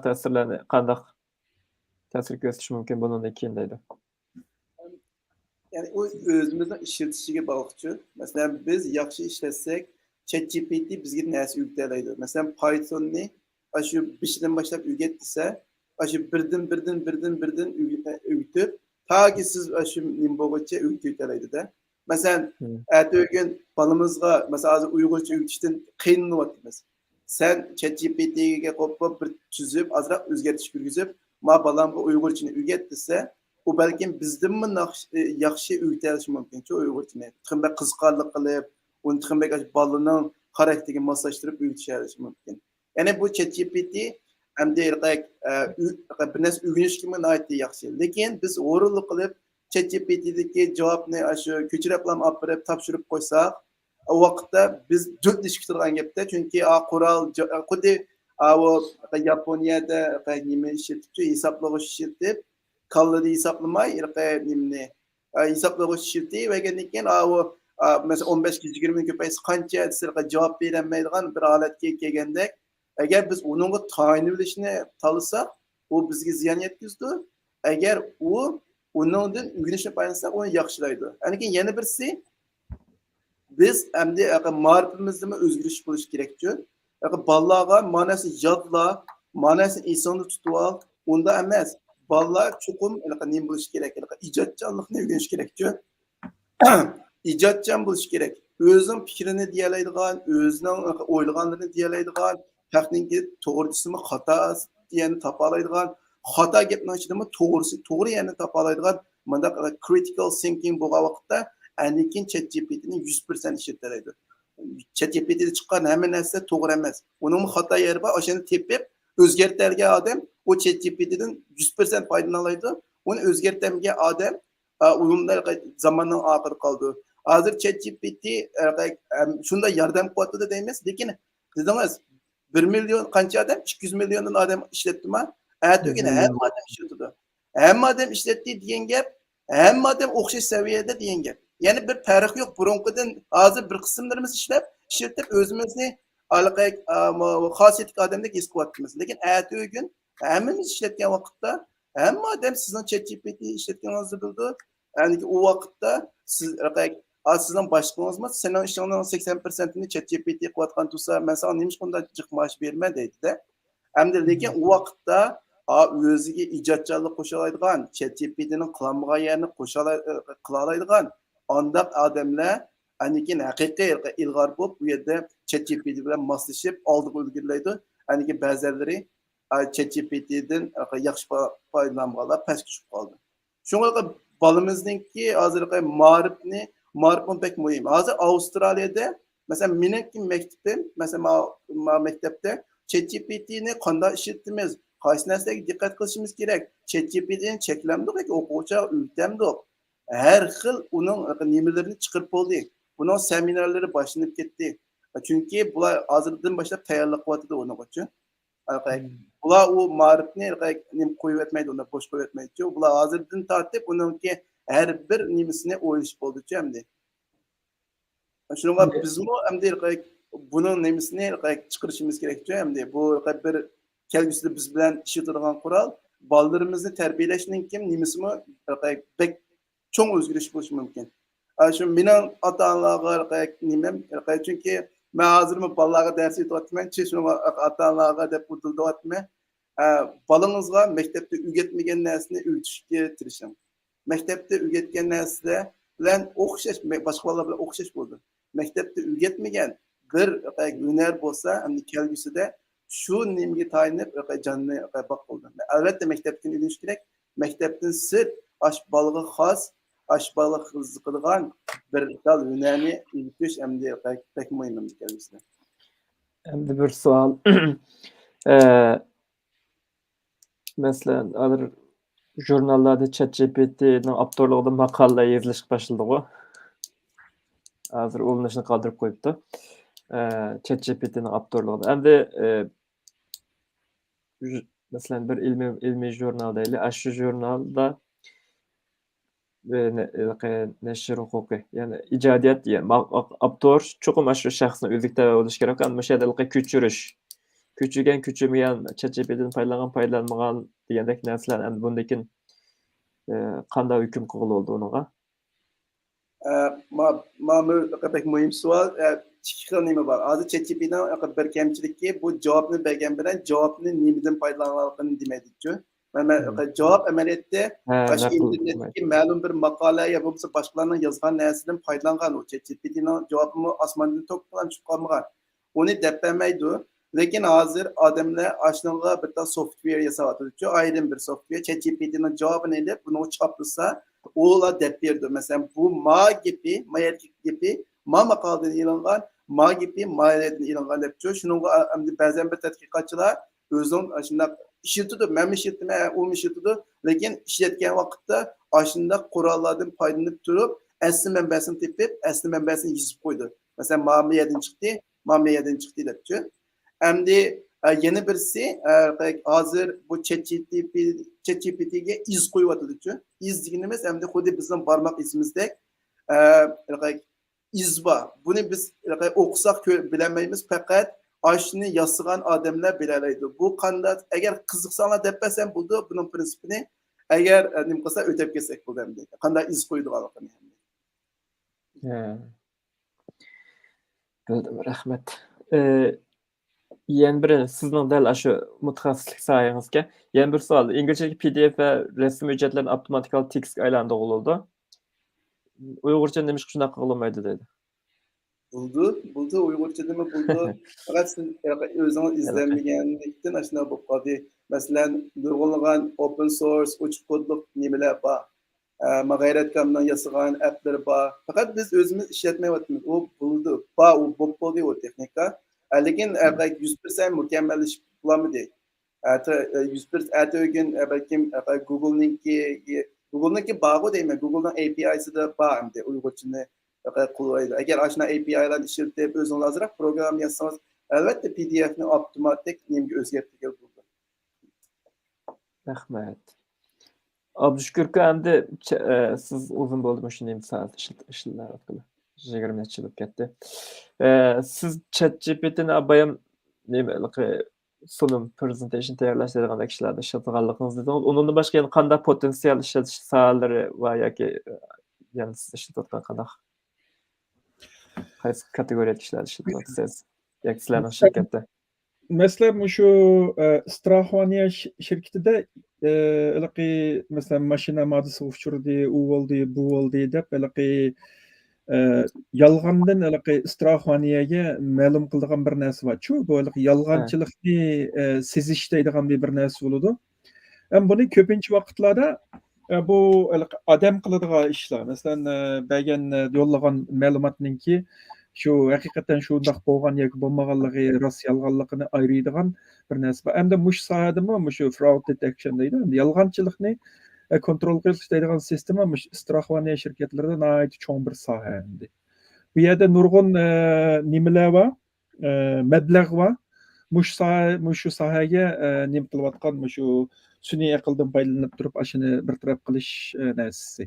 Speaker 1: ta'sir ko'rsatish mumkin bundan keyin deydi.
Speaker 2: Yani o özümüzün işletishiga bağlıqçı. Mesela biz yaxshi ishlasak, ChatGPT bizga narsa o'rgatadi. Mesela Python'ni shu bishdan boshlab o'rgat desa, shu birdan o'rgatib, taki siz shu nim bo'lguncha o'rgatadi-da. Mesela ertaga balamizga mesela hozir Uyg'urcha o'rgatishdan qiynalib sen ChatGPT'ga qo'yib bir tuzib, azroq o'zgartirish kirgizib, ma balamga Uyg'urchani o'rgat desa, o belki bizden mi yaxshi o'rgatish mumkin şu Uyg'urchani. Tixinbek qiziqarli qilib, uni tixinbek bolaning xarakteriga moslashtirib o'rgatish mumkin. Yani bu ChatGPT hamda bir narsa o'rganishga nihoyatda yaxshi. Lekin biz o'rinli qilib ChatGPT'dagi javobni shu ko'chirib olib topshirib qo'ysak, o vaqtda biz jo'tlashib turgan gapda, chunki qurol xuddi Yaponiyada nima ishlatib, hisoblag'ich ishlatib kallada hesaplamay, nimni hesaplag'ich ishlatib va keyin mesela 15 20 köpəyi qancha sizga javob berolmaydigan bir holatga kelganda, agar biz uningga tayinli bilishni tanlasak, u bizga ziyon yetkazdi. Agar u uningdan o'rganishni paylasak, uni yaxshilaydi. Ya'ni yana birisi biz endi ma'rifimizda o'zgarish bo'lish kerak-ku. Bolalarga ma'nasi yodla, ma'nasini esonda tutib ol, unda emas. Bolalar chuqum nima bo'lish kerak? Ijodchanlikni o'rganish kerak-ku. Ijodchan bo'lish kerak. O'zining fikrini deyalaydigan, o'zining o'ylaganlarini deyalaydigan, texnikni to'g'risimi, xatosini topalaydigan, xato gapning ichidami to'g'ri yana topalaydigan, bunda critical thinking bo'lgan vaqtda anikin ChatGPT'ni 100% ishlatadi. ChatGPT'da chiqqan hamma narsa to'g'ri emas. Uning xato yeri bor, o'shani tepib o'zgartirgan odam o ChatGPT'den 100% faydalanaydı. Onu o'zgartirmagan odam uyumda zamandan oxir qoldi. Hozir ChatGPT shunda yordam qilyapti deymiz, lekin dedingiz 1 million qancha odam, 200 milliondan odam ishlatdimi? Ertaga hamma odam ishlatadi. Hamma odam ishlatdi degan gap, hamma odam o'xshash saviyada degan gap. Ya'ni bir farq yo'q. Burunqidan hozir bir qismlarimiz ishlatib o'zimizni xosiyatli odamdek his qilyapmiz. Lekin ertaga kun hammamiz ishlatgan vaqtda hamma odam sizning ChatGPT ishlatganingizni bildi. Ya'ni u vaqtda sizning boshqangizmi sening ishingning 80%ni ChatGPT qilayotgan tursa, men sana nima shunday jiq maosh berma deydi-da. Hamda lekin u vaqtda o'ziga ijodchanlik qo'sha oladigan, ChatGPTning qilmagan yerini qila oladigan ondaq odamlar anikin haqiqiy ilg'or bo'lib, bu yerda ChatGPT bilan moslashib oldiga ulgurlaydi. Aniki ba'zilari ChatGPT'den yaxshi foydalanganlar pastga tushib qoldi. Shunga bolamizningki hozirgi ma'rifni pek muhim. Hozir Avstraliyada, mesela meniki maktabim, mesela maktabda ChatGPT'ni qanday ishlatamiz, qaysi narsaga diqqat qilishimiz kerak, ChatGPT'ni cheklamdik, o'quvchi o'rtamdik. Har xil uning nimalarini chiqarib bo'ldi. Buning seminarlari boshlanib ketdi. Chunki bular hozirdan boshlab tayyorlab qilyapti uning uchun. Bular o ma'rifni qo'yib etmaydi, unda bosh qo'yib etmaydi. Bular hozirdan tortib uningki har bir nimasini o'ylash bo'ldi-chi endi. Shunga bizmi endi buning nimasini chiqarishimiz kerak-chi endi. Bu bir kelgusida biz bilan ishlatadigan qurol, bolalarimizni tarbiyalashning kim nimasimi pek cho'ng o'zgarish bo'lishi mumkin. Shu mening ota-onalarga nimam, chunki men hozirmi bolalarga dars o'tyapman, shunga ota-onalarga deb o'tiryapman. Balangizga maktabda o'rgatmagan narsani o'rgatishga tirishing. Maktabda o'rgatgan narsa bilan o'xshash, boshqa bolalar bilan o'xshash bo'ldi. Maktabda o'rgatmagan bir hunar bo'lsa, hamda kelgusida shu nimaga tayinib jonni boqildi. Albatta maktabdan o'rganish kerak. Maktabdan sirt ash bolaga xos, ash bola qiziqadigan bir dal hunarni o'rgatish hamda pek muhim kelgusida.
Speaker 1: Endi bir savol. Masalan, hozir jurnallarda ChatGPT'ning avtorligida maqolalar yozilish başladı. Hozir ulanishni qoldirib qo'yibdi. ChatGPT'ning avtorligida. Endi masalan bir ilmiy jurnal deylik. Shu jurnalda nashr huquqi, ya'ni ijodiyat, avtor cho'qim shu shaxsni o'zlikda bo'lishi kerak. Ana o'sha yerda ko'chirish, ko'chirgan, ko'chirmagan, ChatGPT'ni foydalangan degandek narsalar endi bundan keyin qanday hukm qilindi uninga?
Speaker 2: Pek muhim savol. İki xil nima bor. Hozir ChatGPT'ning bir kamchiligi bu javobni bergan bilan javobni nimadan foydalanganligini demaydi-ku. Mana javob amaliyotda shu internetdagi ma'lum bir maqola yo bo'lmasa boshqalarning yozgan narsadan foydalangan. U ChatGPT'ning javobini osmondan to'kkan chiqib qolmagan. Uni deb bermaydi. Lekin hozir odamlar ashunga bitta software yasatyapti. Ayrim bir software ChatGPT'ning javobini olib, buni choplasa, ular deb berdi. Masalan, bu ma gibi, ma maqoladan ilingan, ma gibi, ma'liyatdan ilingan debchi. Shuningga endi ba'zan bir tadqiqotchilar o'zing shunday ishlatadi, men ishlatdim, u ishlatadi, lekin ishlatgan vaqtda ashunda qurollardan foydalanib turib, asli manbasini tepib, asli manbasini yozib qo'ydi. Masalan, ma'miyadan chiqdi debchi. Endi yana birisi hozir bu ChatGPT'ga iz qo'yyapti-ku. İz deganimiz endi xuddi bizning barmoq izimizdek iz bor. Buni biz o'qisak bilmaymiz, faqat ashuni yozgan odamlar bilalaydi. Bu qanday, agar qiziqsanglar deb bersam bo'ldi, buning prinsipini agar nima qilsa o'tab kelsak bo'ladi. Qanday iz qo'ydiganligini.
Speaker 1: Bildim, rahmat. Yana bir sizning dal shu mutaxassislik sohangizga yana bir savol. İngilizcedagi PDF va rasm hujjatlarni avtomatik tekstga aylantirildi. Uyg'urcha nima shunaqa qilinmaydi dedi.
Speaker 2: Buldu. Uyg'urchadami buldu. Faqat siz o'zingiz izlanmaganlikdan ashuna bo'lib qoldi. Masalan, nurg'unlagan open source, ochiq kodli nimalar bor. Mag'ayratkamdan yasagan applar bor. Faqat biz o'zimiz ishlatmayapmiz. U buldu. U bo'lib qoldi o texnika. Lekin 100% mükemmellleşip bulamadı. 100% gün belki Google'nınki bağı değil mi? Google'dan API'si de bağ hem de Uygurçını kullanıyor. Eğer aşina API'ler işletip özünüz azırak program yazsanız elbette PDF'ni otomatik nimge özgertlik buldu.
Speaker 1: Rahmet. Abdüşkürkü hem de siz uzun bo'ldi shu nima saat ishlar orqali 20 necha bo'lib ketdi. Siz ChatGPT'ni abayam sunum presentation tayyorlashtirgan kishilarda ishlatganligingizni dedingiz. Undan boshqa yana qanday potensial ishlatish sohalari va yoki yana siz ishlatayotgan qanday qaysi kategoriyada ishlatyapsiz yoki sizlarning shirkatda?
Speaker 3: Mesela şu strahvaniya şirketide mesela maşina madisi uçurdu, u oldu, bu oldu dep yalğandan strahvaniyaga ma'lum qiladigan bir narsa bor. Shu bu yalğanchilikni sezish deydigan bir narsa bo'ladi. Ham buni ko'pincha vaqtlarda bu odam qiladigan ishlar. Masalan, bergan yo'llagan ma'lumotninki shu haqiqatan shundoq bo'lgan yoki bo'lmaganligi, rost yolg'onligini ayiradigan bir narsa bor. Hamda mush sohadami shu fraud detection deydi. Yolg'onchilikni kontrol qilish deydigan sistema strahvaniya shirkatlarida nihoyat cho'ng bir soha endi. Bu yerda nurg'un nimalar bor, mablag' bor. Shu sohaga nima qilayotgan shu sun'iy aqldan foydalanib turib ashuni bir taraf qilish narsasi.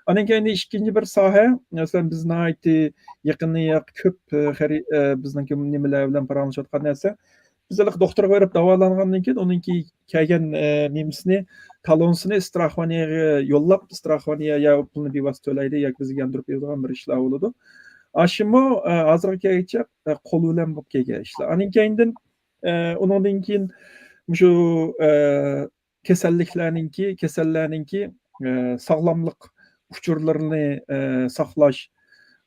Speaker 3: Anan keyin ikkinchi bir soha, masalan biz nihoyat yaqinni ko'p bizning nimalar bilan paramlashayotgan narsa. Bizlar doktorga berib davolangandan keyin uningki kelgan nimasini talonsini strahvaniyaga yo'llab, strahvaniya ya pulni bevosita to'laydi yoki bizga yandirib beradigan bir ishlar bo'ladi. Ashimo hozirgacha qo'l bilan bo'lib kelgan ishlar. Anan keyindan undan keyin shu kasallarninki sog'lomlik uçurlarını saqlash,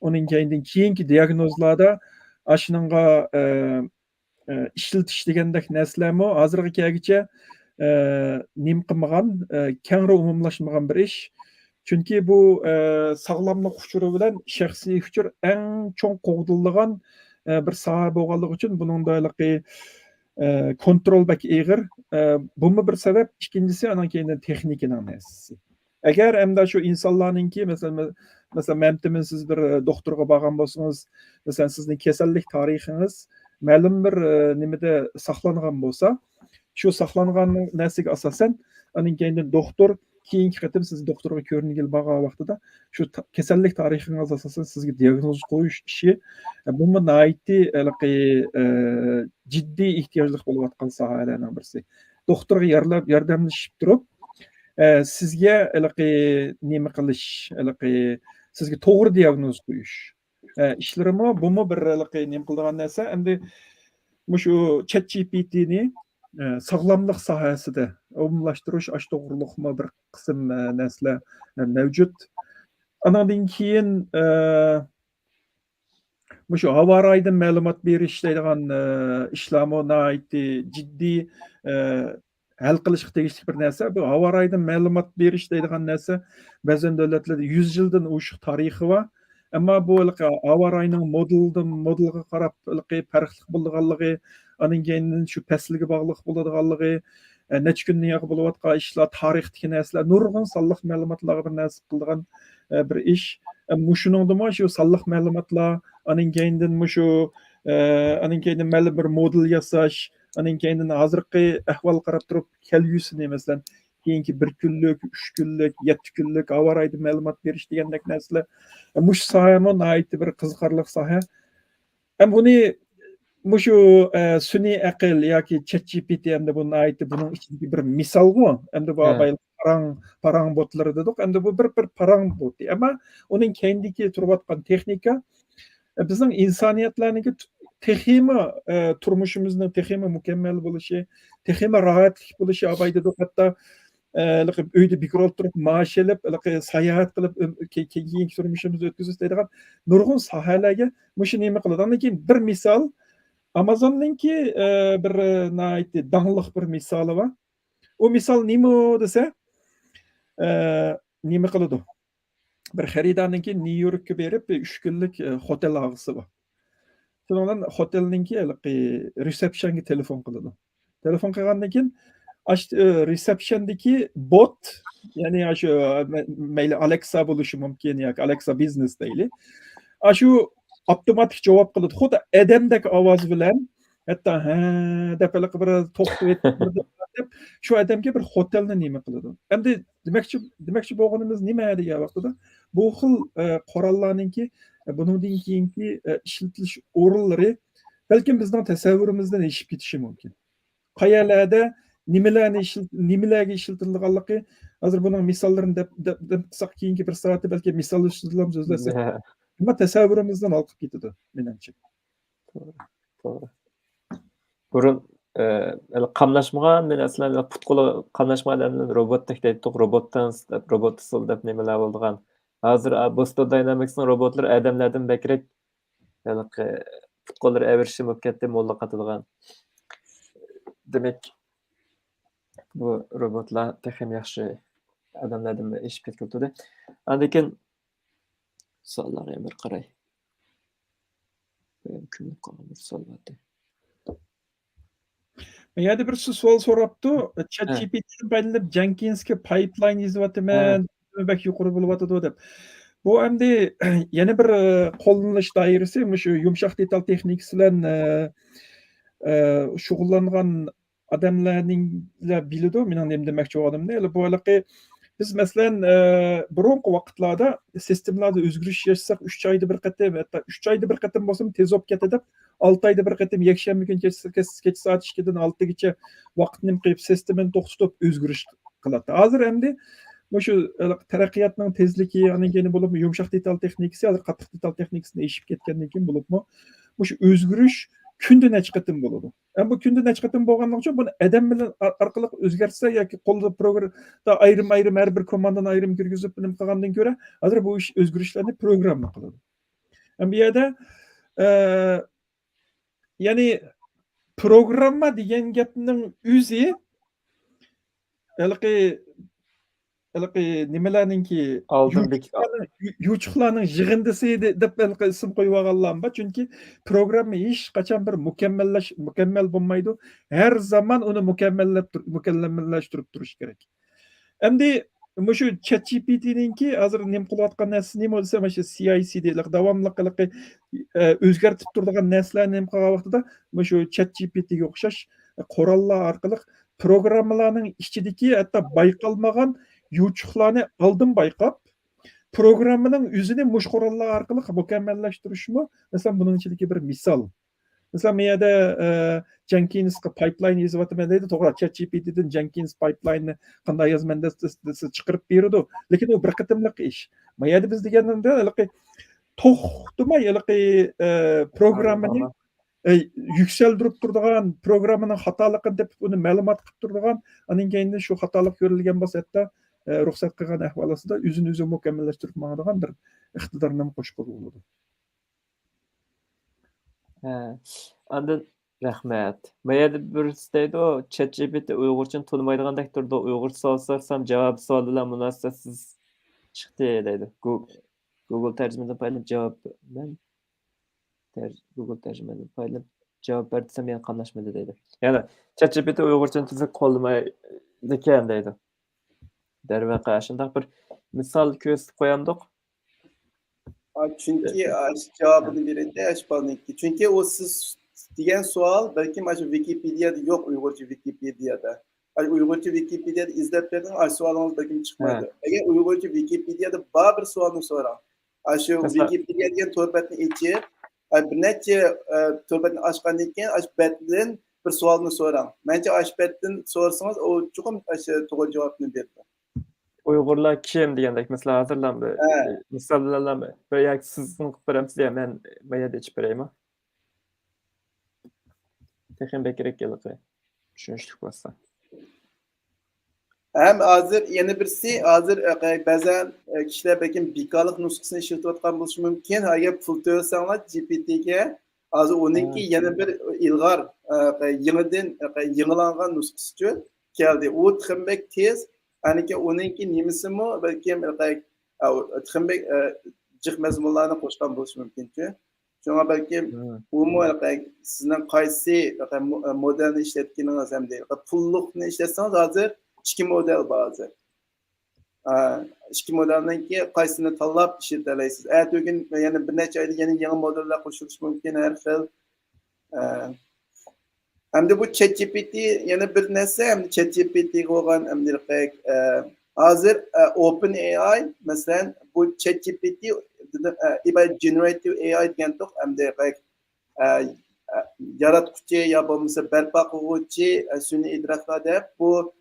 Speaker 3: onun keyinki diagnozlarda aşınınga işletish degandek narsalarmi hozirgi kelgicha nim qilmagan, kengri umumlashmagan bir ish. Chunki bu sog'lomlik uchuri bilan shaxsiy uchur eng cho'ng qo'g'dilgan bir soha bo'lganligi uchun buningdaligi kontrol bak ig'ir. Bumi bir sabab, ikkinchisi anan keyin texnikaning narsasi. Agar hamda shu insonlarninki mesela memtimin siz bir doktorga borgan bo'lsangiz, mesela sizning kasallik tarixingiz ma'lum bir nimada saqlangan bo'lsa, shu saqlangan narsaga asosan anan keyin doktor keyingi qatim siz doktorga ko'ringan borgan vaqtida shu kasallik tarihingiz asosan sizga diagnoz qo'yish ishi bu nihoyatda jiddiy ehtiyojli bo'layotgan sohalarning birisi. Doktorga yordamlashib turib, sizga nima qilish, sizga to'g'ri diagnoz qo'yish ishlarimi bumi bir nima qiladigan narsa. Endi shu ChatGPT'ni sog'lomlik sohasida umumlashtirish to'g'riliqmi bir qism narsalar mavjud. Andan keyin shu havo raydan ma'lumot berish deydigan ishlarmi nihoyatda jiddiy hal qilishga tegishli bir narsa. Bu havo raydan ma'lumot berish deydigan narsa ba'zan davlatlarda 100 yildan oshiq tarixi bor. Ammo bu havo rayining modelga qarab farqli bo'lganligi, anan keyin shu fasliga bog'liq bo'ladiganligi, necha kundan yo'q bo'layotgan ishlar, tarixdagi narsalar, nurg'un sonliq ma'lumotlarga bir narsa qiladigan bir ish. Shuningdami shu sonliq ma'lumotlar, anan keyin ma'lum bir model yasash, anan keyin hozirgi ahvol qarab turib kelgusini masalan keyingi 1 kunlik, 3 kunlik, 7 kunlik havo rayida ma'lumot berish degandek narsalar. Mush sohami nihoyatda bir qiziqarli soha. Buni shu sun'iy aql yoki ChatGPT hamda bu nihoyatda buning ichidagi bir misolmi? Endi bu parang botlari dedik. Endi bu bir parang bot. Ammo uning kendiki turayotgan texnika bizning insoniyatlarning texima turmushimizning texima mukammal bo'lishi, texima rohatlik bo'lishi abayda hatta uyda bekor turib maash olib, sayohat qilib keyingi turmushimizni o'tkazish deydigan nurg'un sohalarga shu nima qiladi. Undan keyin bir misol Amazonninki bir nihoyatda dangliq bir misoli bor. U misol nima desa, nima qiladi? Bir xaridorninki Nyu-Yorkka berib 3 kunlik hotel ag'isi bor. Shundan hotelninki resepsiyonga telefon qiladi. Telefon qilgandan keyin receptiondagi bot, ya'ni shu mayli Alexa bo'lishi mumkin yoki Alexa Business deyli. Shu avtomatik javob qiladi. Xuddi odamdek ovoz bilan, hatto deb bir to'xtab deb shu odamga bir hotelni nima qiladi. Endi demakchi bo'lganimiz nima degan vaqtida bu xil qurollarninki bundan keyingi ishlatilish o'rinlari balkim bizning tasavvurimizdan eshib ketishi mumkin. Qayalarda nimalarga ishlatilganligi hozir buning misollarini deb qilsak keyingi bir soatda balki misollashtiramiz o'zlasa. Ammo tasavvurimizdan olib ketadi menimcha.
Speaker 1: To'g'ri. Burun qamlashmagan men aslan putqo'li qamlashmagan robotdek deydik, robot usul deb nimalar bo'lgan. Hozir Boston Dynamics'ning robotlar odamlardan bakrak putqo'llar averishi mumkin mo'lla qatadigan. Demak, bu robotlar texim yaxshi odamlardan eshib ketdi. Andan keyin sonlarga bir qaray. Kimlik qolgan bir sonlar.
Speaker 3: Yani bir savol so'rabdi. ChatGPT'ni paylab Jenkinsga pipeline yozyapman, bak yuqori bo'lyapti deb. Bu endi yana bir qo'llanilish doirasi shu yumshoq detal texnikasi bilan shug'ullangan odamlarning biladi. Mening nima demoqchi bo'lganimda, bu biz masalan burungi vaqtlarda sistemlarda o'zgarish yaşasak 3 oyda bir qatam, hatto 3 oyda bir qatam bo'lsa tez olib ketadi deb 6 oyda bir qatam yakshanba kuni kech soat 2 dan 6 gacha vaqtni qo'yib sistemni to'xtatib o'zgarish qiladi. Hozir endi shu taraqqiyotning tezligi, anan keyin bo'lib yumshoq detal texnikasi, hozir qattiq detal texnikasini eshib ketgandan keyin bo'libmi shu o'zgarish kunda necha qatam bo'ladi. bu kunda necha qatim bo'lganligi uchun buni adam bilan orqali o'zgartsa yoki qo'lda programda ayrim har bir komandani ayrim kirgizib nima qilgandan ko'ra hozir bu ish o'zgarishlarni programma qiladi. Bu yerda ya'ni programma degan gapning o'zi nimalarninki
Speaker 1: Oldin
Speaker 3: yuchuqlarning yig'indisi deb ism qo'yib olganlar bor. Chunki programma hech qachon bir mukammal bo'lmaydi. Har zamon uni mukammallashtirib turish kerak. Endi shu ChatGPT'ninki hozir nima qilayotgan narsasi nima bo'lsa, mana shu CI/CD davomli o'zgartib turadigan narsalarni nima qilgan vaqtida shu ChatGPT'ga o'xshash qurollar orqali programmalarning ichidagi hatto bayqalmagan yuchuqlarni oldin bayqab programmaning o'zini mush qurollar orqali mukammallashtirishmi? Masalan, buning ichidagi bir misol. Masalan, men yerda Jenkinsga pipeline yozyapman deydi. To'g'ri, ChatGPT'dan Jenkins pipeline'ni qanday yozman desa chiqarib beradi. Lekin u bir qatimliq ish. Men yerda biz deganda to'xtamay programmani yükseldirib turadigan programmaning xatoligini deb uni ma'lumot qilib turadigan, aning keyin shu xatolik ko'rilgan bo'lsa, hatto ruxsat qilgan ahvolida o'zini mukammallashtirib boradigan bir iqtidorni qo'shib qo'yadi.
Speaker 1: Andın rahmat. Mayada birisi deydi o ChatGPT Uyg'urchani to'lmaydigandek turdi. Uyg'urcha savol so'rasam javob savol bilan munosabatsiz chiqdi deydi. Google terjemadan paylanib javob men Google terjemadan paylanib javob berdsam men qanlashmadi deydi. Ya'ni ChatGPT Uyg'urchani tuzuk qo'llamaydi ekan deydi. Darvaqa shunday bir misol ko'rsatib qo'yamdik.
Speaker 2: Çünkü cevabını verende Aşbal'ınki. Çünkü o siz diyen sual belki Wikipedia'da yok, Uygurca Wikipedia'da. Uygurca Wikipedia'da izlep verdin, sualınız belki çıkmadı. Eğer Uygurca Wikipedia'da bir sualını soran, şu Wikipedia diyen torbetini içip, bir nece torbetini açkandan Aşbet'in bir sualını soran. Bence Aşbet'in sorsanız o çok doğru cevabını verdi.
Speaker 1: Uyg'urlar kim degandek mesela hazırlandı. Misallarla böyle siz bunu qilib diye men mayada ichib beraymi? Texin bekirek geldi. Tushunishlik bo'lsa.
Speaker 2: Hem hazır yeni birisi hazır bazen kişiler belki bekarlık nuskasını işletiyorken buluşu mümkün. Eğer pul töresanlar GPT'ye hazır onunki yeni bir ilgar yeniden yenilangan nuskası geldi. O tımbek tez yani onunki nimisi mi belki tımbek cık mezmunlarını koşkan buluşu mümkün. Çünkü belki bu mu sizin kaysi modelini işlettiğiniz hem de pullukunu işletseniz hazır iki model bazı. İki modelden ki kaysını tanlap işletileysiz. Eğer bugün yani bir neçe ayda yeni modeller koşulmuş mümkün her şey. Hem de bu ChatGPT yani bir neyse hem de ChatGPT olan hem de hazır OpenAI mesela bu ChatGPT generative AI diyen tok hem de yaratkucu yapımızı berpa kurucu suni idraklarda bu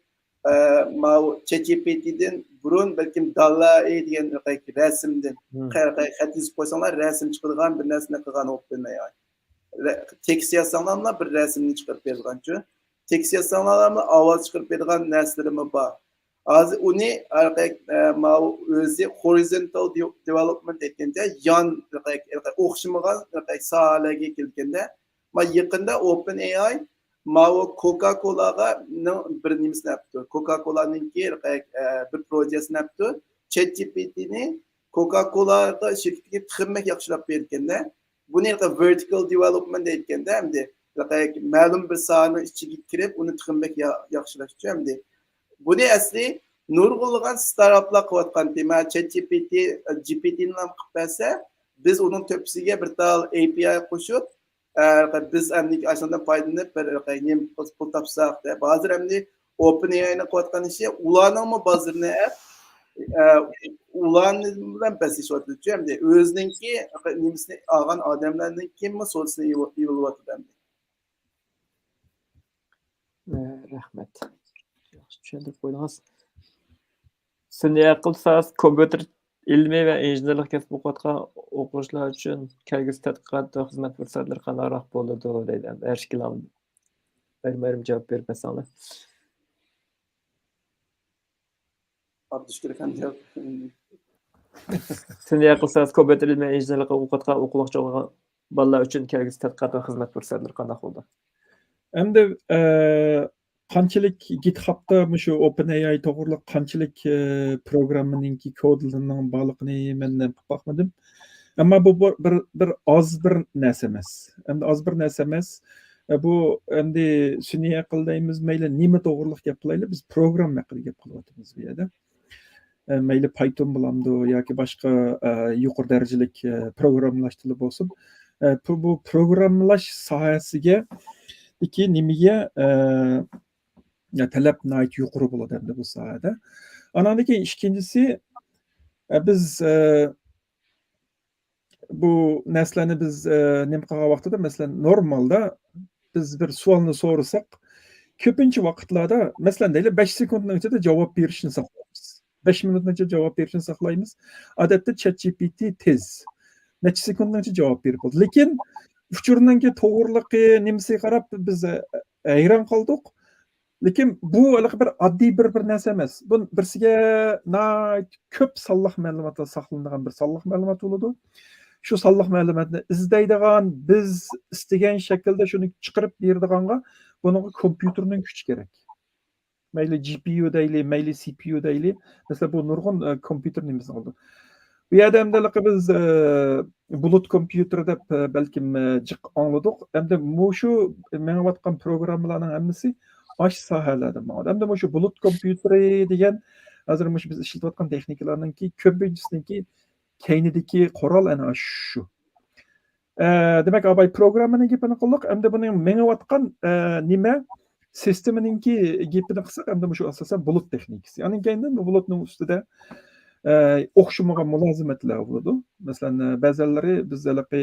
Speaker 2: ChatGPT'den burun belki Dall-E diyen resimden xatiz koysanlar resim çıkırgan bir nesne kılgan OpenAI. Tekst yazsanlarla bir resimini çıkarıp yazgan çünkü. Tekst yazsanlarla avaz çıkarıp yazgan neslerimi var. Az onu özü horizontal development ettiğinde yan okşamagan sahalara geldiğinde yakında OpenAI Coca-Cola'ga bir nimisini yaptı. Coca-Cola'nın bir projesini yaptı. ChatGPT'ni Coca-Cola'da şirketi tıkırmak yakışırak verirken bunu vertical development etken de hem de malum bir sahanın içine girip onu tıkırmak yakışılaştırıyor hem de bunu asli nurgulgan startuplar kıvatkan tema ChatGPT'nin kıpası biz onun tepsige bir tal API koşup biz emnik aşağıdan faydalanıp bir pul tapsak da bazı emni OpenAI'ne kıvatkan işe ulanın mı bazılarına ulanın pes iş var hem de özünki nimisini ağan adamlarının kim mi sorusunu iyi bulvatı hem de.
Speaker 1: Rahmet. Tushuntirib qo'ydingiz. Sun'iy aql sohasi kompyuter ilmi va injenerlik kasb o'qiyotgan o'quvchilar uchun kelgusi tadqiqot va xizmat fursatlari qanaqroq bo'ladi deydi. Ershkilan Ayrim cevap bermesаңlar.
Speaker 2: Abdüşkür Efendi cevap.
Speaker 1: Süni aqlsaz kompüterilme injenerlik okutqa okumakçı olan balalar üçün kelgisi tadqiqat ve hizmet fırsatları qandaq boldu?
Speaker 3: Endi qanchalik GitHubda shu OpenAI to'g'riliq qanchalik programmaninki kodlarning borligini men baxmadim. Ammo bu bir oz bir narsa emas. Endi oz bir narsa emas. Bu endi sun'iy aql deymiz, mayli nima to'g'riliq gap qilaylik, biz programma haqida gap qilyapmiz bu yerda. Mayli Python bo'lamdi yoki boshqa yuqori darajalik programlash tili bo'lsin. Bu programlash sohasiga nimaga talab nihoyat yuqori bo'ladi endi bu sohada. Andan keyin ikkinchisi biz bu narsalarni biz nima qilgan vaqtida, masalan, normalda biz bir savolni so'rasak, ko'pincha vaqtlarda, masalan, deylik 5 sekundning ichida javob berishni saqlaymiz. 5 minutgacha javob berishni saqlaymiz. Odatda ChatGPT tez. Necha sekundning ichida javob berib bo'ladi. Lekin uchurningki to'g'riliqi nimasiga qarab biz hayron qoldik. Lekin bu bir oddiy bir narsa emas. Bu birsiga ko'p sonliq ma'lumotlar saqlanadigan bir sonliq ma'lumot bo'ladi. Shu sonliq ma'lumotni izlaydigan, biz istagan shaklda shuni chiqarib beradiganga bunga kompyuterning kuchi kerak. Mayli GPU deylik, mayli CPU deylik. Mesela bu nurg'un kompyuter nimasi oldu. Bu yerda hamda biz bulut kompyuter deb balkim jiq angladik. Hamda shu mengayotgan programmalarning hammasi osh sohalarda mavjud. Hamda shu bulut kompyuteri degan hozir biz ishlatayotgan texnikalarningki ko'pinchisiniki keynidagi qoral ana shu. Demak, abay programmani gapini qildik. Hamda buning mengayotgan nima sisteminingki gapini qilsak, hamda shu asosan bulut texnikasi. Ya'ni keyin bu bulutning ustida o'xshamagan mulozimatlar bo'ladi. Masalan, ba'zilari bizlarga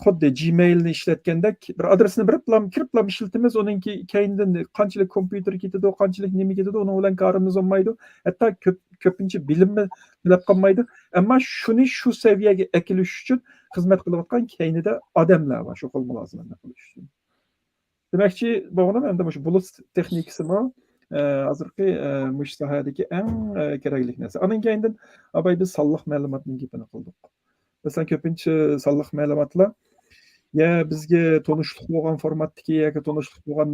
Speaker 3: xuddi Gmailni ishlatgandek bir adresini kirib ishlatamiz, uningki keyindan qanchalik kompyuter ketadi, qanchalik nima ketadi, uni bilan korimiz olmaydi. Hatto ko'pincha bilimni talab qilmaydi. Ammo shuni shu saviyaga akilish uchun xizmat qilayotgan keynida odamlar bor, shu xil mulozimatni qilish uchun. Demakchi, bo'g'inam endi shu bulut texnikasi hozirgi mush sohadagi eng kerakli narsa. Anan keyindan abay biz sonliq ma'lumotning gapini qildik. Masalan, ko'pincha sonliq ma'lumotlar ya bizga tanishlik bo'lgan formatdagi yoki tanishlik bo'lgan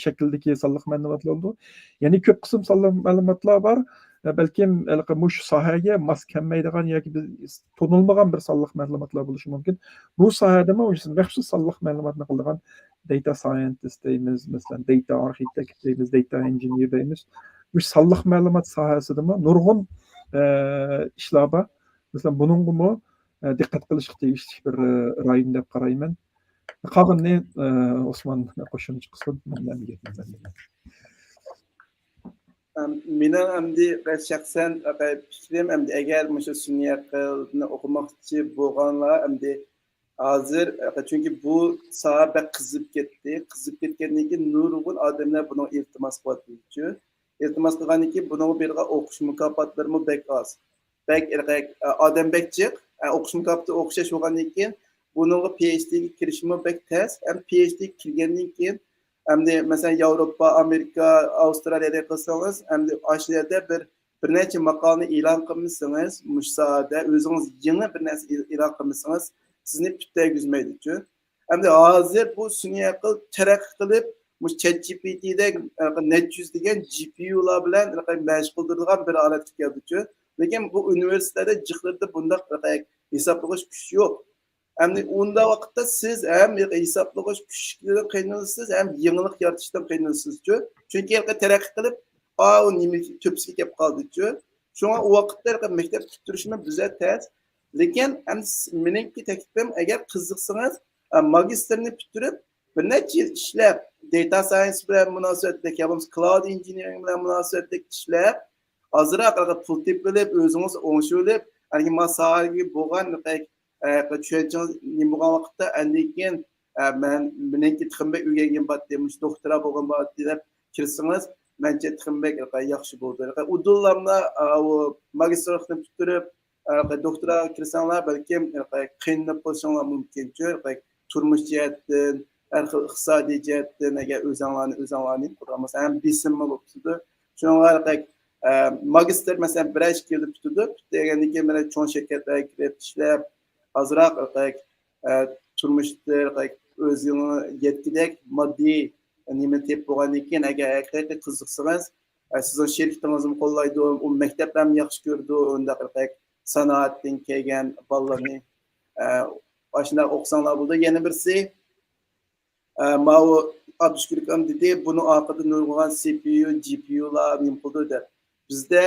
Speaker 3: shakldagi sonliq ma'lumotlar bo'ldi. Ya'ni ko'p qism sonliq ma'lumotlar bor. Balkim mush sohaga mos kelmaydigan yoki biz tanilmagan bir sonliq ma'lumotlar bo'lishi mumkin. Bu sohada maxsus sonliq ma'lumotni qiladigan data scientist deymiz, masalan data architect deymiz, data engineer deymiz. Bu sonliq ma'lumot sohasida nurg'un ishlar bor. Masalan, buningmi diqqat qilishga tegishli bir rayon deb qarayman. Qolganini Osmon qo'shimcha qilsin.
Speaker 2: Mening hamda shaxsan fikrim hamda agar shu sun'iy aqlni o'qimoqchi bo'lganlar hamda hozir chunki bu soha qizib ketdi. Qizib ketgandan keyin nurg'un odamlar buni iltimos qilyapti. Iltimos qilgandan keyin buni bergan o'qish mukofotlarimi bek oz. Odam bekchiq o'qish mukofoti o'xshash bo'lgandan keyin buningga PhD'ga kirishmi bek tez. Ham PhD kirgandan keyin hamda masalan Yevropa, Amerika, Avstraliyada qilsangiz, hamda Osiyada bir necha maqolani e'lon qilmasangiz, mushsada o'zingiz yangi bir narsa e'lon qilmasangiz, sizni bittagizmaydi-ku. Hamda hozir bu sun'iy aql taraqqiy qilib, mush ChatGPT'da net yüz degan GPU'lar bilan mashg'uldiradigan bir holatga keldi-ku. Lekin bu universitetlarda jiqlarda bunday hisoblag'ich kuch yo'q. Hamda unda vaqtda siz ham hisoblag'ich kuchlidan qiynalasiz, ham yangilik yaratishdan qiynalasiz-ku. Chunki taraqqiy qilib, u nima to'pisiga kelib qoldi-ku. Shunga u vaqtda maktab bitirishni bizga tez. Lekin meningki taklifim, agar qiziqsangiz, magistrni bitirib, bir necha yil ishlab, data science bilan munosabatli, cloud engineering bilan munosabatli ishlab, ozroq pul tepilib, o'zingiz o'ngishilib, masofaga bo'lgan tushunchangiz nima bo'lgan vaqtda, lekin meningki Tixinbek o'rgangan bor deb, doktora bo'lgan bor deb kirsangiz, mencha Tixinbek yaxshi bo'ldi. Udullarni magistrlikni bitirib doktora kirsanglar balkim qiynalib qolishingiz mumkin. Turmush jihatdan, Her xil iqtisodiy jihatdan agar o'zinglarni quramiz, ham besimli bo'lib turdi. Shunga magistr masalan 1-2 yil tutdi. Degandan keyin mana cho'ng shirkatlarga kirib ishlab, azroq turmushda o'zingni yetkidek moddiy nima deb bo'lgandan keyin agar haqiqiy qiziqsangiz, sizning sheriklaringizni qo'llaydi, u maktablarni yaxshi ko'rdi, unda sanoatdan kelgan bolalarni ashuna o'qisanglar bo'ldi. Yana birisi Mao Abdushukur akam dedi, buni orqada nurg'on CPU, GPUlar nim qildi deb. Bizda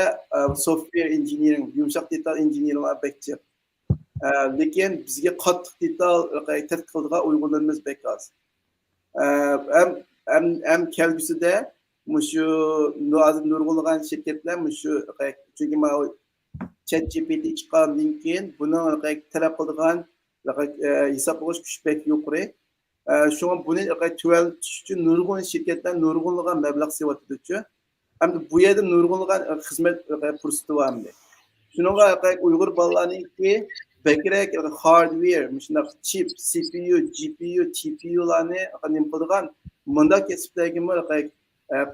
Speaker 2: software engineering, yumshoq detal engineerlar bekchi. Lekin bizga qattiq detal tadqiq qiladigan uyg'unlarimiz bek oz. Ham kelgusida mushu nurg'unlagan shirkatlar mushu chunki Mao ChatGPT chiqqandan keyin buni talab qiladigan hisoblash kuchi bek yuqori. Şuna bunu tuvaletiş için nurgun şirketler nurgunluğun meblağ sevatıdıcı. Hem de bu yerde nurgunluğun hizmet fırsatı var mı? Şuna Uygur ballarının ki bekrek hardware, mesela chip, CPU, GPU, TPU'larını yapılan manda kesiplerine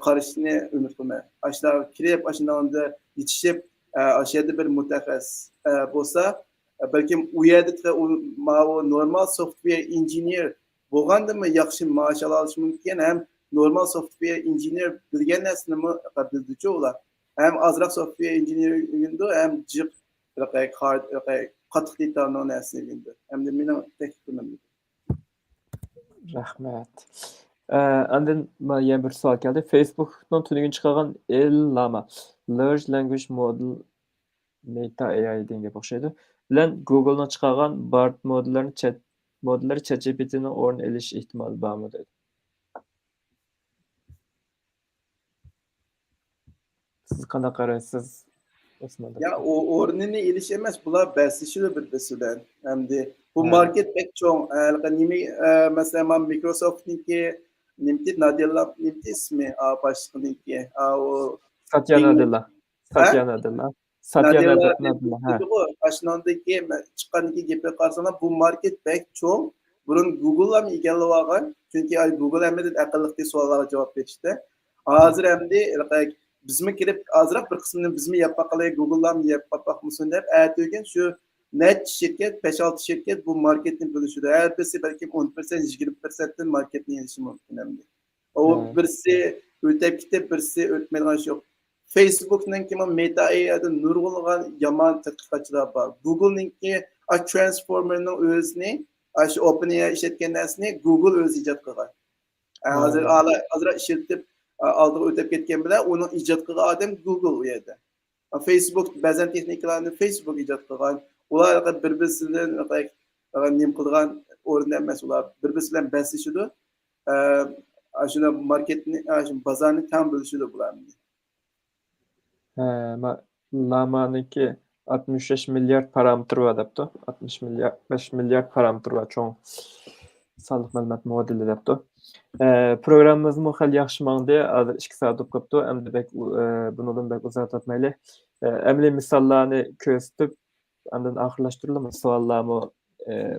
Speaker 2: karışını ümit kılmaya. Aşağı kirep aşağıda yetişip aşağıda bir mütehassıs olsa belki bu yerde normal software engineer bo'lganda mı yaxshi maaş olish mumkin, ham normal software engineer bilgan narsani bildichi ular. Ham azroq software engineeringda ham jiq qattiq detalni narsani bildi. Ham de mening taklifim.
Speaker 1: Rahmat. Andın yana bir savol keldi. Facebook'dan tunugun chiqargan Llama Large Language Model Meta AI degan gap o'xshaydi. Bilan Google'dan chiqargan BART modelleri ChatGPT'nin o'rni elish ehtimoli bormi dedi. Siz qanday qaraysiz Osman?
Speaker 2: Ya o o'rnini elish emas, bular basishidi bir-birisidan. Hamda bu market pek cho'ng. Masalan Microsoft'niki nimti Nadella nimti ismi boshqaniki. O
Speaker 1: Satya Nadella.
Speaker 2: Aşınandaki çıkandaki gepler karşısında bu market pek çok. Bunun Google'la mı ilgili var? Çünkü Google hem de akıllıklı sorulara cevap verişte. Hazır hem de biz mi girip azrak bir kısmını biz mi yapmakalıyız, Google'la mı yapmak mısın der. Eğer diyorken şu net şirket, 5-6 şirket bu marketin bölüşüdür. Eğer birisi belki 10%, 20%'den marketin gelişimi mümkün hem de. O birisi ötep kitap, birisi ötmeden şey yok. Facebook'ningki Meta AI'da nurg'unlagan yomon tadqiqotchilar bor. Google'ningki Transformer'ning o'zini, shu OpenAI ishlatgan narsani Google o'zi ijod qilgan. Hozir ishlatib oldiga o'tib ketgan bilan uni ijod qilgan odam Google u yerda. Facebook ba'zan texnikalarni Facebook ijod qilgan. Ular bir-birisidan nim qilgan o'rinda emas, ular bir-birisi bilan basishidi. Shuni marketni, bozorni tam bo'lishidi bular.
Speaker 1: Lama'nınki 65 milyar parametre var depti. 65 milyar parametre var çoğun sağlık ma'lumot modeli depti. Programımız muhal yaxshi mangdi. 2 saat o'tib qopti. Endi bundan bek uzatmayli. Emli misallarni ko'rsatib, andan oxirlashtiriladi. Savollarmi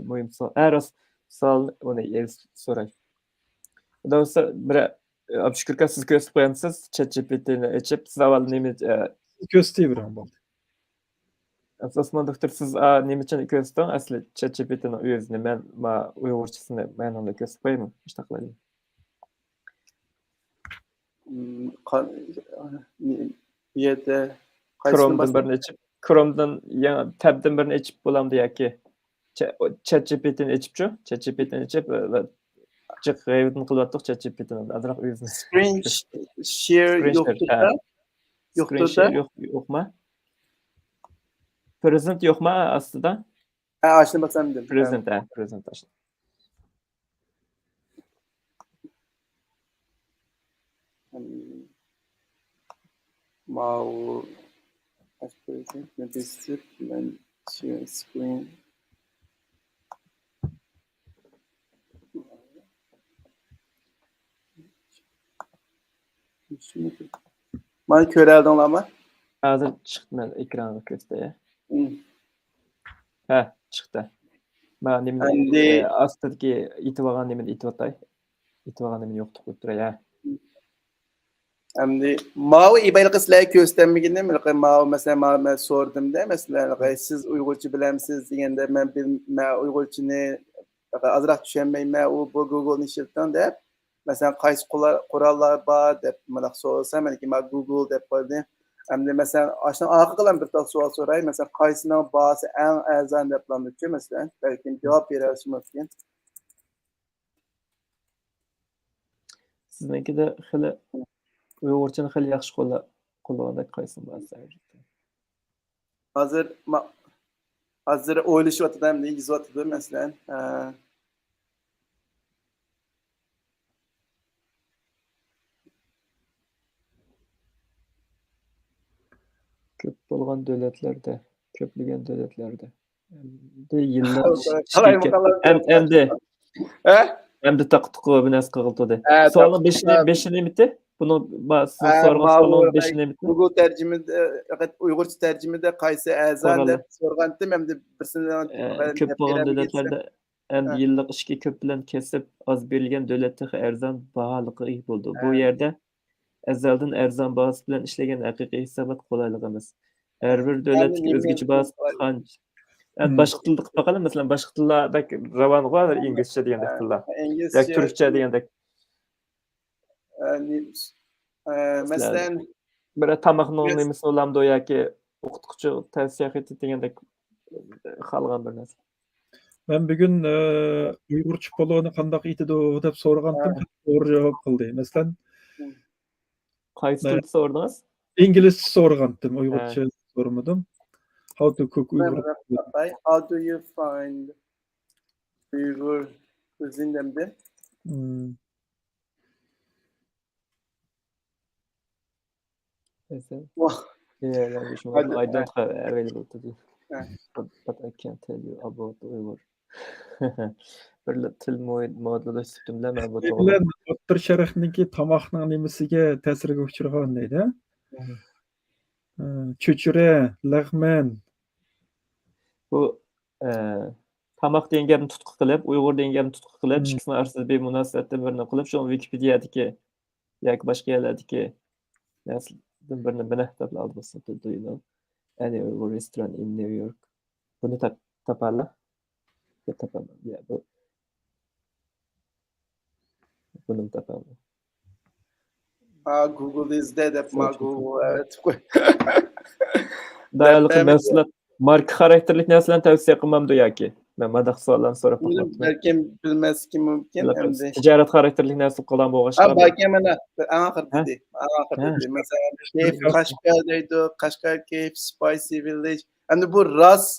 Speaker 1: muhim savol. Eros savol uni so'ray. Do'stlar, bir Abdushukur aka siz ko'rsatib qo'yamsiz ChatGPT'ni ochib, siz avval nima
Speaker 3: Göstereyim bo'ldi.
Speaker 1: Osmon doktor siz nima uchun ko'rsating? Asli ChatGPT'ni o'zini men uyg'urchasini men unda ko'rsatib qo'yaman. Ishta qilaylik.
Speaker 2: Bu yerda
Speaker 1: Chrome'dan yana tabdan birini ochib bo'lamdi yoki ChatGPT'ni ochibchi? ChatGPT'ni ochib jiq g'ayvatni qilyaptiq ChatGPT'ni. Azroq o'zini.
Speaker 2: Screen share
Speaker 1: yo'qmi? Present yo'qmi aslida?
Speaker 2: Açtım bak sen de.
Speaker 1: Present açtım.
Speaker 2: Mao present notice and share screen. Bana köreldi ama.
Speaker 1: Hazır çıktı ben ekranı göstereyim. Çıktı. Ben astırki itibagan nemin itibatay. Etibaganda men ýokdy goýup durar.
Speaker 2: Endi mawy ibaylygy sizlerge göstermeginde mawy mesela men sordum da mesela siz Uygurça bilemsiz degende men Uygurçany azrak düşenmeyme o bu Google'ni işletden dep mesela qaysı kurallar bar dep mana sorsam belki ma Google dep bardy. Endi mesela aşdan arka kalan bir sual soray mesela qaysynyň bahasy en erzan dep landypçy mesela belki cevap berersiz mümkin.
Speaker 1: Sizniki de hili Uygurçany hili ýaxşy gollaganda qaysyny bahasy?
Speaker 2: Hazır oýlaşypdym diýip ýyzypdym mesela.
Speaker 1: Köp bolgan döwletlerde, köpligen döwletlerde. De ýyllar
Speaker 2: Kalay bakalım.
Speaker 1: Endi taktyk bir näse kagyldy.
Speaker 2: Ha,
Speaker 1: Sualyň
Speaker 2: taktyk.
Speaker 1: 5-ni bitti. Bunu siz
Speaker 2: Ha,
Speaker 1: sorgan
Speaker 2: mawy
Speaker 1: sualyň 5-ni bitti.
Speaker 2: Google terjimede Uygurça terjimede qaysy äzan
Speaker 1: Soraly.
Speaker 2: dep sorgandym hem de birisini
Speaker 1: Köp bolgan döwletlerde endi ýyllyk işki köp bilen kesip az berilgen döwletde erzan bahalygy boldy. Bu ýerde ezelden erzan bahasy bilen işlegen hakyky hesabat golaylygy emas. Her bir döwletde özgüçi bahasy kanç. Başga tilde bakalım mesela başga tillarda rawan goýar inglizçe diýendek tillar. Ýa türkçe diýendek.
Speaker 2: Mesela
Speaker 1: Bir tamaknyň nemesi bolamdy ýa-ki okutguçy täsir etdi diýendek halgan bir näse.
Speaker 3: Ben bugün Uygurça bolany kandak ýetidi dep sorgandym. Dogry jogap kıldy. Mesela
Speaker 1: Qaýsy tilde sordyňyz?
Speaker 3: İngilizce sorgandym, Uygurça sormadym. How to cook Uyghur.
Speaker 2: how do you find Uyghur cuisine demdi?
Speaker 1: Yeah, I don't have available to do. But I can tell you about Uyghur. Bir til modullaşypdym da men bu toğry.
Speaker 3: Bilen Otur şerehindeki tamaknyň nemesige täsirge uçurgan diýdi. Çöçüre, lagmen.
Speaker 1: Bu tamak diýen gepni tutky kylyp, Uyghur diýen gepni tutky kylyp, ikisini arasynda bir münasibetden birini kylyp, şol Wikipediýadaki ýa-ki başga ýerlerdeki näsilden birini benähtap aldysa do you know any Uyghur restaurant in New York. Bunu taparlar. Taparlar. Ya bu. Bunu taparlar.
Speaker 2: Google izle dep Google evet.
Speaker 1: Daýalyk mesele marka karakterlik näselen täwsiýe kılmamdy ýa-ki. Men madak suallarny sorap bakmam.
Speaker 2: Belki bilmezki mümkin hem de.
Speaker 1: Ticaret karakterlik näse kılan boğaçlar.
Speaker 2: Belki mana ahir dedi. Mesela Keyf Kaşgar'daydı. Kaşgar Keyf Spicy Village. Hem bu ras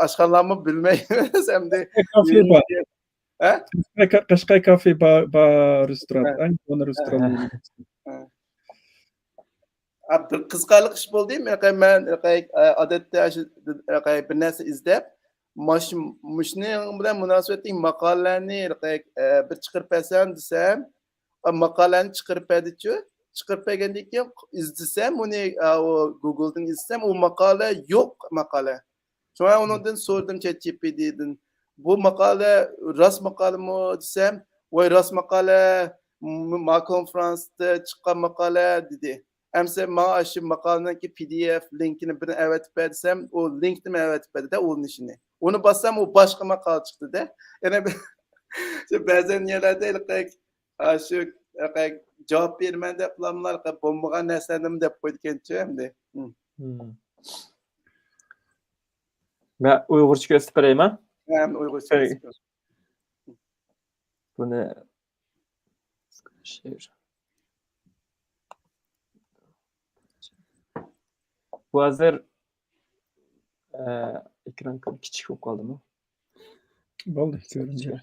Speaker 2: aşkarlarımı bilmeyiz hem de.
Speaker 3: Kaşgar Kafe Bar restoran. Onu restoran.
Speaker 2: Bir kızgarlık iş boldy. Men adetde bir näse izlep muşny bilen münasibetli makalelerni bir çıkırıp etsem desem makaleni çıkırıp edici çıkırıp egendik izlesem onu Google'dan izlesem o makale yok makale. Sonra ondan sordum ChatGPT'den bu makale rast makale mı desem vay rast makale konferansda çıkan makale dedi. Emse maaşı makalendeki PDF linkini bir evet etsem o linkini evet de onun işini. Onu bassam o başka makale çıktı da. Yani bazen yerlerde şu cevap vermen de planlar bombaga neslenim de koyduğunca hem de.
Speaker 1: Ben Uygurca göstereyim ha?
Speaker 2: Hem Uygurca göstereyim.
Speaker 1: Bu ne? Şehir. Bu hazır ekran kiçik çok kaldı mı?
Speaker 3: Boldy görünce.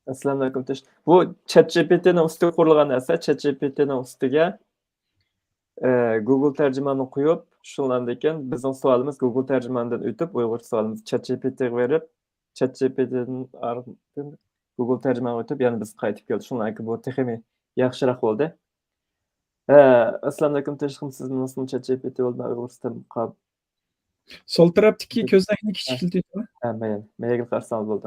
Speaker 1: Assalamu alaykum. Bu ChatGPT'nin üstüne kurulgan näse, ChatGPT'nin üstüge Google terjemany koyup, şundan eken bizning sualımız Google terjemandan ötüp, Uyghur sualımız ChatGPT'ye verip, ChatGPT'nin ardından Google terjemany ötüp, yani biz qaytyp geldik. Şundan eken bu tehimi yaxşyrak boldy. Assalamu alaykum. Siz nasıl ChatGPT boldy Uygurçam kap.
Speaker 3: Sol tarapdaki köznekni kiçikildi.
Speaker 1: Meýil garsanız boldy.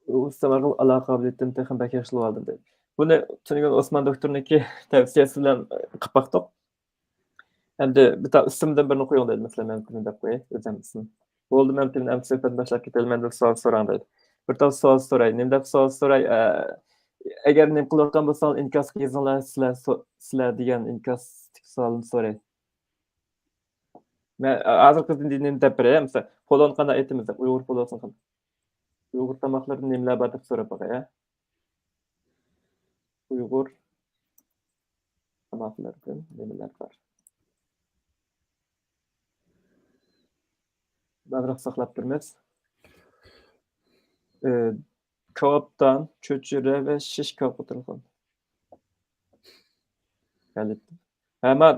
Speaker 1: Ustalarga aloqa qabiliyetim texim bak yaxshi oldim dedi. Buni tunugun Osman doktorniki tavsiyasi bilan qilib baqdiq. Endi bitta ismdan birini qo'ying dedi. Masalan, men buni deb qo'yay, o'zim ism. Bo'ldi, men bilan endi suhbat boshlab ketaman deb savol so'rang dedi. Bir tav savol so'ray. Nima deb savol so'ray? Agar nima qilayotgan bo'lsangiz inkosga yozinglar, sizlar degan inkos savolni so'ray. Men hozir qizni nima deb beray? Masalan, polon qanday aytamiz deb Uyg'ur polosini qanday. Uyg'ur tamoqlari nimalar bor deb so'rab boqay, Uyg'ur tamoqlaridan nimalar bor? Bazırak saqlab turmiz. Kebapdan, cho'chira va shish kebab o'tirilgan. Ama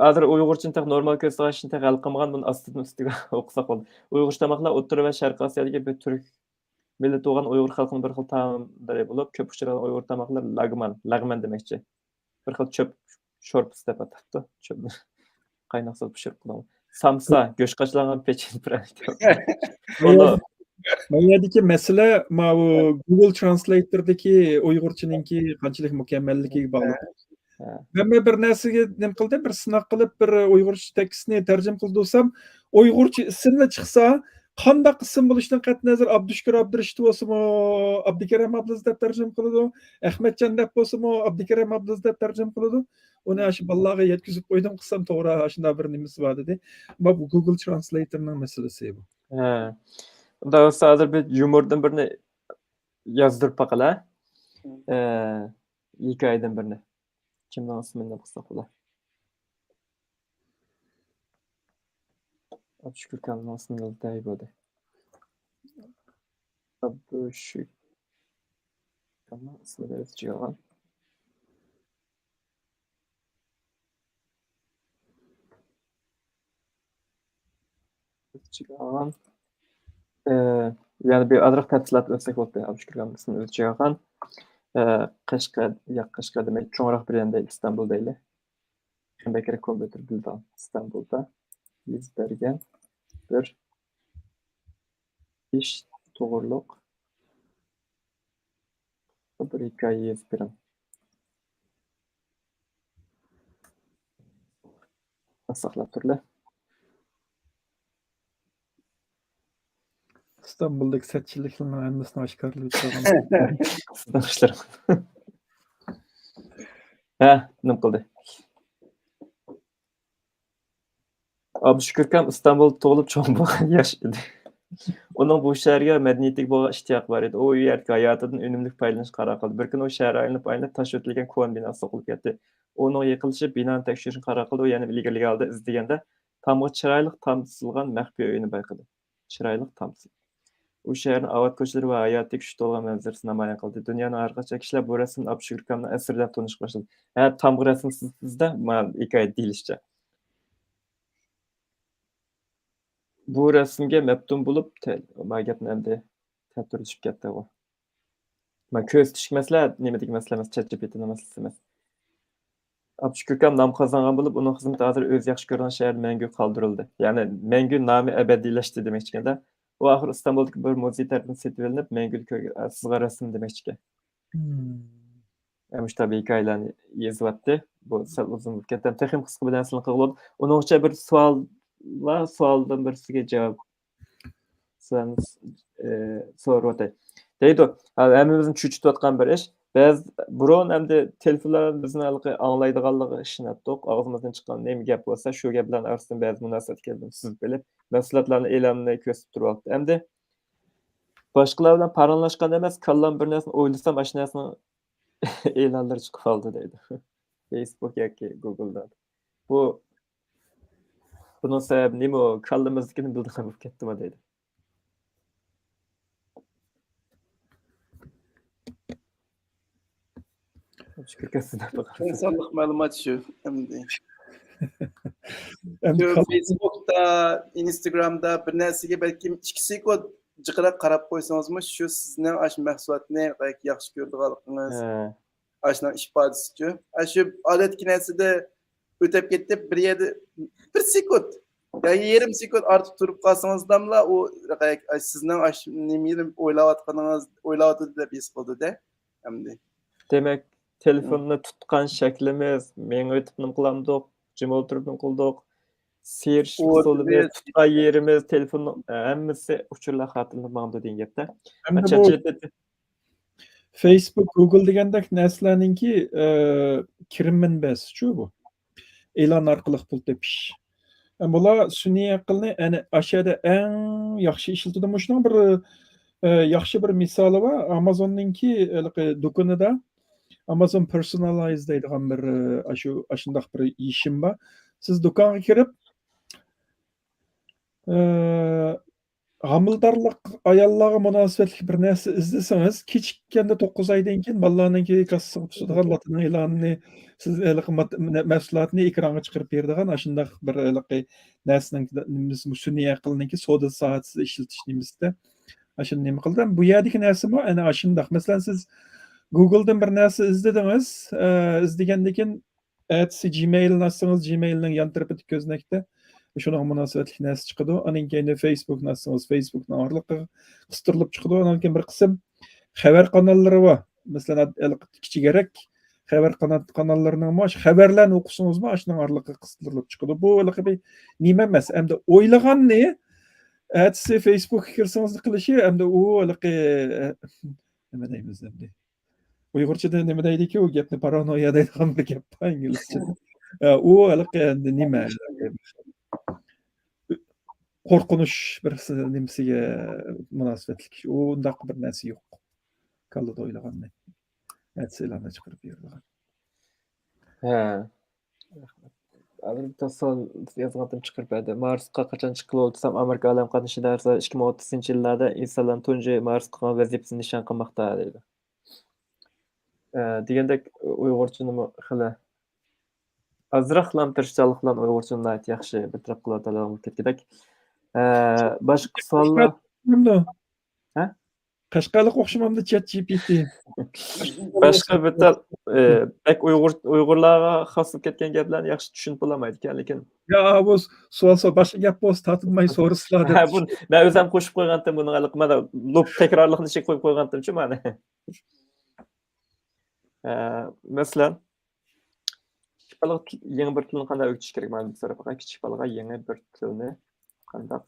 Speaker 1: hozir Uyg'urchani tak normal ko'rsatishni tak hal qilmagan, buni ustiga o'qisak bo'ldi. Uyg'ur tamoqlar O'rta va Sharq Osiyodagi bir turk millati bo'lgan Uyg'ur xalqining bir xil taomlari bo'lib, ko'p uchragan Uyg'ur tamoqlar lagman demoqchi. Bir xil cho'p sho'rpisi deb atabdi. Cho'pni qaynoq solib pishirib qo'ygan. Samsa, go'sht qachlangan pechin pranik.
Speaker 3: Bu yerdagi masala bu Google Translator'dagi Uyg'urchaninki qanchalik mukammalligiga bog'liq. Men bir narsaga nima qildim, bir sinoq qilib, bir Uyg'urcha tekstni tarjima qildirsam, Uyg'urcha ismlar chiqsa, qandaq ism bo'lishidan qat'iy nazar Abdushukur Abdurashid bo'lsa-mu, Abdukarim Abdulaziz deb tarjima qiladi, Ahmadjon deb bo'lsa-mu, Abdukarim Abdulaziz deb tarjima qiladi. Uni shu bolalarga yetkazib qo'ydim, qilsam to'g'ri, shunday bir nimasi bor dedi. Bu Google Translator'ning masalasi bu.
Speaker 1: Unda hozir bir yumordan birini yozdirib baqala. Hikoyadan birini. Kimdan ismini qilsak bo'lar. Abdushukur kamdan ismini day bo'ldi. Abdushukur kamdan ismini yozgan. Çıkan. Yani bir adrak tafsilat ötsek oldu. Abdushukur kamdan ismini yozgan. Qashqar demek çoğunluk bir yerinde İstanbul'da ile. Bekir Kompüter Bildan İstanbul'da yüz bergen bir iş to'g'riliq bir hikoya yozib beraman. Saqlab turlar.
Speaker 3: İstanbul'daki setçiliklerin annesini aşkarlığı çıkargan.
Speaker 1: Nima qildi? Abdushukur kam İstanbulda tug'ilib cho'ng bo'lgan yosh edi. Uning bu shaharga madaniyatiga bo'lgan ishtiyoq bor edi. U yerga hayotidan unumli foydalanish qaror qildi. Bir kuni u shahar aylanib tosh o'tilgan ko'n binosi qilib ketdi. Uning yiqilishi binoni tekshirishni qaror qildi. U yana ilgari oldi izlaganda tomga chiroyli tamsilgan maxfiy uyini bayqadi. Chiroyli tamsil. U shaharning avod ko'chalari va hayotiy kuch to'lgan manzarasini namoyon qildi. Dunyoning har qancha kishilar bu rasmni Abdushukur kamning asri deb tanishga boshladi. Tam rasm sizda hikoya deyilishicha. Bu rasmga maftun bo'lib, gapni endi ta'tirishib ketdi u. Men ko'z tishmaslar, nima degan masala emas, ChatGPT masalasi emas. Abdushukur kam nom qozongan bo'lib, uning xizmati hozir o'z yaxshi ko'rgan shahar mangu qoldirildi. Ya'ni mangu nomi abadiylashdi demoqchi ekanda. U axir İstanbul'dagi bir muzey tarafidan setib olinib, mangulik sizga rasm demoqchi ekan. Shu tabiiy hikoyalarni yozyapti. Bu sal uzun bo'lib ketdi. Texnik qisqa bilan sizlarni qilib uningcha bir savoldan birisiga javob so'rayotay. Deydi, hammamizni chuchitayotgan bir ish. Biz burun endi telefonlar bizni anglaydiganligi ishlatdik. Og'zimizdan chiqqan nima gap bo'lsa, shu gap bilan arasida ba'zi munosabat keldim sizib bilib, mahsulotlarni e'lonini ko'rsatib turyapti. Endi boshqalar bilan paranlashgan emas, kallam bir narsani o'ylasam, shu narsani e'lonlar chiqib qoldi deydi. Facebook yoki Google'dan. Bunun sebebi nima? Kallamizdagini bildigan bo'lib ketdimi deydi.
Speaker 2: İnsanlık ma'lumot shu. Facebook'ta, Instagram'da bir narsaga balki 2 sekund jiqirab qarab qo'ysangizmi, shu sizning ash mahsulotni yaxshi ko'rdiganligingiz, ashning ifodasichu. Shu odatki narsada o'tib ketdi, bir yerda 1 sekund Yani yarım sekund artık durup kalsanız damla o sizden nemi oylavatkanınız dep his boldu de. Hamdi.
Speaker 1: Demek telefonunu tutkan şeklimiz, men ötüp kılamdık, jim oturup kıldık. Seyirçlik
Speaker 2: O
Speaker 1: solumuz,
Speaker 2: tabii.
Speaker 1: tutkan yerimiz, telefonun hemmisi uçurlar hatırlamamdı deyin gepde.
Speaker 3: Hem
Speaker 1: Ben
Speaker 3: de bu
Speaker 1: ChatGPT
Speaker 3: Facebook, Google degandek näsläninki kirim menbäsi şu bu. Elan arkaly pul tepiş. Bular süni akılny ana aşağıda en yaxşı işletidi. Muşunun bir yaxşı bir misalı var. Amazon'ninki dokunida Amazon Personalize deydigan bir aşındaq bir işim var. Siz dokanga kirip Hamildarlık ayallarga münasebetli bir näse izleseniz, kiçikkende 9 aydan keyin balalarninki kassasıga tutadigan lotin e'lonini siz mahsulotni ekranga chiqarib beradigan aşındaq bir näsening sun'iy aqlninki soda soatsida ishlatish nimasida aşını nima qildim. Bu yerdagi näsemi ana aşındaq. Masalan siz Google'dan bir näse izlediniz, izlegandan keyin ertesi Gmail'ni açsanız Gmail'ning yan tarafidagi ko'znakda şuna münasebetli näse çıkıdı. Anan keyin Facebook'ni açsanız Facebook'ni arlıqı kıstırılıp çıkıdı. Anan keyin bir kısım haber kanalları var. Mesela kiçigerek haber kanallarının baş haberlerini okusunuz mu aşının arlıqı kıstırılıp çıkıdı. Bu bir nime emas. Hem de oylagan ne? Ertesi Facebook'a girseniz kılışı hem de o nima deymiz endi. Uyg'urchada nima deydi-ki, u gapni paranoya deydigan bir gap bor inglizchada. U endi nima? Korkunuş bir nimsiga münasebetlik. Undaq bir narsa yo'q. Kallada o'ylaganman. Ertasilarni chiqarib beradigan.
Speaker 1: He. Tasavvur yazgandım çıkıp berdi. Marsqa qachon chiqib olsam Amerika alam qatnashilarsa 2030-yillarda insonlar tunji Marsqa vazifasini nishon qilmoqda deydi. Degandek Uyg'urcha nima xili azroq tirishchilik bilan Uyg'urchani ayt yaxshi bitirib qiladigan ketgidek. Boshqa savollar Ha?
Speaker 3: Qashqarlik o'xshamamda ChatGPT.
Speaker 1: Başqa bitar bek Uyg'urlarga xos bo'lib ketgan gaplarni yaxshi tushunib bo'lmaydi ekan, lekin
Speaker 3: Ya bu savol boshqa gap bo'lsa tatınmay so'rasizlar deb.
Speaker 1: bu men o'zim qo'shib qo'ygandim buni mana loop takrorlikni ichiga qo'yib qo'ygandim-chi mana. Masalan, kichik baliq yangi bir tilni qanday o'rgatish kerak? Mana bu so'rab kichik baliqqa yangi bir tilni qanday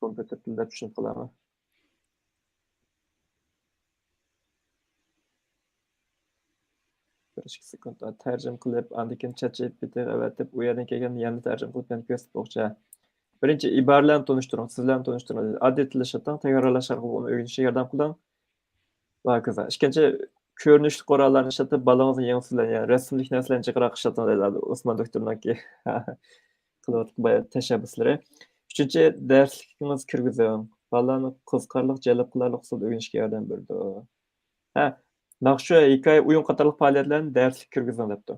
Speaker 1: kompyuter tilida tushunib qilamiz. Bir ikki sekundda tarjima qilib, andikin ChatGPT'ga avatib, u yerdan kelgan yangi tarjima qilib berib ko'rsatmoqchi. Birinchi iboralarni tunishtiring, sizlarni tunishtiring. Oddiy til ishlatib, takrorlash orqali uni o'rganishga yordam qiling. Va hokazo. Ikkinchi ko'rinishli qurollarni ishlatib, balaningizni yangi so'zlarni, ya'ni rasmlik narsalarni jiqroq ishlating deyiladi. Usmon doktorniki qilayotgan tashabbuslari. Uchinchi darsligingiz kirgizing. Balalarni qiziqarli, jalb qilarli usul o'rganishga yordam berdi. Naqsha, hikoya, o'yin qatorliq faoliyatlarni darslik kirgizing debdi.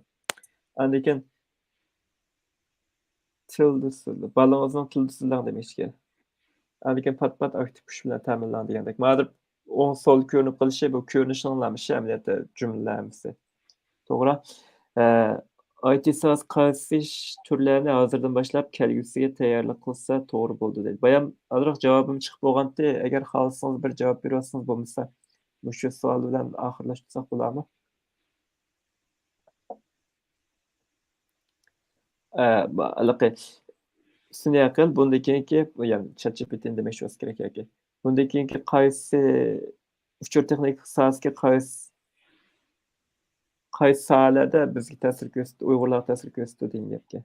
Speaker 1: Andikin balangizning tilda so'zlang demishga. Andikin pat-pat aktiv kuch bilan ta'minlan degandek. Ma'lum o'ng so'l ko'rinib qolishi bu ko'rinishning anglamishi amaliyotda jumlalarimizni. To'g'ri. IT so'z qaysi turlarini hozirdan boshlab kelgusiga tayyorlik qilsa to'g'ri bo'ldi dedi. Bayam ozroq javobim chiqib bo'lganda, agar xohlasangiz bir javob berasiz bo'lmasa, shu savol bilan oxirlashtirsak bo'ladimi? Sun'iy aql bundan keyingi, ya'ni ChatGPT demoqchi bo'lsa kerak yoki. Bundan keyingi qaysi uchur texnik sohasiga qaysi sohalarda bizga ta'sir ko'rsatdi, Uyg'urlarga ta'sir ko'rsatdi degan gapga.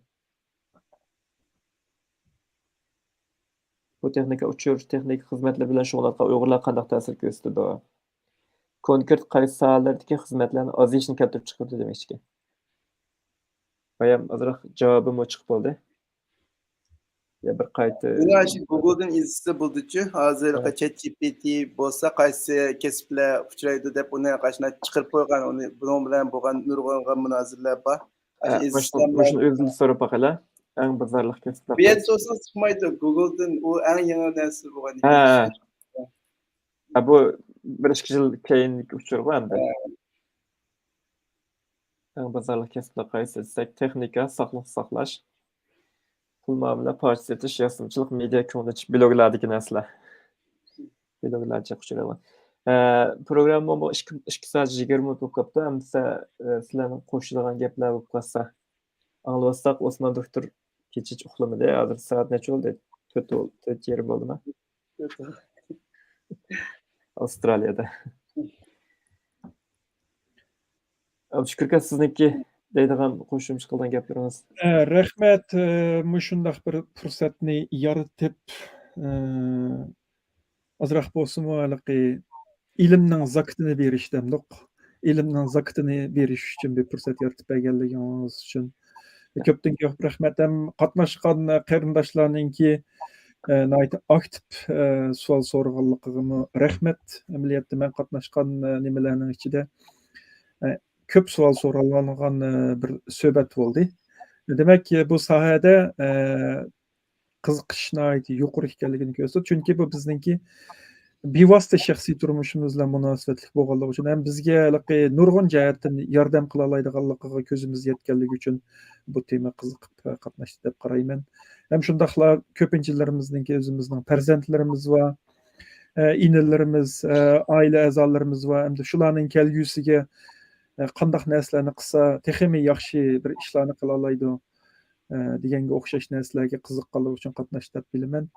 Speaker 1: Bu texnika uchur texnik xizmatlar bilan shug'ullangan Uyg'urlar qanday ta'sir ko'rsatdi? Konkret qaysi sohalardagi xizmatlarni ozayishini keltirib chiqardi demoqchi. Bayam ozroq javobim chiqib bo'ldi. Ya bir qayta
Speaker 2: Buni Google'dan izlasa bo'ldi-chi, hozir ChatGPT bo'lsa qaysi kasblar uchraydi deb uni qashna chiqarib qo'ygan, uni buning bilan bo'lgan nurg'on munozirlar bor.
Speaker 1: Shuni o'zini so'rab baqalar. Eng bizarlik kasblar.
Speaker 2: Bu yerda so'zsiz chiqmaydi. Google'dan u eng yangi narsa bo'lgan.
Speaker 1: Bu bir ikki yil keyingi uchur bu endi. Eng bizarlik kasblar qaysi desak, texnika, sog'liqni saqlash, pul muomala, pach setiş, ýazgymçylyk, media konuç bloglardaki näsler. Bloglar çok uçuralar. Programma bu 2 saat 20 minut bokapdy. Emsa sizlerden koşulagan gepler bolup galsa, aňlasak Osman doktor keçiç uklamady. Hazır saat neçe oldu? 4 ýeri boldymy? Avustralyada. Şükürka sizniki deydigan koşumçy kıldan gepleriniz.
Speaker 3: Rahmet muşundaq bir fursatny yaratyp azrak bolsunmy alaky ilimniň zakytyny berişdemdik. Ilimniň zakytyny beriş üçin bir fursat yaratyp bergenligiňiz üçin köpden köp rahmet. Hem gatnaşgan garyndaşlarynki naýat aktiv sual sorganlygyny rahmet. Emeliýetde men gatnaşgan nimeleriniň içinde köp sual soralan bir söhbet boldy. Demek ki bu sahada kızıkışına ait yuqur ekanligini gösterdi. Çünkü bu bizninki bevosita şahsiy turmuşymyz bilen münasibetlik bolganlygy üçin hem bizge nurgun jähetden yardam kıla alaýdyganlygyga közümüz yetkenligi üçin bu tema kızıkyp gatnaşdy dep garaýman. Hem şundakla köpünçilerimizninki özümizniň perzentlerimiz var, inelerimiz, aile azalarımız var. Hem de şularning kelgüsige qandaq näslerini kısa, tehimi ýaxşy bir işlerini kıla alaýdy degenge okşaş näslerge kızykkanlyk üçin gatnaşdy dep bilemen.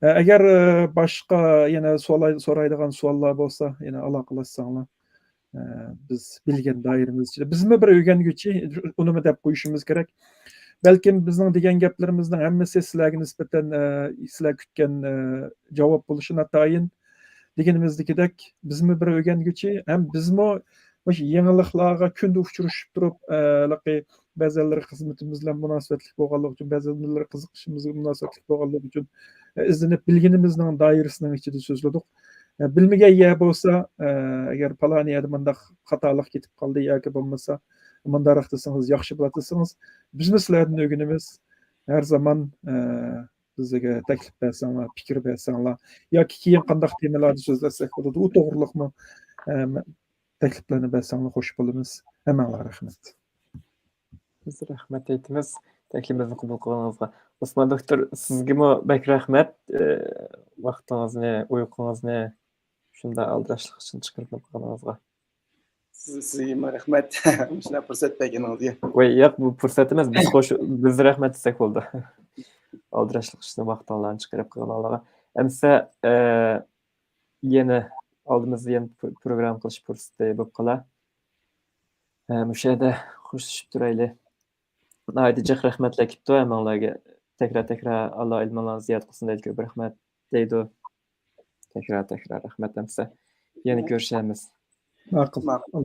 Speaker 3: Eger başka ýene soraýdygan suallar bolsa, ýene alakalaşsaňlar biz bilgen dairemiz içinde. Bizmi bir öýgengüçi, unumy dep goýuşymyz gerek. Belkim bizning degen geplerimizden hemmesi sizlerge nispeten sizler kütgen jogap boluşyna taýin degenimizdikidek bizmi bir öýgengüçi hem bizmi Baş ýeňiliklarga künde uçuruşup durup, bäzelleri hyzmatymyz bilen münasibetlik bolganlygy üçin, bäzelleri kızykşymyz münasibetlik bolganlygy üçin izlenip bilginimizniň daýrysynyň içinde sözledik. Bilmegen ýer bolsa, eger palan ýerde mundaq hatalyk ketip galdy ýa-ki bolmasa, mundarak deseňiz ýaxşy bilatysyňyz. Bizmi sizlerden öýgenimiz her zaman bizge teklip berseňler, pikir berseňler, ýa-ki kiýen qandaq temalarda sözlesek bolady, o dogrulykmy? Tekliplerini berseňler hoş bolymyz. Hemen rahmet.
Speaker 1: Biz rahmet aýtymyz. Teklifimizni kabul kılgaňyzga. Osman doktor, sizgemi bek rahmet. Wagtyňyzy, uykuňyzy şunda aldyraşlyk üçin çykyryp bolgaňyzga.
Speaker 2: Sizime rahmet. Şuna fursat bergeniňizge.
Speaker 1: Ýok, bu fursat emas. Biz rahmet etsek boldy. Aldyraşlyk üçin wagtyňlaryny çykyryp bolgaňyzga. Emse ýene aldığımız yeni program kılıç pürsüde bu kala. Müşahede hoşlaşıp duraylı. Ayrıca rahmetle ekipte emanlarga tekrar Allah ilmanlarını ziyad kılsın deydi. Bir rahmet deydi. Tekrar rahmet emse. Yeni görüşemiz.
Speaker 3: Makul.
Speaker 2: Makul.